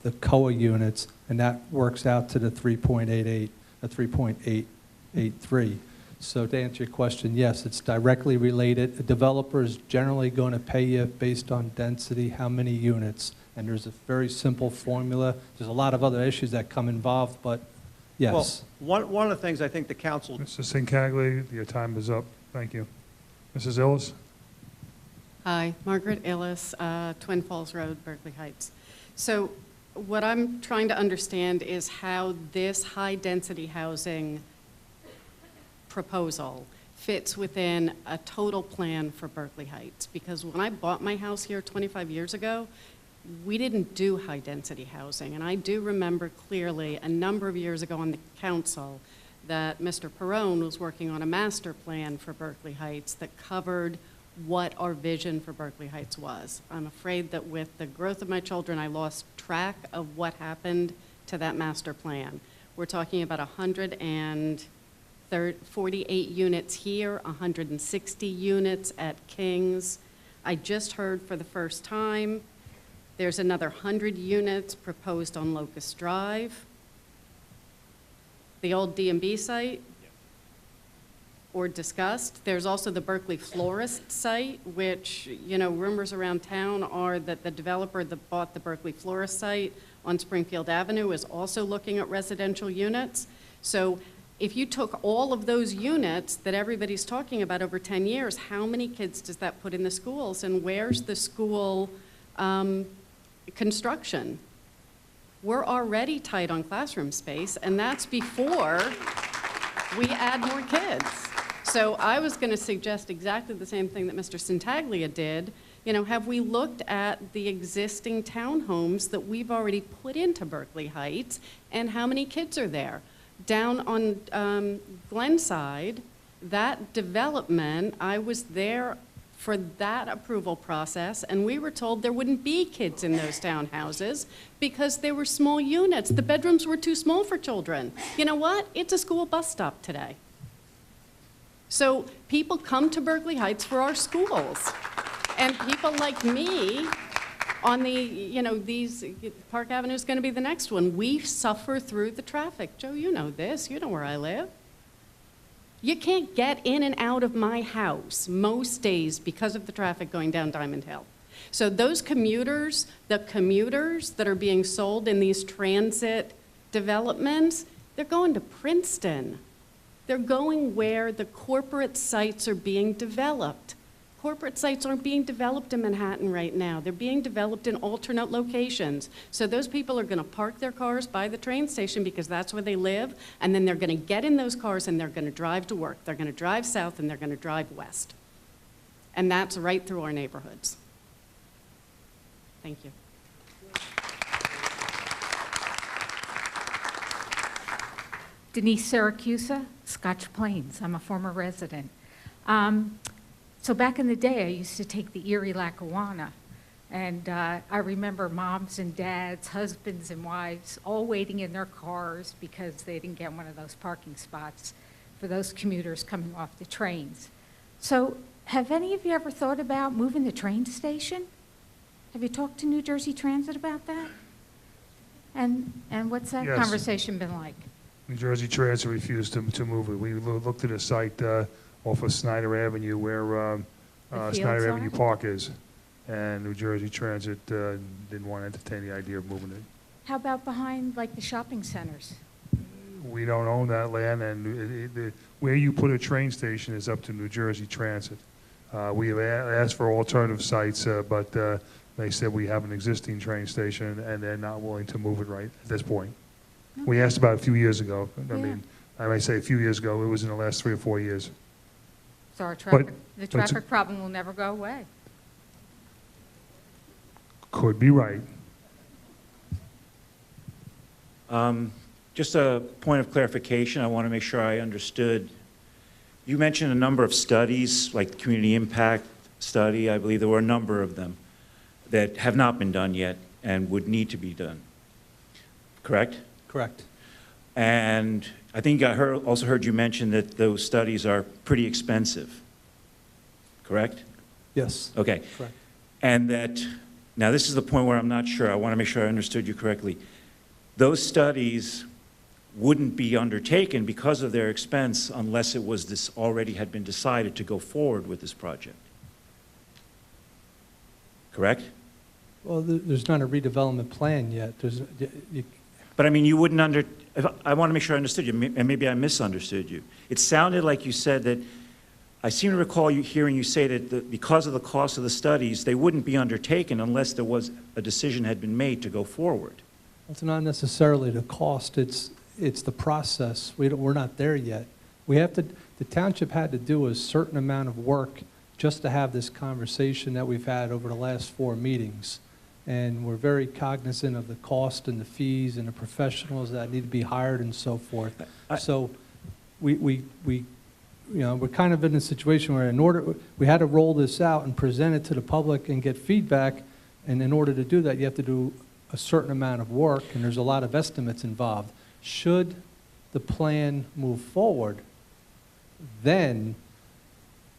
the COA units, and that works out to the 3.88, 3.883. So to answer your question, yes, it's directly related. A developer is generally going to pay you based on density, how many units, and there's a very simple formula. There's a lot of other issues that come involved, but yes. Well, one of the things I think the council... Mr. Sincaglia, your time is up. Thank you. Mrs. Illes? Hi, Margaret Illes, Twin Falls Road, Berkeley Heights. So what I'm trying to understand is how this high-density housing proposal fits within a total plan for Berkeley Heights. Because when I bought my house here 25 years ago, we didn't do high-density housing. And I do remember clearly a number of years ago on the council that Mr. Perrone was working on a master plan for Berkeley Heights that covered what our vision for Berkeley Heights was. I'm afraid that with the growth of my children, I lost track of what happened to that master plan. We're talking about 148 units here, 160 units at King's. I just heard for the first time there's another 100 units proposed on Locust Drive. The old D&B site, or discussed. There's also the Berkeley Florist site, which, rumors around town are that the developer that bought the Berkeley Florist site on Springfield Avenue is also looking at residential units. So if you took all of those units that everybody's talking about over 10 years, how many kids does that put in the schools? And where's the school construction? We're already tight on classroom space, and that's before we add more kids. So I was going to suggest exactly the same thing that Mr. Sintaglia did. Have we looked at the existing townhomes that we've already put into Berkeley Heights, and how many kids are there? Down on Glenside, that development, I was there for that approval process, and we were told there wouldn't be kids in those townhouses because they were small units. The bedrooms were too small for children. You know what? It's a school bus stop today. So people come to Berkeley Heights for our schools. And people like me on the, Park Avenue is going to be the next one. We suffer through the traffic. Joe, you know this. You know where I live. You can't get in and out of my house most days because of the traffic going down Diamond Hill. So those commuters, the commuters that are being sold in these transit developments, they're going to Princeton. They're going where the corporate sites are being developed. Corporate sites aren't being developed in Manhattan right now. They're being developed in alternate locations. So those people are going to park their cars by the train station because that's where they live, and then they're going to get in those cars and they're going to drive to work. They're going to drive south and they're going to drive west. And that's right through our neighborhoods. Thank you. Denise Syracusa, Scotch Plains. I'm a former resident. So back in the day, I used to take the Erie-Lackawanna, and I remember moms and dads, husbands and wives, all waiting in their cars because they didn't get one of those parking spots for those commuters coming off the trains. So have any of you ever thought about moving the train station? Have you talked to New Jersey Transit about that? And what's that Yes. conversation been like? New Jersey Transit refused to move it. We looked at a site off of Snyder Avenue where fields Snyder are? Avenue Park is, and New Jersey Transit didn't want to entertain the idea of moving it. How about behind, like, the shopping centers? We don't own that land, and where you put a train station is up to New Jersey Transit. We have asked for alternative sites, but they said we have an existing train station, and they're not willing to move it right at this point. We asked about a few years ago. I mean, I might say a few years ago. It was in the last 3 or 4 years. So our But the it's- traffic problem will never go away. Could be right. Just a point of clarification, I want to make sure I understood. You mentioned a number of studies, like the community impact study. I believe there were a number of them that have not been done yet and would need to be done. Correct? Correct. And I think I also heard you mention that those studies are pretty expensive. Correct? Yes. Okay. Correct. And that, now this is the point where I'm not sure. I want to make sure I understood you correctly. Those studies wouldn't be undertaken because of their expense unless it was this already had been decided to go forward with this project. Correct? Well, there's not a redevelopment plan yet. But I mean, you wouldn't I want to make sure I understood you, and maybe I misunderstood you. It sounded like you said that, I seem to recall hearing you say that because of the cost of the studies, they wouldn't be undertaken unless there was a decision had been made to go forward. It's not necessarily the cost, it's the process. We're not there yet. The township had to do a certain amount of work just to have this conversation that we've had over the last 4 meetings. And we're very cognizant of the cost and the fees and the professionals that need to be hired and so forth. So we're kind of in a situation where we had to roll this out and present it to the public and get feedback. And in order to do that, you have to do a certain amount of work, and there's a lot of estimates involved. Should the plan move forward, then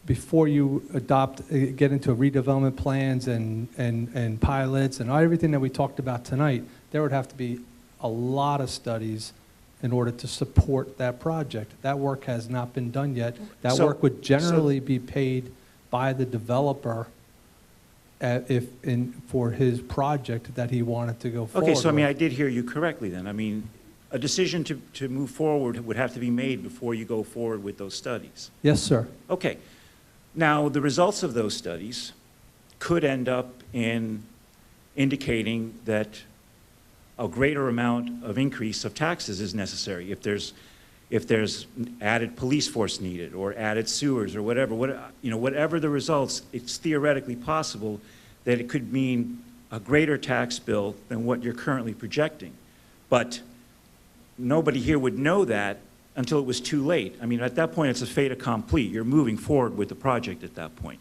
before you get into redevelopment plans and pilots and everything that we talked about tonight, there would have to be a lot of studies in order to support that project. That work has not been done yet. That work would generally be paid by the developer for his project that he wanted to go forward Okay, so I mean, with. I did hear you correctly then. I mean, a decision to move forward would have to be made before you go forward with those studies. Yes, sir. Okay. Now, the results of those studies could end up in indicating that a greater amount of increase of taxes is necessary if there's added police force needed or added sewers or whatever the results, it's theoretically possible that it could mean a greater tax bill than what you're currently projecting. But nobody here would know that until it was too late. I mean, at that point, it's a fait accompli. You're moving forward with the project at that point.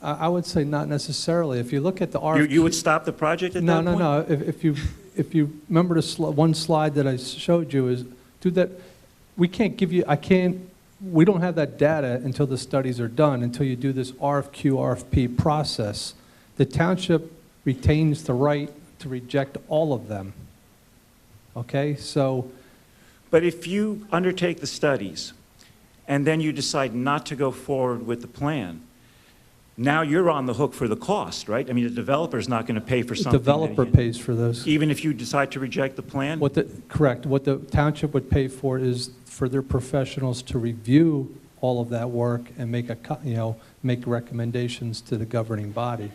I would say not necessarily. If you look at the RFQ... You would stop the project at that point? No. if you remember one slide that I showed you is, do that, we can't give you, we don't have that data until the studies are done, until you do this RFQ, RFP process. The township retains the right to reject all of them. Okay, so. But if you undertake the studies and then you decide not to go forward with the plan, now you're on the hook for the cost, right? I mean, the developer's not going to pay for The something. developer pays for those. Even if you decide to reject the plan? Correct. What the township would pay for is for their professionals to review all of that work and make make recommendations to the governing body.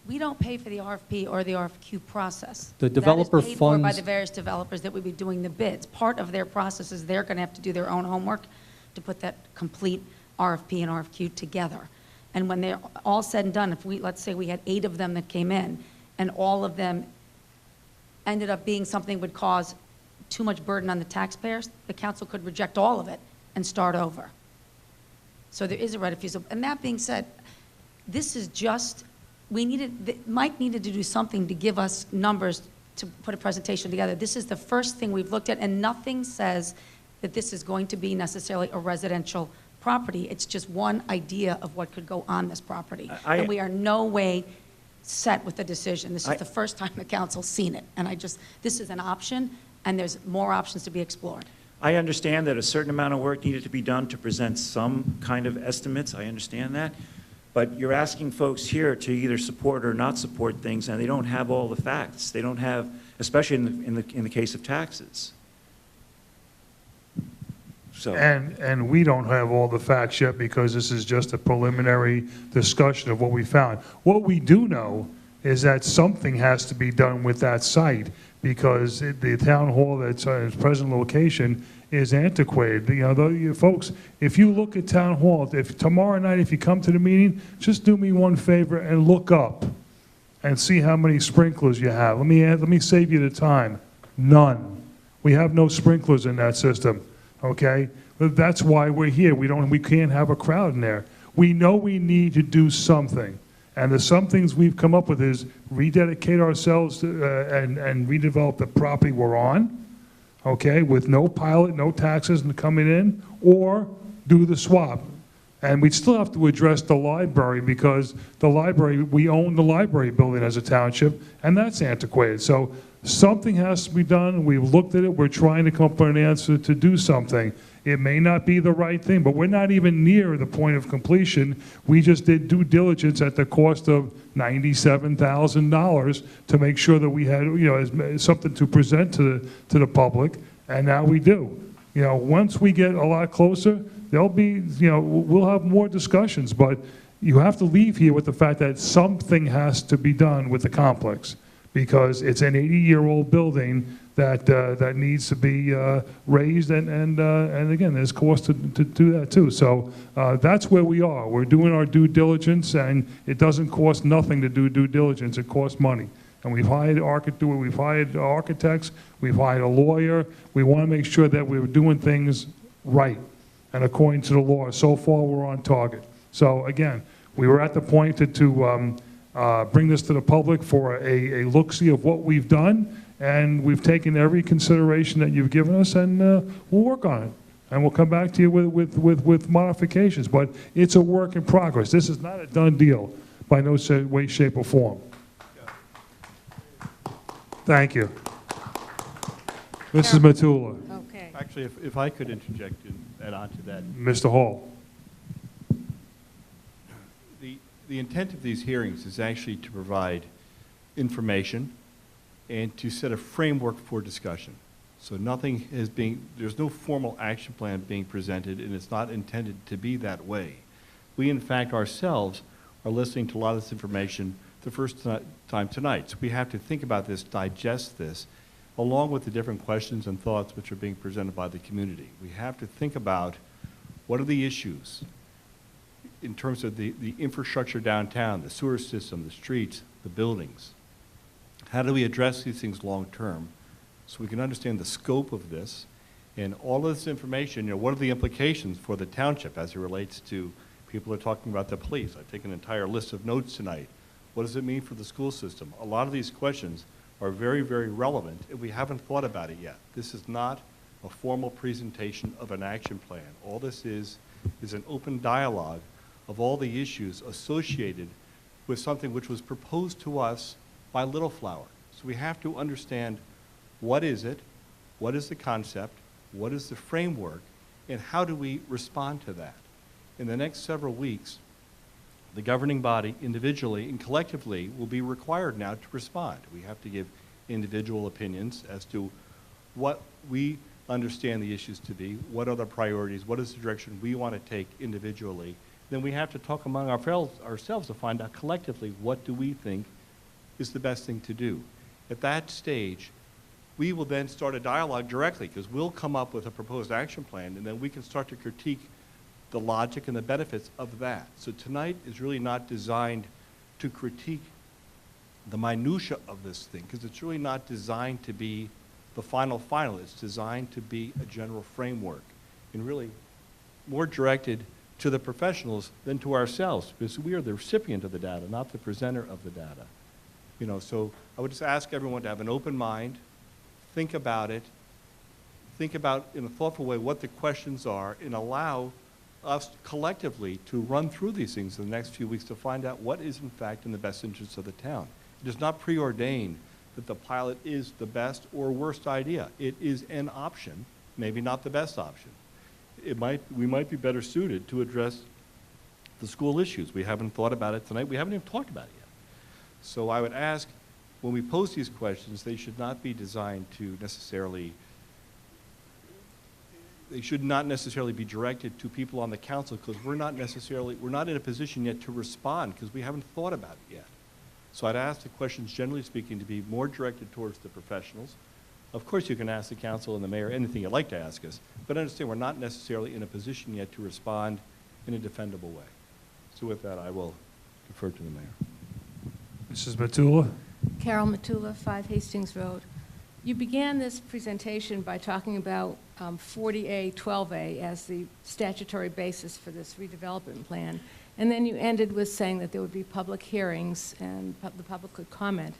We don't pay for the RFP or the RFQ process. The developer That is paid for by funds- the various developers that would be doing the bids. Part of their process is they're going to have to do their own homework to put that complete RFP and RFQ together. And when they're all said and done, let's say we had 8 of them that came in, and all of them ended up being something that would cause too much burden on the taxpayers, the council could reject all of it and start over. So there is a right of refusal. And that being said, this is just, Mike needed to do something to give us numbers to put a presentation together. This is the first thing we've looked at, and nothing says that this is going to be necessarily a residential property. It's just one idea of what could go on this property. And we are no way set with the decision. This is the first time the council's seen it. And this is an option, and there's more options to be explored. I understand that a certain amount of work needed to be done to present some kind of estimates. I understand that. But you're asking folks here to either support or not support things, and they don't have all the facts. They don't have, especially in the case of taxes. So. And we don't have all the facts yet because this is just a preliminary discussion of what we found. What we do know is that something has to be done with that site because the town hall that's in its present location is antiquated. You folks, if you look at town hall, if tomorrow night, if you come to the meeting, just do me one favor and look up and see how many sprinklers you have. Let me save you the time. None. We have no sprinklers in that system. Okay, but that's why we're here. We can't have a crowd in there. We know we need to do something, and the some things we've come up with is rededicate ourselves to, and redevelop the property we're on. Okay, with no pilot, no taxes coming in, or do the swap. And we still have to address the library because the library, we own the library building as a township, and that's antiquated. So something has to be done. We've looked at it. We're trying to come up with an answer to do something. It may not be the right thing, but we're not even near the point of completion. We just did due diligence at the cost of $97,000 to make sure that we had, something to present to the public, and now we do. Once we get a lot closer, there'll be, we'll have more discussions, but you have to leave here with the fact that something has to be done with the complex because it's an 80-year-old building that needs to be raised, and again, there's cost to do that too. So that's where we are. We're doing our due diligence, and it doesn't cost nothing to do due diligence. It costs money. And we've hired architects, we've hired a lawyer. We want to make sure that we're doing things right and according to the law. So far, we're on target. So again, we were at the point to bring this to the public for a look-see of what we've done, and we've taken every consideration that you've given us, and we'll work on it. And we'll come back to you with modifications, but it's a work in progress. This is not a done deal by no way, shape, or form. Thank you. Mrs. Matula. Okay. Actually, if I could interject and add on to that. Mr. Hall. The intent of these hearings is actually to provide information and to set a framework for discussion. So there's no formal action plan being presented, and it's not intended to be that way. We, in fact, ourselves are listening to a lot of this information the first time tonight. So we have to think about this, digest this, along with the different questions and thoughts which are being presented by the community. We have to think about what are the issues in terms of the infrastructure downtown, the sewer system, the streets, the buildings. How do we address these things long term so we can understand the scope of this and all of this information, what are the implications for the township as it relates to people are talking about the police. I've taken an entire list of notes tonight. What does it mean for the school system? A lot of these questions are very, very relevant, and we haven't thought about it yet. This is not a formal presentation of an action plan. All this is an open dialogue of all the issues associated with something which was proposed to us by Little Flower. So we have to understand what is it, what is the concept, what is the framework, and how do we respond to that. In the next several weeks, the governing body individually and collectively will be required now to respond. We have to give individual opinions as to what we understand the issues to be, what are the priorities, what is the direction we want to take individually. Then we have to talk among ourselves to find out collectively what do we think is the best thing to do. At that stage, we will then start a dialogue directly, because we'll come up with a proposed action plan, and then we can start to critique the logic and the benefits of that. So tonight is really not designed to critique the minutia of this thing, because it's really not designed to be the final. It's designed to be a general framework, and really more directed to the professionals than to ourselves, because we are the recipient of the data, not the presenter of the data. You know, so I would just ask everyone to have an open mind, think about it, think about in a thoughtful way what the questions are, and allow us collectively to run through these things in the next few weeks to find out what is in fact in the best interest of the town. It is not preordained that the pilot is the best or worst idea. It is an option, maybe not the best option. We might be better suited to address the school issues. We haven't thought about it tonight. We haven't even talked about it yet. So I would ask, when we pose these questions, they should not be designed to necessarily, they should not necessarily be directed to people on the council, because we're not in a position yet to respond, because we haven't thought about it yet. So I'd ask the questions, generally speaking, to be more directed towards the professionals. Of course, you can ask the council and the mayor anything you'd like to ask us, but understand we're not necessarily in a position yet to respond in a defendable way. So with that, I will defer to the mayor. Mrs. Matula? Carol Matula, 5 Hastings Road. You began this presentation by talking about 40A, 12A as the statutory basis for this redevelopment plan, and then you ended with saying that there would be public hearings and the public could comment.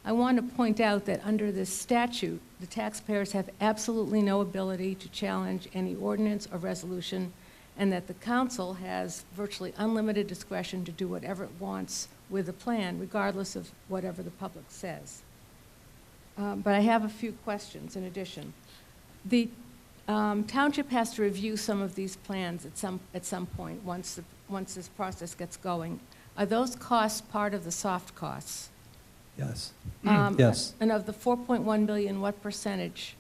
I want to point out that under this statute, the taxpayers have absolutely no ability to challenge any ordinance or resolution, and that the council has virtually unlimited discretion to do whatever it wants with the plan, regardless of whatever the public says. But I have a few questions in addition. The township has to review some of these plans at some point once this process gets going. Are those costs part of the soft costs? Yes. Yes. And of the 4.1 million, what percentage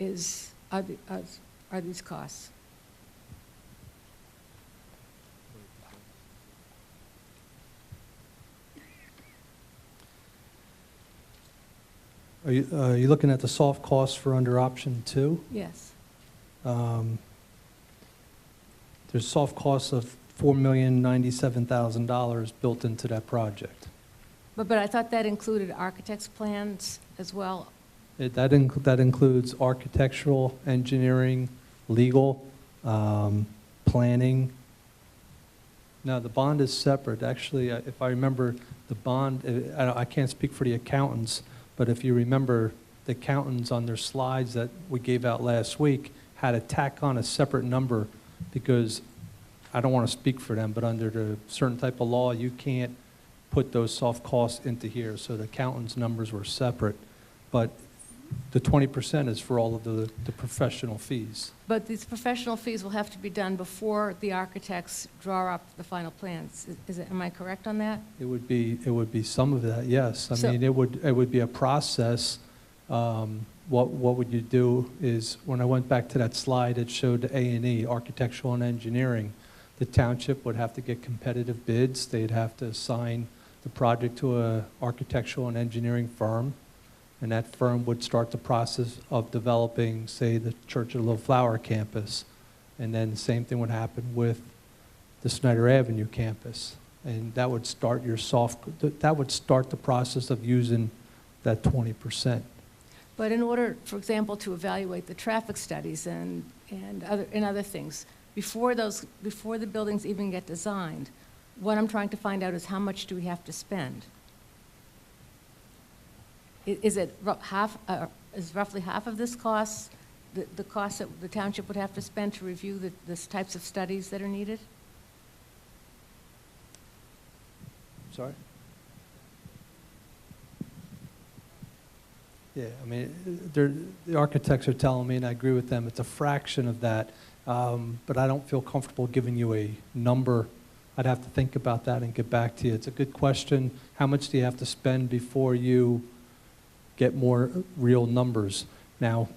are these costs? Are you looking at the soft costs for under option 2? Yes. There's soft costs of $4,097,000 built into that project. But I thought that included architect's plans as well. That includes architectural, engineering, legal, planning. Now, the bond is separate. Actually, if I remember, the bond, I can't speak for the accountants, but if you remember, the accountants on their slides that we gave out last week had to tack on a separate number, because I don't want to speak for them, but under the certain type of law, you can't put those soft costs into here. So the accountants' numbers were separate. But the 20% is for all of the professional fees. But these professional fees will have to be done before the architects draw up the final plans. Am I correct on that? It would be some of that, yes. I mean, it would be a process. What would you do is, when I went back to that slide, it showed the A&E, architectural and engineering. The township would have to get competitive bids. They'd have to assign the project to an architectural and engineering firm, and that firm would start the process of developing, say, the Church of the Little Flower campus. And then the same thing would happen with the Snyder Avenue campus. And that would start that would start the process of using that 20%. But in order, for example, to evaluate the traffic studies and other things, before the buildings even get designed, what I'm trying to find out is how much do we have to spend? Is it is roughly half of this cost, the cost that the township would have to spend to review the types of studies that are needed? Sorry? Yeah, I mean, the architects are telling me, and I agree with them, it's a fraction of that, but I don't feel comfortable giving you a number. I'd have to think about that and get back to you. It's a good question. How much do you have to spend before you get more real numbers? Now,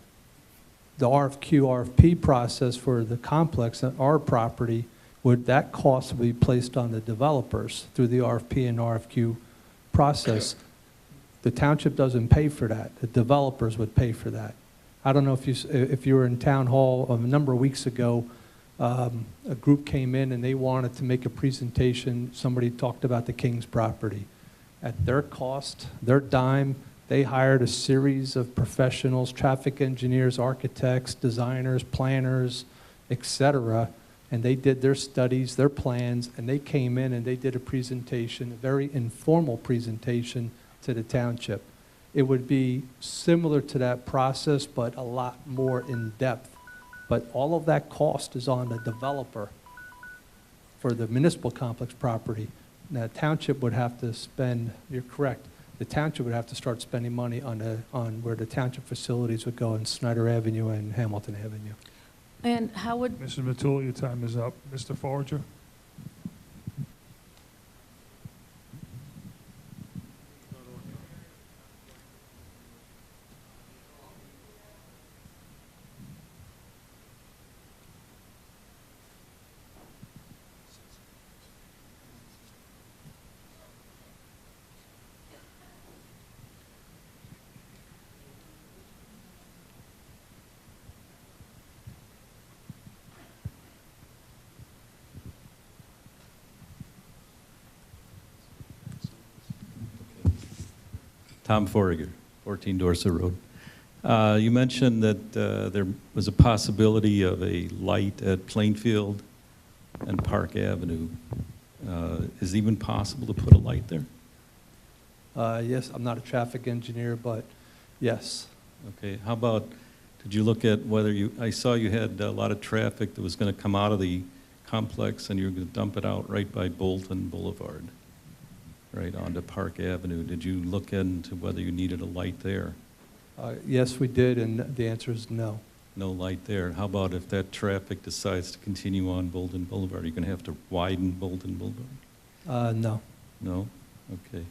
the RFQ, RFP process for the complex at our property, would that cost be placed on the developers through the RFP and RFQ process? The township doesn't pay for that. The developers would pay for that. I don't know if you were in town hall a number of weeks ago, a group came in and they wanted to make a presentation. Somebody talked about the King's property. At their cost, their dime, they hired a series of professionals, traffic engineers, architects, designers, planners, etc., and they did their studies, their plans, and they came in and they did a presentation, a very informal presentation to the township. It would be similar to that process, but a lot more in depth. But all of that cost is on the developer for the municipal complex property. Now, the township would have to spend, you're correct, the township would have to start spending money on where the township facilities would go in Snyder Avenue and Hamilton Avenue. And how would, Mrs. Matul, your time is up. Mr. Forager? Tom Forager, 14 Dorset Road. You mentioned that there was a possibility of a light at Plainfield and Park Avenue. Is it even possible to put a light there? Yes, I'm not a traffic engineer, but yes. Okay, how about, did you look at whether I saw you had a lot of traffic that was going to come out of the complex and you were going to dump it out right by Bolton Boulevard, right onto Park Avenue. Did you look into whether you needed a light there? Yes, we did, and the answer is no. No light there. How about if that traffic decides to continue on Bolton Boulevard? Are you going to have to widen Bolton Boulevard? No. No? Okay.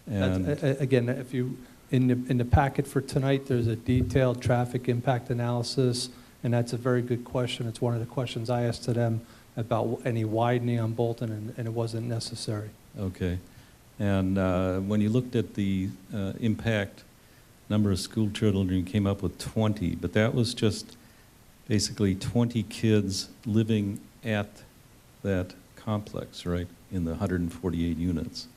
That's, And again, if you, in the packet for tonight, there's a detailed traffic impact analysis, and that's a very good question. It's one of the questions I asked to them about any widening on Bolton, and it wasn't necessary. okay. And when you looked at the impact number of school children, you came up with 20, but that was just basically 20 kids living at that complex, right, in the 148 units,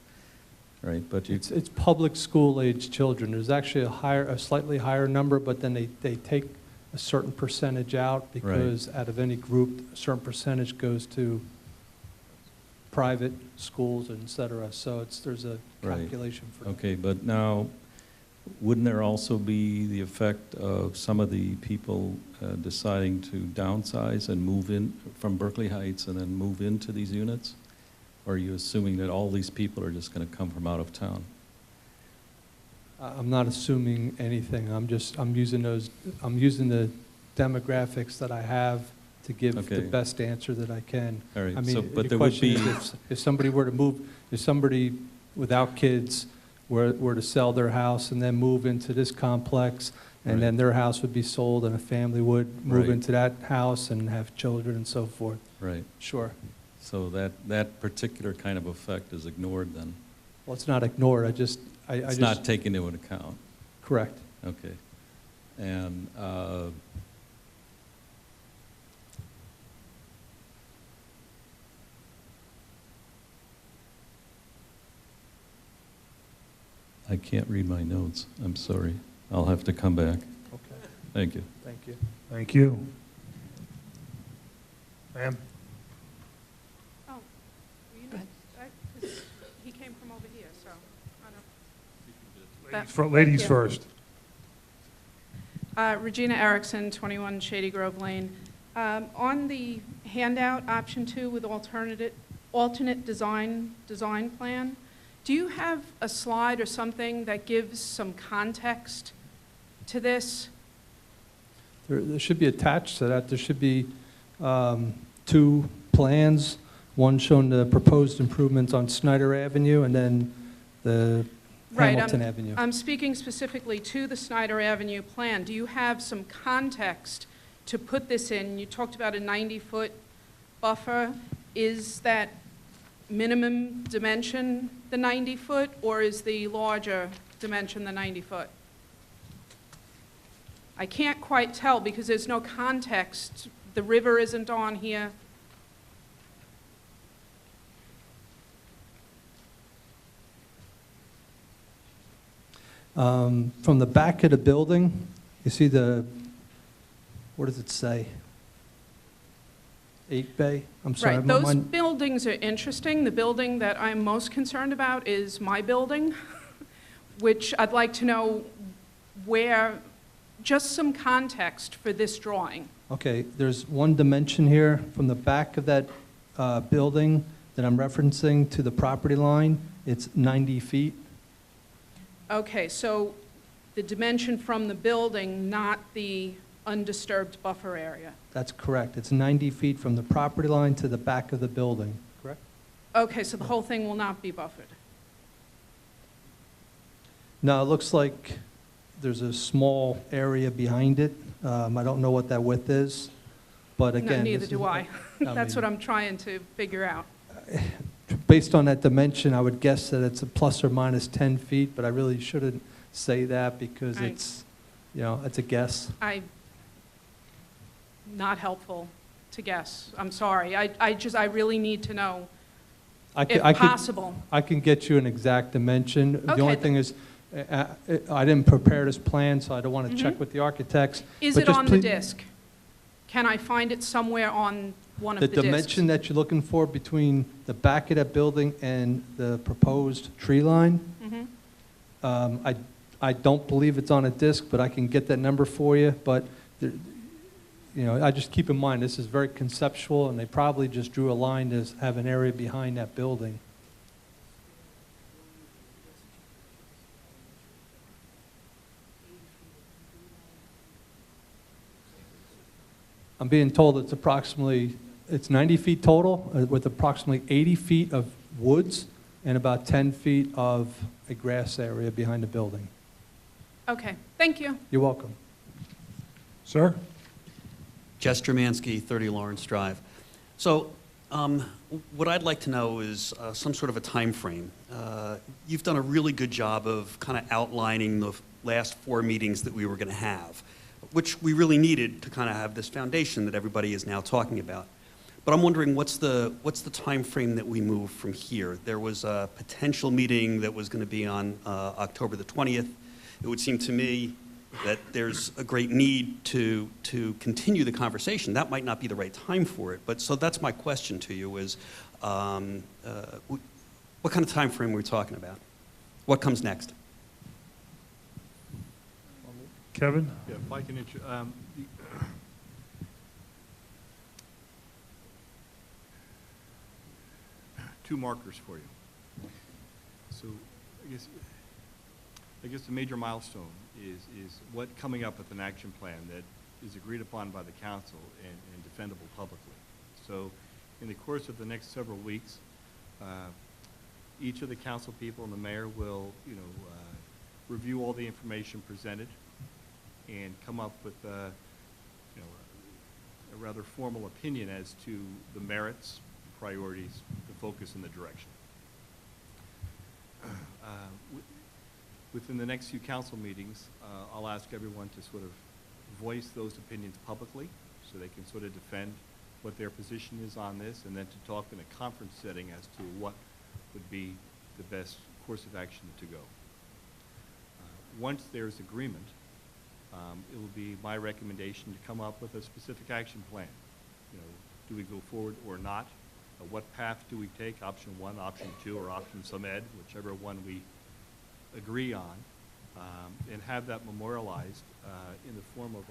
right? But you, It's public school-age children. There's actually a slightly higher number, but then they take a certain percentage out because out of any group, a certain percentage goes to private schools, and et cetera. So there's a Right. calculation for that. okay, but now, wouldn't there also be the effect of some of the people deciding to downsize and move in from Berkeley Heights and then move into these units? Or are you assuming that all these people are just going to come from out of town? I'm not assuming anything. I'm using the demographics that I have to give the Okay. best answer that I can. All right, I mean, so- but the there would question be- is if somebody were to move, if somebody without kids were to sell their house and then move into this complex, and Right. then their house would be sold and a family would move Right. into that house and have children and so forth. Right. Sure. So that particular kind of effect is ignored then? Well, it's not ignored. I just. It's not taken into account? Correct. Okay. And I can't read my notes. I'm sorry. I'll have to come back. Okay. Thank you. Thank you. Thank you. Ma'am? Oh, he came from over here, so, I don't. Ladies first. Regina Erickson, 21 Shady Grove Lane. On the handout, option 2 with alternate design plan, do you have a slide or something that gives some context to this? There should be attached to that, there should be 2 plans, one showing the proposed improvements on Snyder Avenue and then the Hamilton Avenue. I'm speaking specifically to the Snyder Avenue plan. Do you have some context to put this in? You talked about a 90-foot buffer. Is that minimum dimension the 90-foot, or is the larger dimension the 90-foot? I can't quite tell because there's no context. The river isn't on here. From the back of the building, you see what does it say? 8 bay? I'm sorry. Right, those buildings are interesting. The building that I'm most concerned about is my building, which I'd like to know just some context for this drawing. Okay, there's one dimension here from the back of that building that I'm referencing to the property line. It's 90 feet. Okay, so the dimension from the building, not the undisturbed buffer area. That's correct. It's 90 feet from the property line to the back of the building, correct? Okay, so the whole thing will not be buffered. No, it looks like there's a small area behind it. I don't know what that width is, but again. No, neither do I. That's what I'm trying to figure out. Based on that dimension, I would guess that it's a plus or minus 10 feet, but I really shouldn't say that because it's a guess. Not helpful to guess. I'm sorry. I really need to know if possible. I can get you an exact dimension. Okay. The only thing is, I didn't prepare this plan, so I don't want to check with the architects. Is but it just on the disc? Can I find it somewhere on one of the discs? The dimension that you're looking for between the back of that building and the proposed tree line, I don't believe it's on a disc, but I can get that number for you. But I just keep in mind this is very conceptual, and they probably just drew a line to have an area behind that building. I'm being told it's 90 feet total with approximately 80 feet of woods and about 10 feet of a grass area behind the building. Okay, thank you. You're welcome. Sir? Jess Jermansky, 30 Lawrence Drive. So what I'd like to know is some sort of a time frame. You've done a really good job of kind of outlining the last 4 meetings that we were going to have, which we really needed to kind of have this foundation that everybody is now talking about. But I'm wondering what's the time frame that we move from here? There was a potential meeting that was going to be on October the 20th. It would seem to me that there's a great need to continue the conversation. That might not be the right time for it, but so that's my question to you is, what kind of time frame are we talking about? What comes next? Kevin? Yeah, if I can two markers for you. So I guess the major milestone is what coming up with an action plan that is agreed upon by the council and defendable publicly. So in the course of the next several weeks, each of the council people and the mayor will review all the information presented and come up with a rather formal opinion as to the merits, the priorities, the focus, and the direction. Within the next few council meetings, I'll ask everyone to sort of voice those opinions publicly so they can sort of defend what their position is on this, and then to talk in a conference setting as to what would be the best course of action to go. Once there's agreement, it will be my recommendation to come up with a specific action plan. Do we go forward or not? What path do we take, option 1, option 2, or option some ed, whichever one we agree on. and have that memorialized in the form of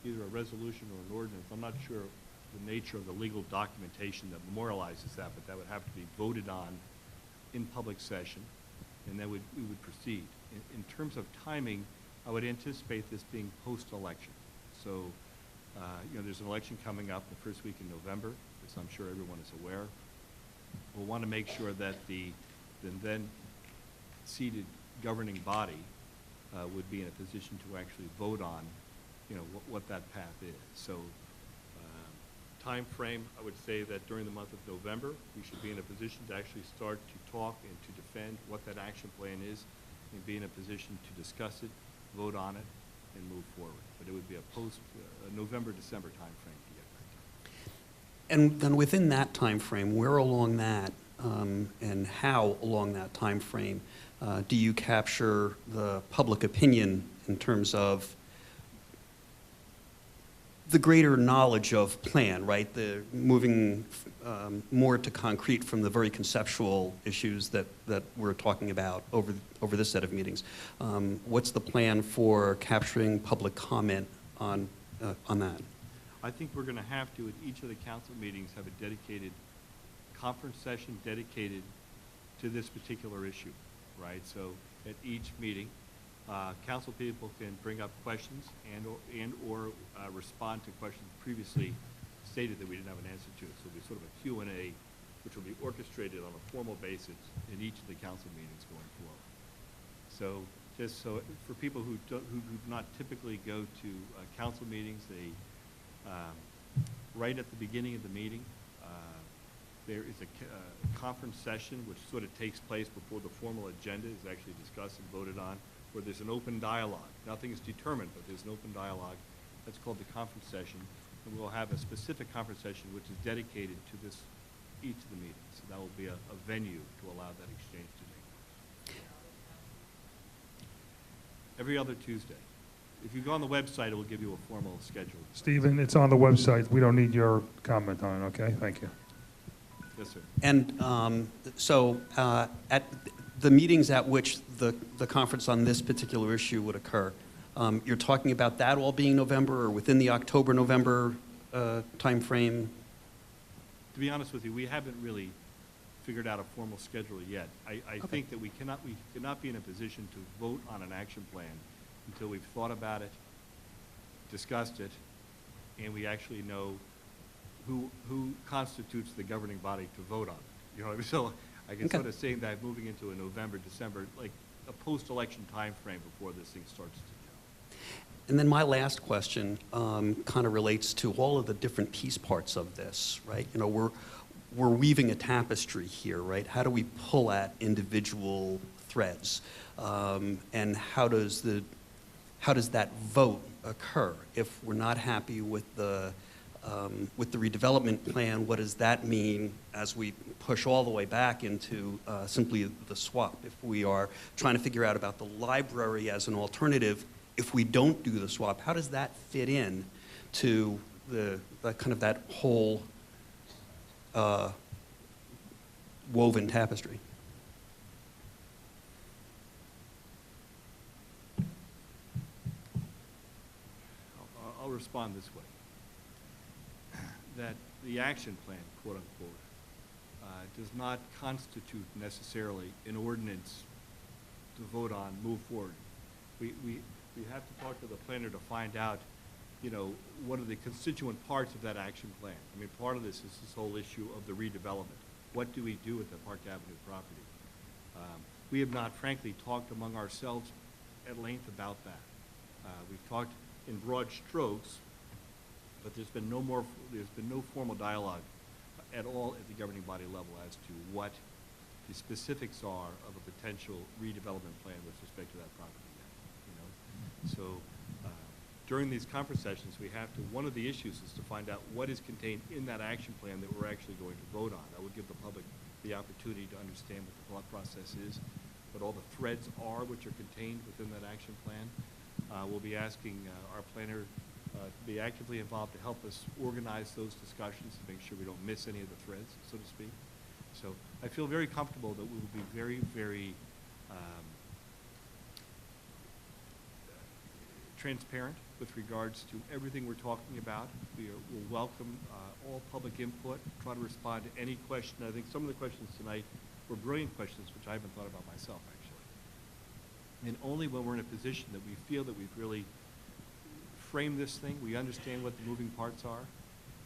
either a resolution or an ordinance. I'm not sure the nature of the legal documentation that memorializes that, but that would have to be voted on in public session, and then we would proceed. In terms of timing, I would anticipate this being post-election. So, there's an election coming up the first week in November, as I'm sure everyone is aware. We'll want to make sure that the then seated governing body would be in a position to actually vote on, what that path is. So, time frame, I would say that during the month of November, we should be in a position to actually start to talk and to defend what that action plan is, and be in a position to discuss it, vote on it, and move forward. But it would be a November, December timeframe to get that done. And then within that time frame, where along that and how along that time frame do you capture the public opinion in terms of the greater knowledge of plan, right? The moving more to concrete from the very conceptual issues that we're talking about over this set of meetings. What's the plan for capturing public comment on that? I think we're going to have to, at each of the council meetings, have a dedicated conference session dedicated to this particular issue, right? So at each meeting, council people can bring up questions and/or respond to questions previously stated that we didn't have an answer to. So it'll be sort of a Q&A, which will be orchestrated on a formal basis in each of the council meetings going forward. So just so for people who do not typically go to council meetings, they right at the beginning of the meeting, there is a conference session which sort of takes place before the formal agenda is actually discussed and voted on, where there's an open dialogue. Nothing is determined, but there's an open dialogue. That's called the conference session. And we'll have a specific conference session which is dedicated to each of the meetings. So that will be a venue to allow that exchange to take place. Every other Tuesday. If you go on the website, it will give you a formal schedule. Stephen, it's on the website. We don't need your comment on it, okay? Thank you. Yes, sir. And so at the meetings at which the conference on this particular issue would occur, you're talking about that all being November or within the October-November timeframe? To be honest with you, we haven't really figured out a formal schedule yet. I think that we cannot be in a position to vote on an action plan until we've thought about it, discussed it, and we actually know who constitutes the governing body to vote on it. You know, so I can sort of say that moving into a November, December, like a post-election time frame before this thing starts to go. And then my last question kind of relates to all of the different piece parts of this, right? You know, we're weaving a tapestry here, right? How do we pull at individual threads? And how does that vote occur? If we're not happy with the redevelopment plan, what does that mean as we push all the way back into simply the swap? If we are trying to figure out about the library as an alternative, if we don't do the swap, how does that fit in to the kind of that whole woven tapestry? I'll respond this way. That the action plan, quote unquote, does not constitute necessarily an ordinance to vote on, move forward. We have to talk to the planner to find out, you know, what are the constituent parts of that action plan. I mean, part of this is this whole issue of the redevelopment. What do we do with the Park Avenue property? We have not, frankly, talked among ourselves at length about that. We've talked in broad strokes, but there's been no formal dialogue at all at the governing body level as to what the specifics are of a potential redevelopment plan with respect to that property yet, you know? So during these conference sessions, one of the issues is to find out what is contained in that action plan that we're actually going to vote on. That would give the public the opportunity to understand what the thought process is, what all the threads are which are contained within that action plan. We'll be asking our planner to be actively involved to help us organize those discussions to make sure we don't miss any of the threads, so to speak. So I feel very comfortable that we will be very, very transparent with regards to everything we're talking about. We'll welcome all public input, try to respond to any question. I think some of the questions tonight were brilliant questions, which I haven't thought about myself, actually. And only when we're in a position that we feel that we've really framed this thing, we understand what the moving parts are,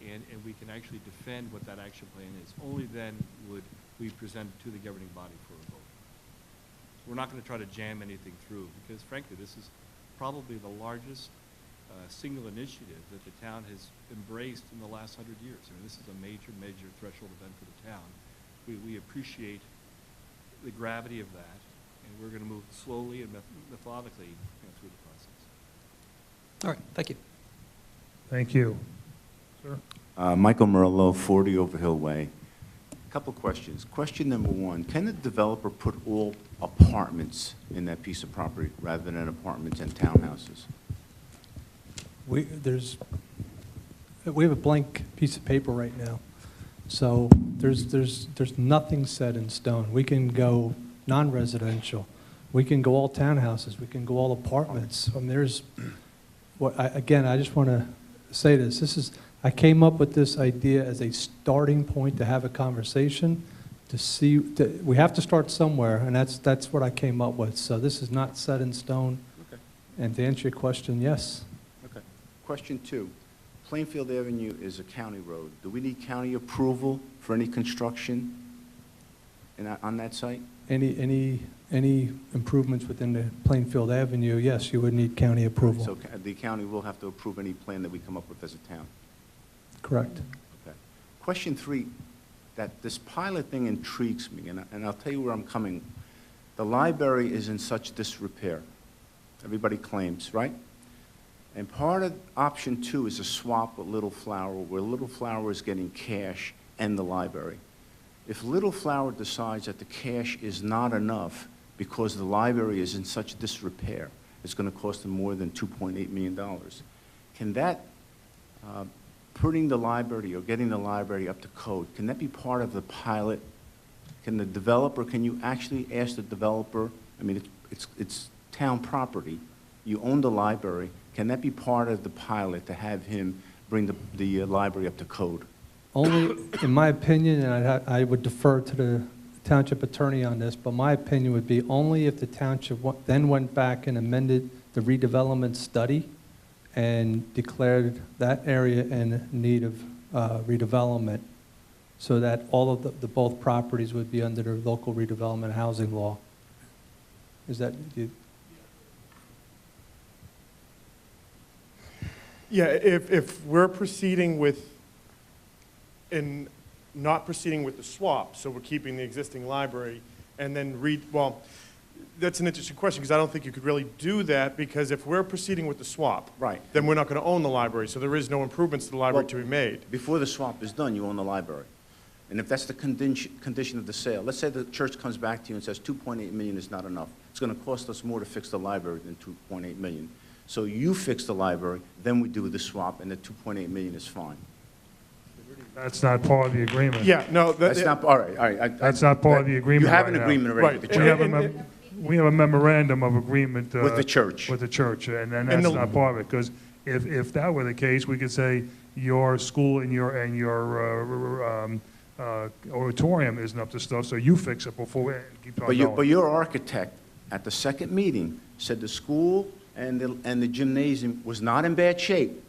and we can actually defend what that action plan is, only then would we present it to the governing body for a vote. We're not going to try to jam anything through, because frankly, this is probably the largest single initiative that the town has embraced in the last 100 years. I mean, this is a major, major threshold event for the town. We appreciate the gravity of that, and we're going to move slowly and methodically through the process. All right, thank you. Thank you. Sir? Michael Murillo, 40 Overhill Way. Couple questions. Question number one, can the developer put all apartments in that piece of property rather than apartments and townhouses? We have a blank piece of paper right now, so there's nothing set in stone. We can go non-residential, we can go all townhouses, we can go all apartments. Again, I just want to say this. I came up with this idea as a starting point to have a conversation, to see. We have to start somewhere, and that's what I came up with. So this is not set in stone. Okay. And to answer your question, yes. Okay. Question two, Plainfield Avenue is a county road. Do we need county approval for any construction on that site? Any improvements within the Plainfield Avenue, yes, you would need county approval. So the county will have to approve any plan that we come up with as a town? Correct. Okay. Question three, that this pilot thing intrigues me, and I'll tell you where I'm coming. The library is in such disrepair. Everybody claims, right? And part of option two is a swap with Little Flower, where Little Flower is getting cash and the library. If Little Flower decides that the cash is not enough because the library is in such disrepair, it's going to cost them more than $2.8 million. Can that, putting the library or getting the library up to code, can that be part of the pilot? Can the developer, can you actually ask the developer, I mean, it's town property, you own the library, can that be part of the pilot to have him bring the library up to code? Only, in my opinion, and I would defer to the township attorney on this, but my opinion would be only if the township then went back and amended the redevelopment study and declared that area in need of redevelopment, so that all of the both properties would be under the local redevelopment housing law. Is that? Yeah, if we're proceeding with, and not proceeding with the swap, so we're keeping the existing library, and then well, that's an interesting question, because I don't think you could really do that, because if we're proceeding with the swap, right, then we're not going to own the library, so there is no improvements to the library to be made. Before the swap is done, you own the library. And if that's the condition of the sale, let's say the church comes back to you and says 2.8 million is not enough. It's going to cost us more to fix the library than 2.8 million. So you fix the library, then we do the swap, and the 2.8 million is fine. That's not part of the agreement. Yeah, no. That's not, all right. That's not part of the agreement. You have an right now. agreement already with the church. We have a memorandum of agreement. With the church. With the church, and that's not part of it, because if that were the case, we could say your school and your auditorium isn't up to stuff, so you fix it before we keep on going. But your architect, at the second meeting, said the school and the gymnasium was not in bad shape,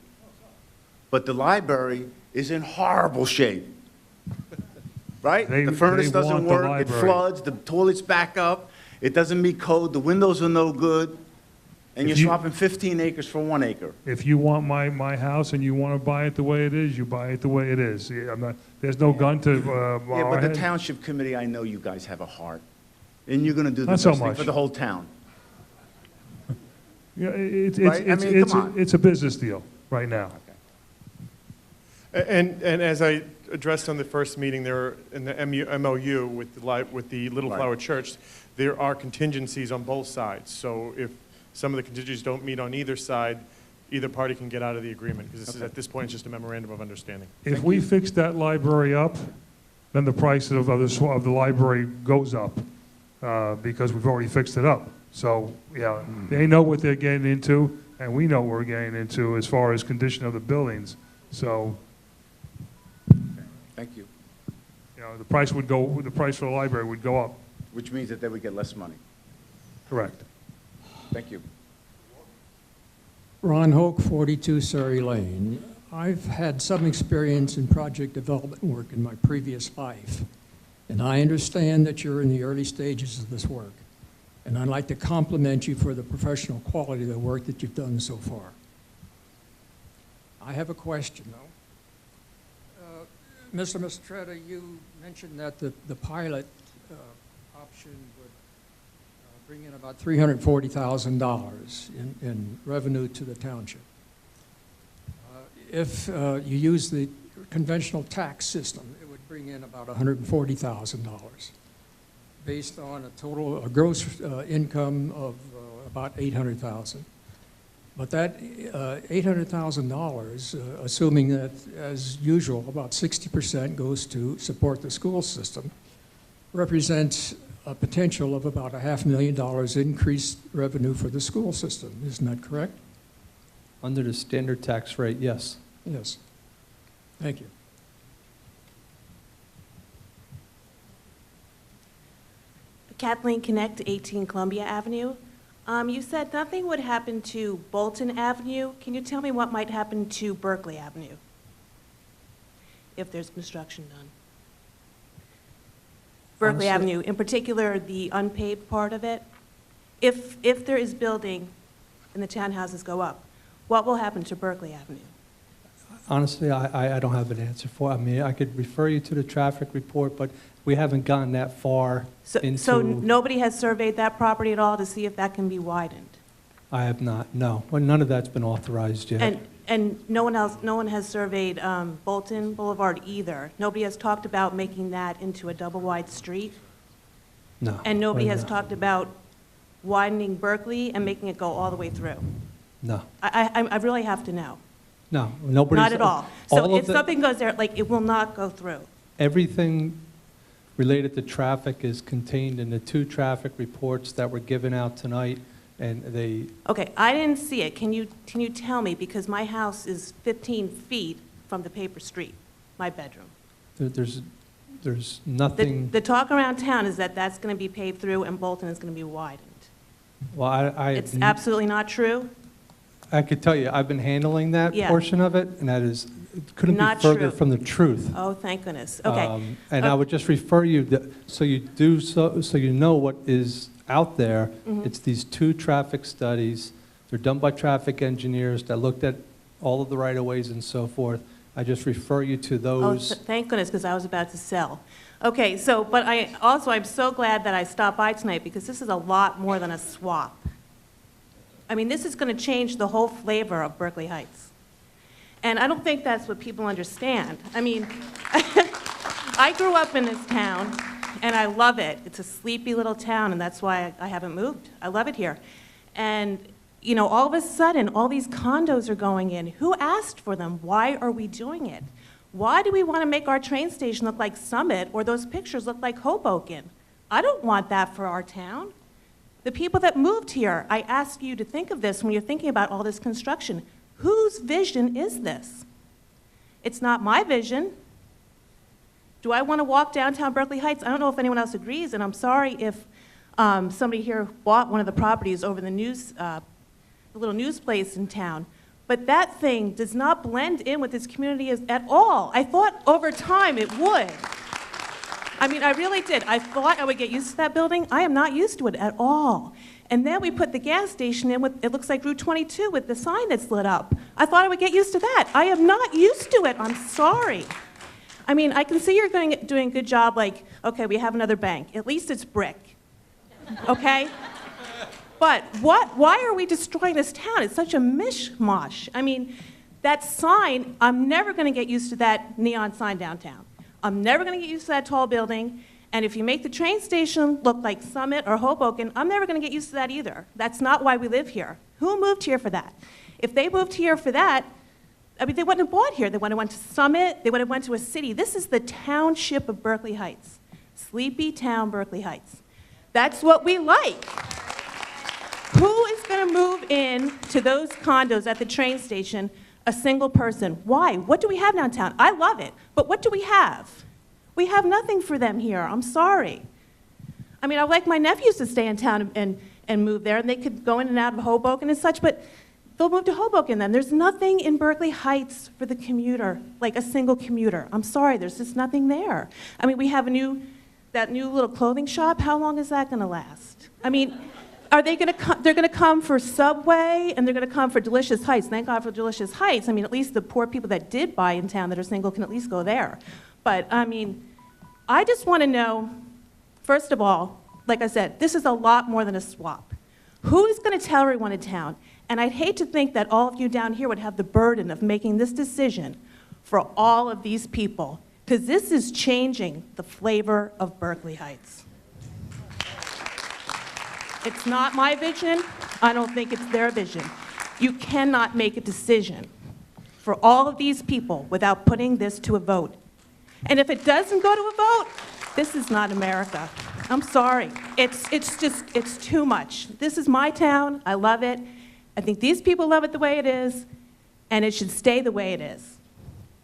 but the library is in horrible shape. Right? The furnace doesn't work, it floods, the toilets back up, it doesn't meet code, the windows are no good, and you're swapping 15 acres for 1 acre. If you want my house and you want to buy it the way it is, you buy it the way it is. There's no gun to Yeah, but our the head. township committee, I know you guys have a heart, and you're going to do the Not best so thing much. for the whole town. Yeah, Right? I mean, come on. it's a business deal right now. And as I addressed on the first meeting, there in the MOU with the Little Right. Flower Church, there are contingencies on both sides. So if some of the contingencies don't meet on either side, either party can get out of the agreement, because this is, at this point, it's just a memorandum of understanding. If we fix that library up, then the price of the library goes up, because we've already fixed it up. So, yeah, they know what they're getting into, and we know what we're getting into as far as condition of the buildings. So, Thank you. you know, the price for the library would go up. Which means that they would get less money. Correct. Thank you. Ron Hoke, 42 Surrey Lane. I've had some experience in project development work in my previous life, and I understand that you're in the early stages of this work, and I'd like to compliment you for the professional quality of the work that you've done so far. I have a question, though. Mr. Mistretta, you mentioned that the pilot option would bring in about $340,000 in revenue to the township. If you use the conventional tax system, it would bring in about $140,000 based on a gross income of about $800,000. But that $800,000, assuming that, as usual, about 60% goes to support the school system, represents a potential of about $500,000 increased revenue for the school system. Isn't that correct? Under the standard tax rate, yes. Yes. Thank you. Kathleen Connect, 18 Columbia Avenue. You said nothing would happen to Bolton Avenue. Can you tell me what might happen to Berkeley Avenue if there's construction done? Berkeley Honestly- Avenue, in particular, the unpaved part of it. If there is building and the townhouses go up, what will happen to Berkeley Avenue? Honestly, I don't have an answer for it. I mean, I could refer you to the traffic report, but we haven't gone that far into... So nobody has surveyed that property at all to see if that can be widened? I have not, no. Well, none of that's been authorized yet. And no one has surveyed Bolton Boulevard either? Nobody has talked about making that into a double-wide street? No. And nobody Well, has no. talked about widening Berkeley and making it go all the way through? No. I really have to know. No, nobody's... Not at all. So of if something goes there, like, it will not go through? Everything related to traffic is contained in the 2 traffic reports that were given out tonight, and they... Okay, I didn't see it. Can you tell me? Because my house is 15 feet from the paper street, my bedroom. There's nothing... The talk around town is that that's going to be paved through and Bolton is going to be widened. Well, It's absolutely not true? I could tell you, I've been handling that Yeah. portion of it, and that is, it couldn't be Not further true. from the truth. Oh, thank goodness. Okay. And I would just refer you, so you know what is out there. Mhm. It's these 2 traffic studies. They're done by traffic engineers that looked at all of the right-of-ways and so forth. I just refer you to Oh, those. thank goodness, because I was about to sell. Okay, but I'm so glad that I stopped by tonight, because this is a lot more than a swap. I mean, this is going to change the whole flavor of Berkeley Heights. And I don't think that's what people understand. I mean, I grew up in this town, and I love it. It's a sleepy little town, and that's why I haven't moved. I love it here. And, you know, all of a sudden, all these condos are going in. Who asked for them? Why are we doing it? Why do we want to make our train station look like Summit, or those pictures look like Hoboken? I don't want that for our town. The people that moved here, I ask you to think of this when you're thinking about all this construction. Whose vision is this? It's not my vision. Do I want to walk downtown Berkeley Heights? I don't know if anyone else agrees, and I'm sorry if somebody here bought one of the properties over the little news place in town. But that thing does not blend in with this community at all. I thought over time it would. I mean, I really did. I thought I would get used to that building. I am not used to it at all. And then we put the gas station in with, it looks like Route 22 with the sign that's lit up. I thought I would get used to that. I am not used to it. I'm sorry. I mean, I can see you're doing a good job, like, okay, we have another bank. At least it's brick, okay? But why are we destroying this town? It's such a mishmash. I mean, that sign, I'm never going to get used to that neon sign downtown. I'm never going to get used to that tall building. And if you make the train station look like Summit or Hoboken, I'm never going to get used to that either. That's not why we live here. Who moved here for that? If they moved here for that, I mean, they wouldn't have bought here. They would have went to Summit. They would have went to a city. This is the township of Berkeley Heights. Sleepy town, Berkeley Heights. That's what we like. Who is going want to move in to those condos at the train station, a single person. Why? What do we have downtown? I love it, but what do we have? We have nothing for them here. I'm sorry. I mean, I like my nephews to stay in town and move there, and they could go in and out of Hoboken and such, but they'll move to Hoboken then. There's nothing in Berkeley Heights for the commuter, like a single commuter. I'm sorry, there's just nothing there. I mean, we have that new little clothing shop. How long is that going to last? I mean, are they going to come? They're going to come for Subway, and they're going to come for Delicious Heights. Thank God for Delicious Heights. I mean, at least the poor people that did buy in town that are single can at least go there. But, I mean, I just want to know, first of all, like I said, this is a lot more than a swap. Who is going to tell everyone in town? And I'd hate to think that all of you down here would have the burden of making this decision for all of these people, because this is changing the flavor of Berkeley Heights. It's not my vision. I don't think it's their vision. You cannot make a decision for all of these people without putting this to a vote. And if it doesn't go to a vote, this is not America. I'm sorry. It's too much. This is my town. I love it. I think these people love it the way it is, and it should stay the way it is.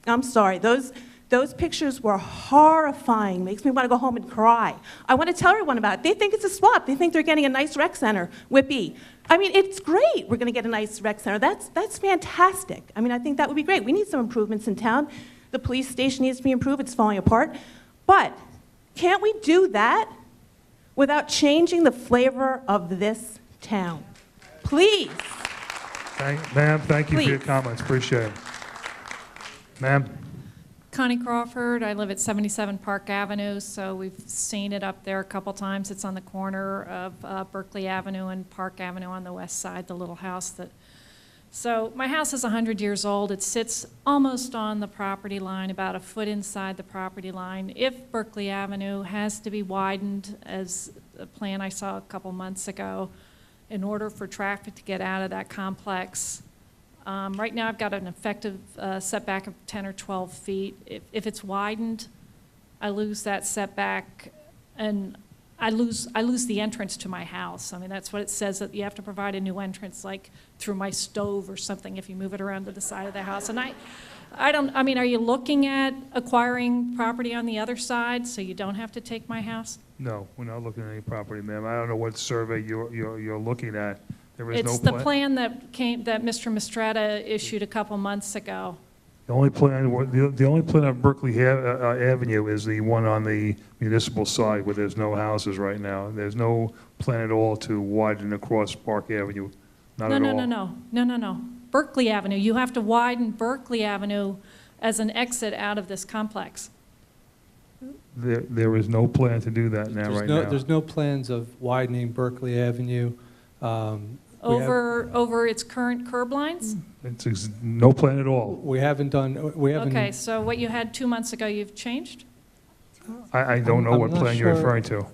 I'm sorry. Those pictures were horrifying. Makes me want to go home and cry. I want to tell everyone about it. They think it's a swap. They think they're getting a nice rec center, Whippy. I mean, it's great. We're going to get a nice rec center. That's fantastic. I mean, I think that would be great. We need some improvements in town. The police station needs to be improved. It's falling apart. But can't we do that without changing the flavor of this town? Please. Ma'am, thank you for your Please. comments. Appreciate it. Ma'am? Connie Crawford, I live at 77 Park Avenue, so we've seen it up there a couple times. It's on the corner of Berkeley Avenue and Park Avenue on the west side, the little house that... So my house is 100 years old. It sits almost on the property line, about a foot inside the property line. If Berkeley Avenue has to be widened, as a plan I saw a couple months ago, in order for traffic to get out of that complex, right now I've got an effective setback of 10 or 12 feet. If it's widened, I lose that setback, and I lose the entrance to my house. I mean, that's what it says, that you have to provide a new entrance, like through my stove or something, if you move it around to the side of the house. And I mean, are you looking at acquiring property on the other side so you don't have to take my house? No, we're not looking at any property, ma'am. I don't know what survey you're looking at. There is no It's the plan that Mr. Mistretta issued a couple months ago. The only plan on Berkeley Avenue is the one on the municipal side where there's no houses right now. There's no plan at all to widen across Park Avenue, not at all. No. Berkeley Avenue. You have to widen Berkeley Avenue as an exit out of this complex. There is no plan to do that now, right now. There's no plans of widening Berkeley Avenue. Over its current curb lines? It's no plan at all. We haven't. Okay, so what you had 2 months ago, you've changed? I don't know what plan you're referring to.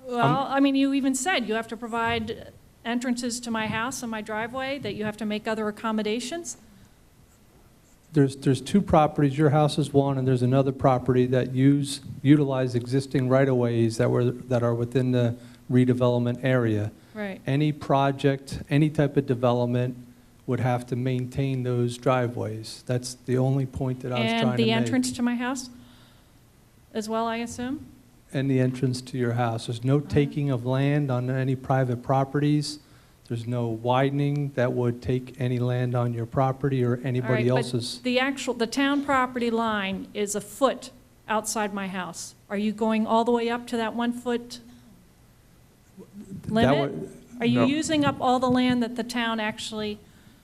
Well, I mean, you even said you have to provide entrances to my house and my driveway, that you have to make other accommodations? There's two properties. Your house is one, and there's another property that utilize existing right-of-ways that are within the redevelopment area. Right. Any project, any type of development would have to maintain those driveways. That's the only point that I was trying to make. And the entrance to my house as well, I assume? And the entrance to your house. There's no taking of land on any private properties. There's no widening that would take any land on your property or anybody All right, else's. but the town property line is a foot outside my house. Are you going all the way up to that 1 foot limit? Are you No. using up all the land that the town actually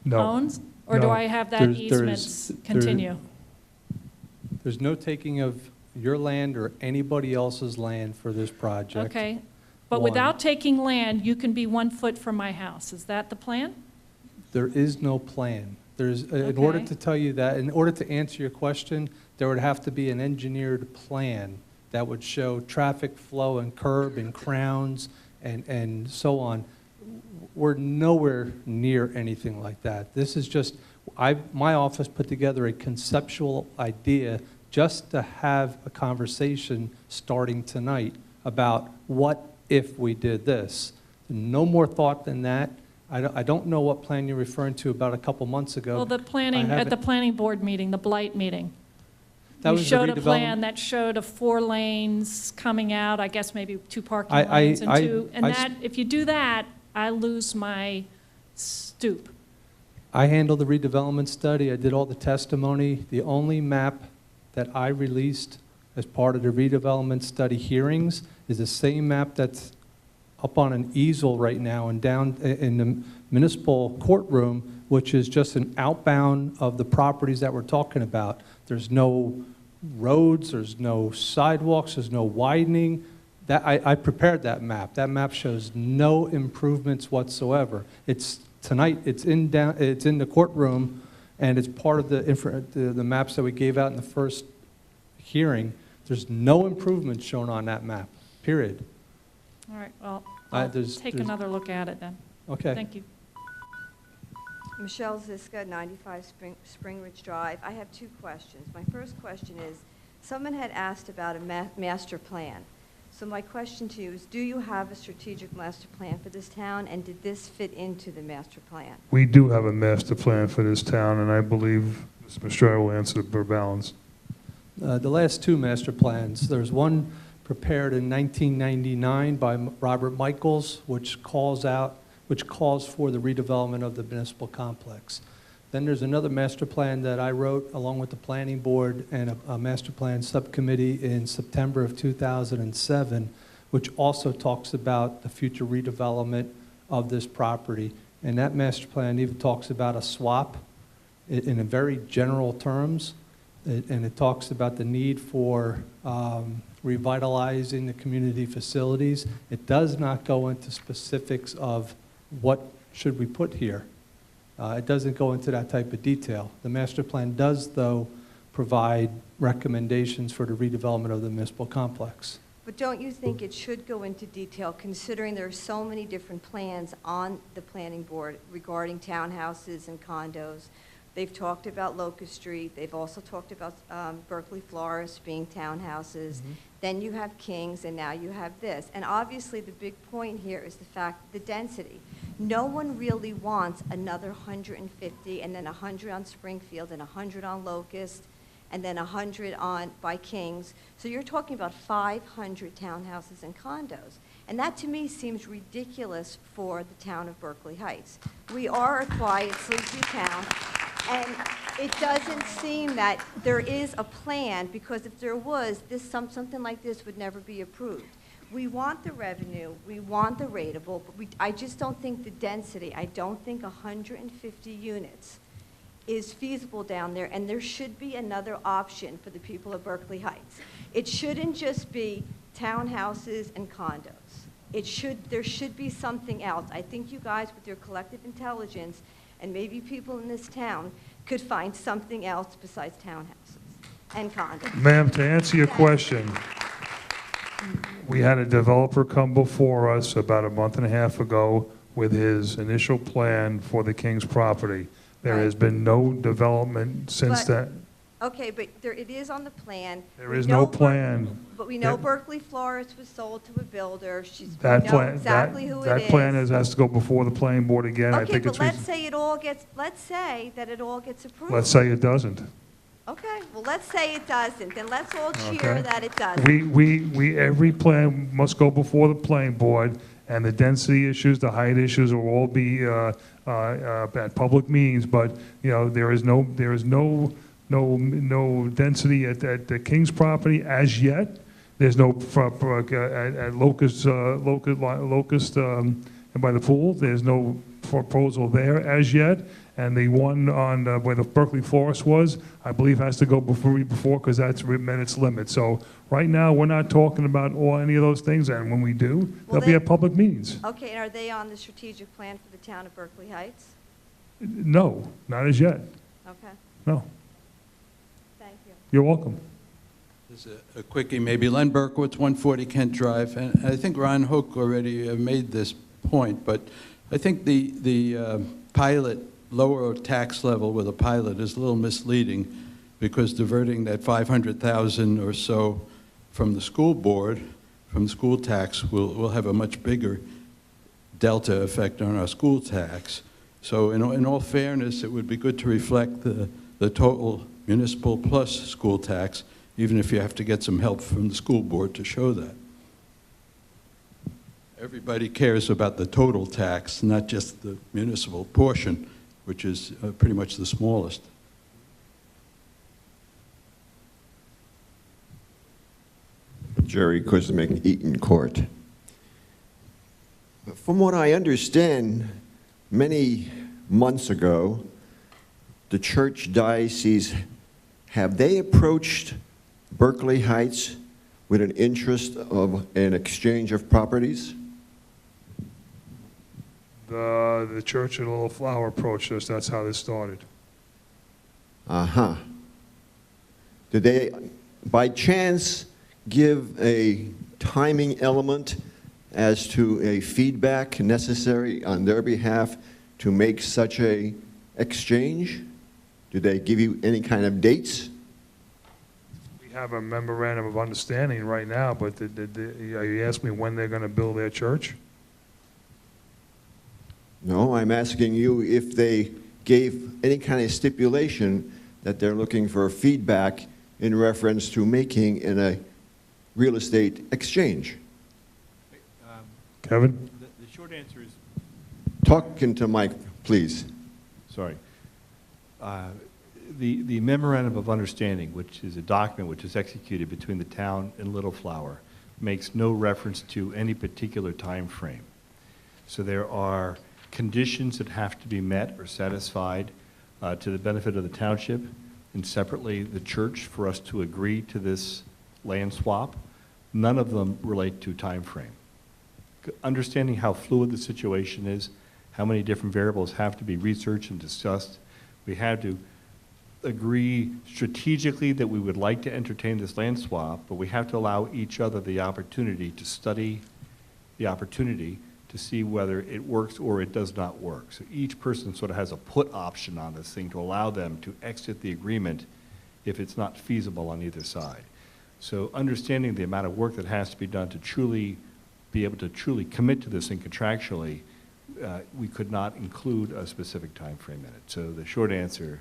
No. owns? Or do No. I have that easement continue? There's no taking of your land or anybody else's land for this project. Okay, but One. without taking land, you can be 1 foot from my house. Is that the plan? There is no plan. In order Okay. to tell you that, in order to answer your question, there would have to be an engineered plan that would show traffic flow and curb and crowns and so on. We're nowhere near anything like that. This is just, my office put together a conceptual idea just to have a conversation starting tonight about what if we did this. No more thought than that. I don't know what plan you're referring to about a couple months ago. Well, the planning, I at the haven't- planning board meeting, the Blight meeting. That You was the showed a redevelopment- plan that showed a 4 lanes coming out, I guess maybe 2 parking I- lanes and I- 2, and I s- that, if you do that, I lose my stoop. I handled the redevelopment study, I did all the testimony. The only map that I released as part of the redevelopment study hearings is the same map that's up on an easel right now and down in the municipal courtroom, which is just an outbound of the properties that we're talking about. There's no roads, there's no sidewalks, there's no widening. That, I prepared that map. That map shows no improvements whatsoever. It's tonight, it's in the courtroom, and it's part of the maps that we gave out in the first hearing. There's no improvements shown on that map, period. All right, well, I- I'll there's- take there's- another look at it then. Okay. Thank you. Michelle Ziska, 95 Spring Ridge Drive. I have 2 questions. My first question is, someone had asked about a master plan. So my question to you is, do you have a strategic master plan for this town, and did this fit into the master plan? We do have a master plan for this town, and I believe Mr. Mistretta will answer for balance. The last 2 master plans, there's one prepared in 1999 by Robert Michaels, which calls for the redevelopment of the municipal complex. Then there's another master plan that I wrote along with the planning board and a master plan subcommittee in September of 2007, which also talks about the future redevelopment of this property. And that master plan even talks about a swap in a very general terms. And it talks about the need for revitalizing the community facilities. It does not go into specifics of what should we put here. It doesn't go into that type of detail. The master plan does, though, provide recommendations for the redevelopment of the municipal complex. But don't you think it should go into detail, considering there are so many different plans on the planning board regarding townhouses and condos? They've talked about Locust Street. They've also talked about Berkeley Florist being townhouses. Then you have Kings, and now you have this. And obviously, the big point here is the fact, the density. No one really wants another 150, and then 100 on Springfield, and 100 on Locust, and then 100 by Kings. So you're talking about 500 townhouses and condos. And that, to me, seems ridiculous for the town of Berkeley Heights. We are a quiet, sleepy town. And it doesn't seem that there is a plan, because if there was, something like this would never be approved. We want the revenue, we want the rateable, but I just don't think the density, I don't think 150 units is feasible down there, and there should be another option for the people of Berkeley Heights. It shouldn't just be townhouses and condos. There should be something else. I think you guys, with your collective intelligence, and maybe people in this town, could find something else besides townhouses and condos. Ma'am, to answer your question, we had a developer come before us about a month and a half ago with his initial plan for the King's property. There has been no development since But- that. Okay, but it is on the plan. There We is know no plan. But we know That- Berkeley Florist was sold to a builder. We That know plan, exactly who it is. that plan has to go before the planning board again. I Okay, think but it's, let's say let's say that it all gets approved. let's say it doesn't. Okay, well, let's say it doesn't, then let's all cheer Okay. that it doesn't. Every plan must go before the planning board, and the density issues, the height issues will all be at public meetings, but, you know, there is no density at the King's property as yet. There's no, at Locust, and by the pool, there's no proposal there as yet. And the one on where the Berkeley Forest was, I believe has to go before, because that's met its limit. So right now, we're not talking about any of those things, and when we do, they'll be at public meetings. Okay, and are they on the strategic plan for the town of Berkeley Heights? No, not as yet. Okay, No. thank you. You're welcome. Just a quickie, maybe. Len Berkowitz, 140 Kent Drive. And I think Ron Hook already made this point, but I think the pilot, lower tax level with a pilot is a little misleading, because diverting that 500,000 or so from the school board, from the school tax, will have a much bigger delta effect on our school tax. So in all fairness, it would be good to reflect the total municipal plus school tax, even if you have to get some help from the school board to show that. Everybody cares about the total tax, not just the municipal portion, which is pretty much the smallest. Jerry Kuzmic, Eaton Court. From what I understand, many months ago, the church diocese, have they approached Berkeley Heights with an interest of an exchange of properties? The Church of the Little Flower approached us. That's how this started. Uh-huh. Did they, by chance, give a timing element as to a feedback necessary on their behalf to make such a exchange? Did they give you any kind of dates? We have a memorandum of understanding right now, but you asked me when they're going to build their church? No, I'm asking you if they gave any kind of stipulation that they're looking for feedback in reference to making in a real estate exchange. Kevin? The short answer is, Talk into Mike, please. sorry. The memorandum of understanding, which is a document which is executed between the town and Little Flower, makes no reference to any particular time frame. So there are conditions that have to be met or satisfied to the benefit of the township, and separately the church, for us to agree to this land swap. None of them relate to time frame. Understanding how fluid the situation is, how many different variables have to be researched and discussed, we had to agree strategically that we would like to entertain this land swap, but we have to allow each other the opportunity to study the opportunity to see whether it works or it does not work. So each person sort of has a put option on this thing to allow them to exit the agreement if it's not feasible on either side. So understanding the amount of work that has to be done to truly be able to truly commit to this thing contractually, we could not include a specific time frame in it. So the short answer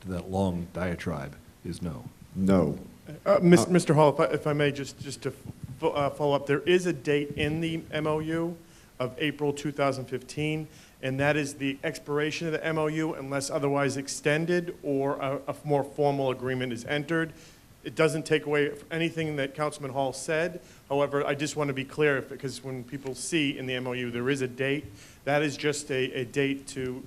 to that long diatribe is no. No. Mr. Hall, if I may, just to follow up, there is a date in the MOU of April 2015, and that is the expiration of the MOU unless otherwise extended or a more formal agreement is entered. It doesn't take away anything that Councilman Hall said. However, I just want to be clear, because when people see in the MOU there is a date, that is just a date to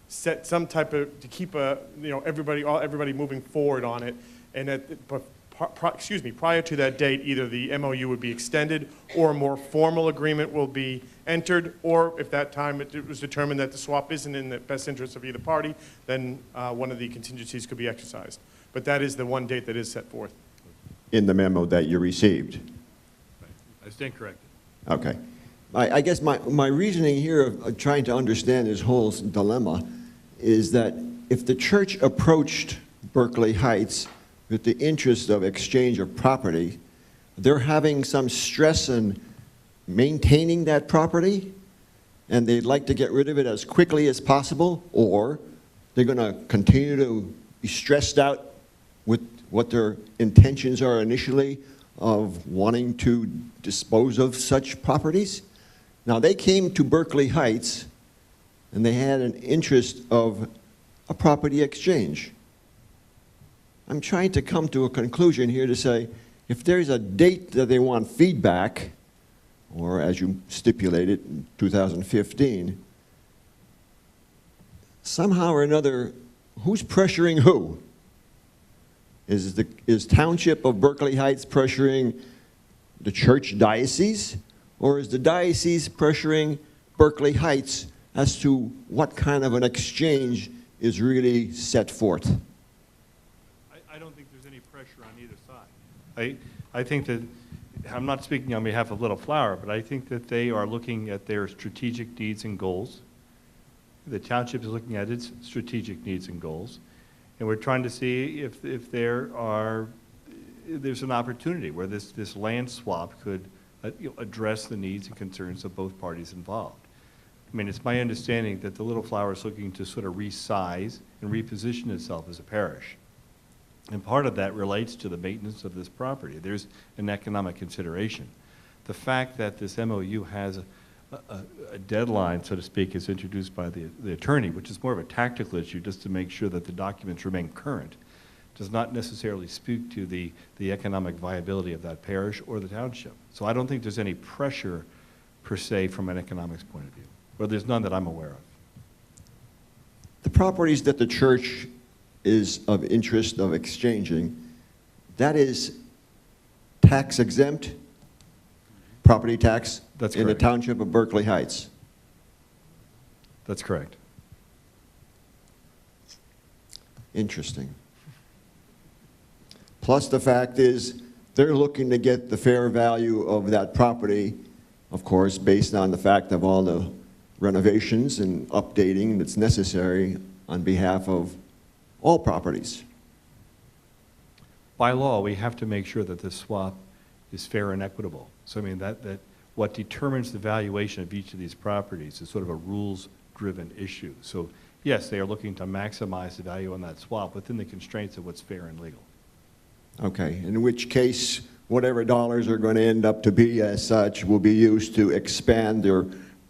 set some type of, to keep everybody moving forward on it. And prior to that date, either the MOU would be extended or a more formal agreement will be entered, or if that time it was determined that the swap isn't in the best interest of either party, then one of the contingencies could be exercised. But that is the one date that is set forth. In the memo that you received? I stand corrected. Okay. I guess my reasoning here of trying to understand this whole dilemma is that if the church approached Berkeley Heights with the interest of exchange of property, they're having some stress in maintaining that property, and they'd like to get rid of it as quickly as possible, or they're going to continue to be stressed out with what their intentions are initially of wanting to dispose of such properties. Now, they came to Berkeley Heights, and they had an interest of a property exchange. I'm trying to come to a conclusion here to say, if there's a date that they want feedback, or as you stipulated, in 2015, somehow or another, who's pressuring who? Is Township of Berkeley Heights pressuring the church diocese, or is the diocese pressuring Berkeley Heights as to what kind of an exchange is really set forth? I don't think there's any pressure on either side. I think that, I'm not speaking on behalf of Little Flower, but I think that they are looking at their strategic needs and goals. The township is looking at its strategic needs and goals. And we're trying to see if there's an opportunity where this land swap could address the needs and concerns of both parties involved. I mean, it's my understanding that the Little Flower is looking to sort of resize and reposition itself as a parish. And part of that relates to the maintenance of this property. There's an economic consideration. The fact that this MOU has a deadline, so to speak, is introduced by the attorney, which is more of a tactical issue just to make sure that the documents remain current, does not necessarily speak to the economic viability of that parish or the township. So I don't think there's any pressure per se from an economics point of view. Well, there's none that I'm aware of. The properties that the church is of interest of exchanging, that is tax exempt property tax That's in the correct. township of Berkeley Heights. That's correct. Interesting. Plus the fact is, they're looking to get the fair value of that property, of course, based on the fact of all the renovations and updating that's necessary on behalf of all properties. By law, we have to make sure that this swap is fair and equitable. So I mean, that what determines the valuation of each of these properties is sort of a rules-driven issue. So yes, they are looking to maximize the value on that swap within the constraints of what's fair and legal. Okay, in which case, whatever dollars are going to end up to be as such will be used to expand their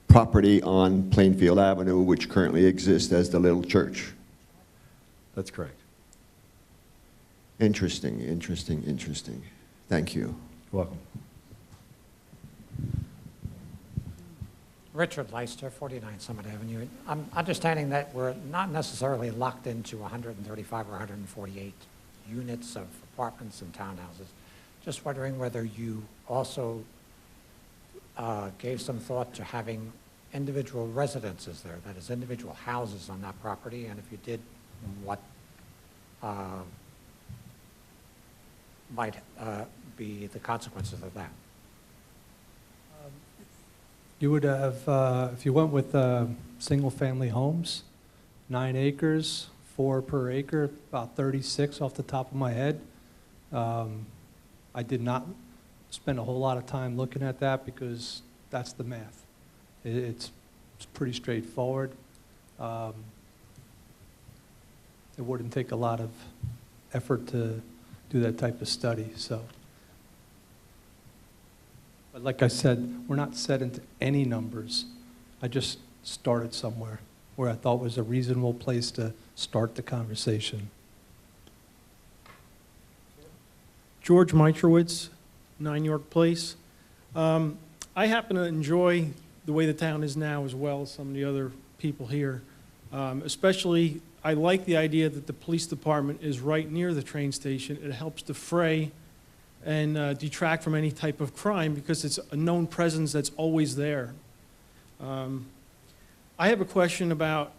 property on Plainfield Avenue, which currently exists as the little church. That's correct. Interesting, interesting, interesting. Thank you. You're welcome. Richard Leister, 49 Summit Avenue. I'm understanding that we're not necessarily locked into 135 or 148 units of apartments and townhouses. Just wondering whether you also gave some thought to having individual residences there, that is, individual houses on that property, and if you did, what might be the consequences of that? You would have, if you went with single-family homes, 9 acres, 4 per acre, about 36 off the top of my head. I did not spend a whole lot of time looking at that because that's the math. It's pretty straightforward. It wouldn't take a lot of effort to do that type of study, so. But like I said, we're not set into any numbers. I just started somewhere where I thought was a reasonable place to start the conversation. George Mitrowitz, 9 York Place. I happen to enjoy the way the town is now as well as some of the other people here. Especially, I like the idea that the police department is right near the train station. It helps defray and detract from any type of crime because it's a known presence that's always there. I have a question about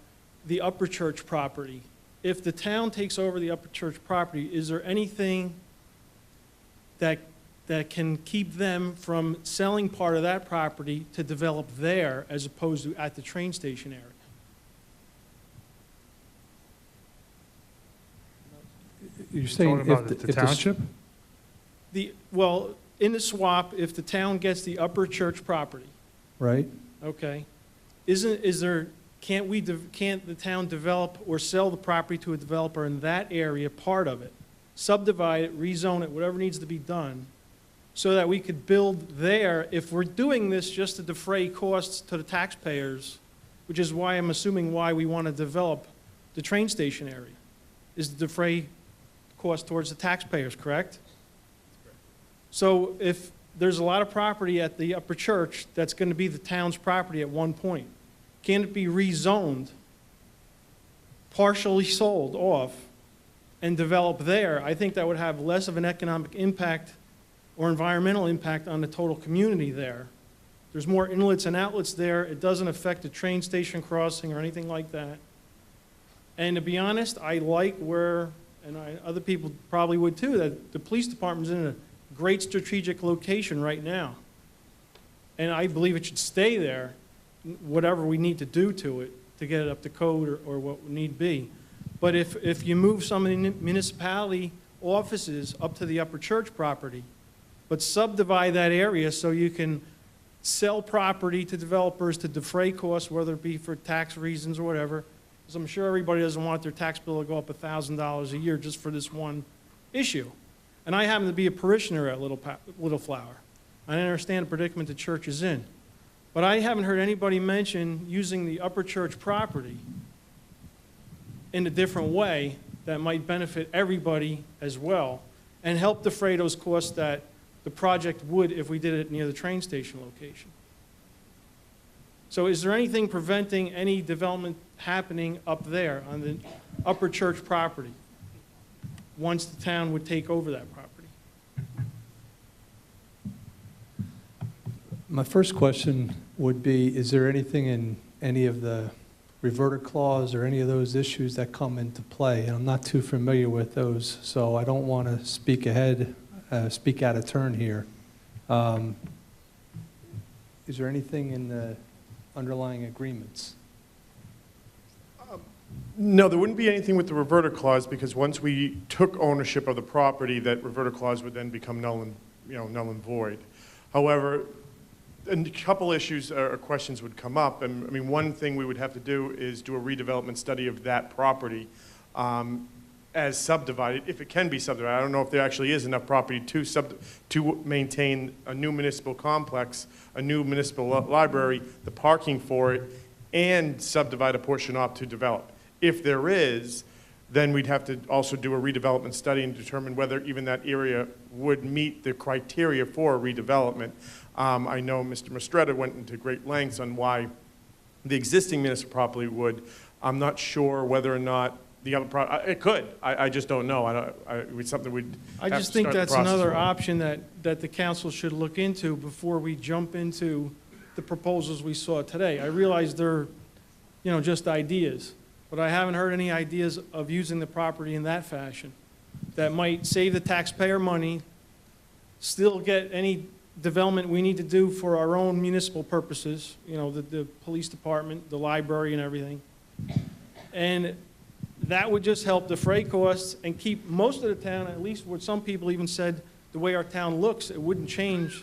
the Upper Church property. If the town takes over the Upper Church property, is there anything that can keep them from selling part of that property to develop there as opposed to at the train station area? You're saying Talking about if the township? Well, in the swap, if the town gets the Upper Church property, Right? okay, can't the town develop or sell the property to a developer in that area, part of it, subdivide it, rezone it, whatever needs to be done, so that we could build there? If we're doing this just to defray costs to the taxpayers, which is why I'm assuming why we want to develop the train station area, is to defray costs towards the taxpayers, correct? So if there's a lot of property at the Upper Church that's going to be the town's property at one point, can it be rezoned, partially sold off, and develop there? I think that would have less of an economic impact or environmental impact on the total community there. There's more inlets and outlets there. It doesn't affect the train station crossing or anything like that. And to be honest, I like where, and other people probably would too, that the police department's in a great strategic location right now. And I believe it should stay there, whatever we need to do to it to get it up to code or what need be. But if you move some of the municipality offices up to the Upper Church property, but subdivide that area so you can sell property to developers to defray costs, whether it be for tax reasons or whatever. Because I'm sure everybody doesn't want their tax bill to go up $1,000 a year just for this one issue. And I happen to be a parishioner at Little Flower. I understand the predicament the church is in. But I haven't heard anybody mention using the Upper Church property in a different way that might benefit everybody as well and help defray those costs that the project would if we did it near the train station location. So is there anything preventing any development happening up there on the Upper Church property once the town would take over that property? My first question would be, is there anything in any of the reverter clause or any of those issues that come into play? And I'm not too familiar with those, so I don't want to speak out of turn here. Is there anything in the underlying agreements? No, there wouldn't be anything with the reverter clause, because once we took ownership of the property, that reverter clause would then become null and void. However, a couple issues or questions would come up. And I mean, one thing we would have to do is do a redevelopment study of that property as subdivided, if it can be subdivided. I don't know if there actually is enough property to maintain a new municipal complex, a new municipal library, the parking for it, and subdivide a portion off to develop. If there is, then we'd have to also do a redevelopment study and determine whether even that area would meet the criteria for a redevelopment. I know Mr. Mistretta went into great lengths on why the existing municipal property would. I'm not sure whether or not the other it could. I just don't know. It's something we'd I have just to think start the that's process another for. option that the council should look into before we jump into the proposals we saw today. I realize they're, just ideas, but I haven't heard any ideas of using the property in that fashion that might save the taxpayer money, still get any development we need to do for our own municipal purposes, the police department, the library and everything. And that would just help defray costs and keep most of the town, at least what some people even said, the way our town looks, it wouldn't change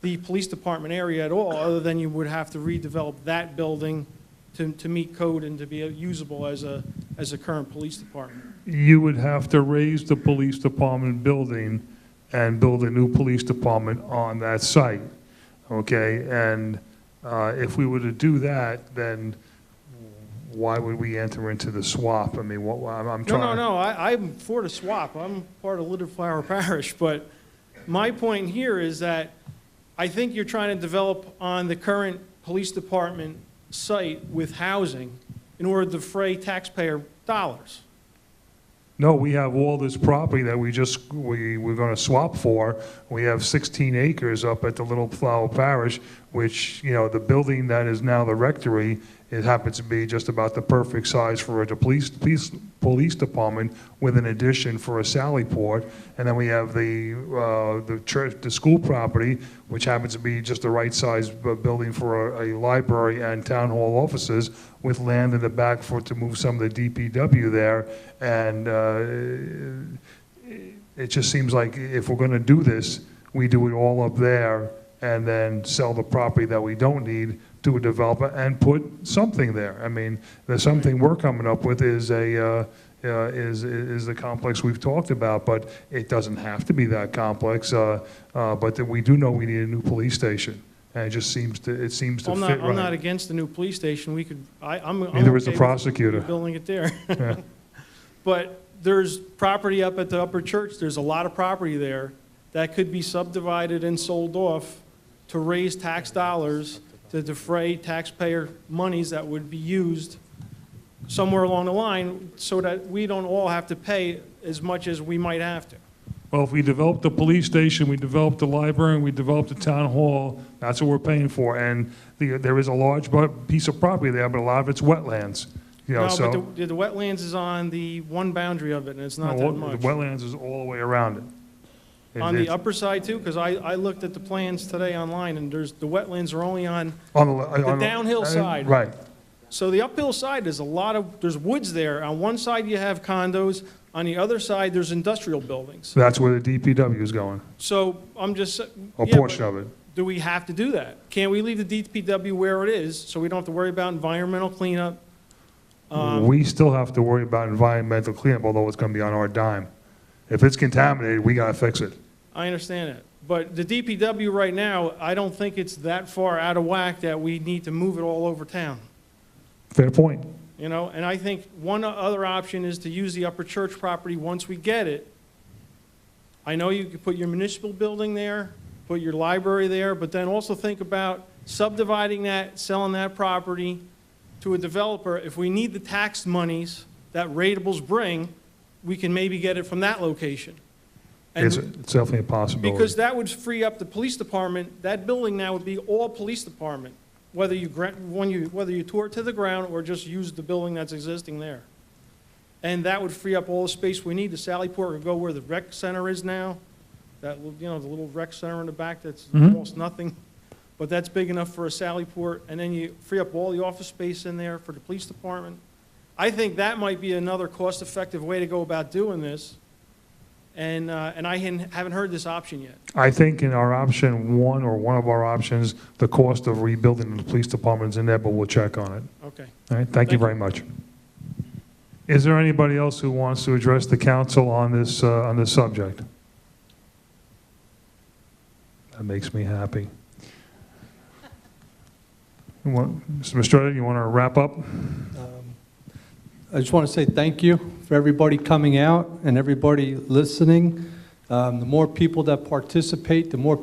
the police department area at all, other than you would have to redevelop that building to meet code and to be usable as a current police department. You would have to raise the police department building and build a new police department on that site, okay? And if we were to do that, then why would we enter into the swap? I mean, I'm trying... No, I'm for the swap. I'm part of Little Flower Parish, but my point here is that I think you're trying to develop on the current police department site with housing in order to defray taxpayer dollars. No, we have all this property that we're going to swap for. We have 16 acres up at the Little Flower Parish, which, the building that is now the rectory, it happens to be just about the perfect size for a police department with an addition for a sally port. And then we have the church, the school property, which happens to be just the right size building for a library and town hall offices, with land in the back to move some of the DPW there. And it just seems like if we're going to do this, we do it all up there and then sell the property that we don't need to a developer and put something there. I mean, there's something we're coming up with is the complex we've talked about, but it doesn't have to be that complex. But we do know we need a new police station, and it just seems to fit right. I'm not against the new police station. We could. I'm Neither is the okay with prosecutor. building it there. Yeah. But there's property up at the Upper Church. There's a lot of property there that could be subdivided and sold off to raise tax dollars to defray taxpayer monies that would be used somewhere along the line so that we don't all have to pay as much as we might have to. Well, if we develop the police station, we develop the library, and we develop the town hall, that's what we're paying for. And there is a large piece of property there, but a lot of it's wetlands. But the wetlands is on the one boundary of it, and it's not that much. The wetlands is all the way around it. On the upper side too, because I looked at the plans today online, and the wetlands are only on the downhill side. Right. So the uphill side, there's woods there. On one side you have condos, on the other side there's industrial buildings. That's where the DPW is going, So I'm just. a yeah, portion but of it. Do we have to do that? Can't we leave the DPW where it is, so we don't have to worry about environmental cleanup? We still have to worry about environmental cleanup, although it's going to be on our dime. If it's contaminated, we got to fix it. I understand that. But the DPW right now, I don't think it's that far out of whack that we need to move it all over town. Fair point. You know, and I think one other option is to use the Upper Church property once we get it. I know you could put your municipal building there, put your library there, but then also think about subdividing that, selling that property to a developer. If we need the tax monies that ratables bring, we can maybe get it from that location. And It's definitely a possibility. because that would free up the police department. That building now would be all police department, whether you tour it to the ground or just use the building that's existing there. And that would free up all the space we need. The Sallyport would go where the rec center is now. That, the little rec center in the back that's almost nothing. But that's big enough for a Sallyport. And then you free up all the office space in there for the police department. I think that might be another cost-effective way to go about doing this. And I haven't heard this option yet. I think in our option one, or one of our options, the cost of rebuilding the police department's in there, but we'll check on it. Okay. All right, thank you very much. Is there anybody else who wants to address the council on this subject? That makes me happy. Mr. Mistretta, you want to wrap up? I just want to say thank you for everybody coming out and everybody listening. The more people that participate, the more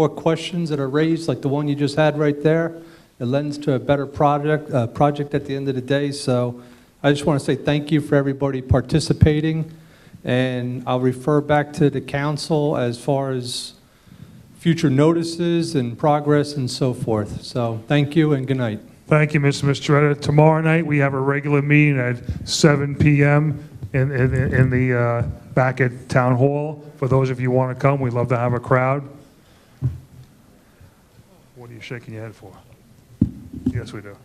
questions that are raised, like the one you just had right there, it lends to a better project at the end of the day. So I just want to say thank you for everybody participating, and I'll refer back to the council as far as future notices and progress and so forth. So thank you and good night. Thank you, Mr. Mistretta. Tomorrow night, we have a regular meeting at 7 p.m. in the back at Town Hall. For those of you who want to come, we'd love to have a crowd. What are you shaking your head for? Yes, we do.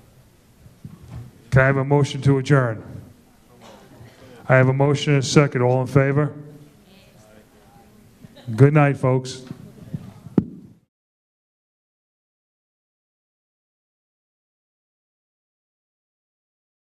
Can I have a motion to adjourn? I have a motion and a second. All in favor? Good night, folks.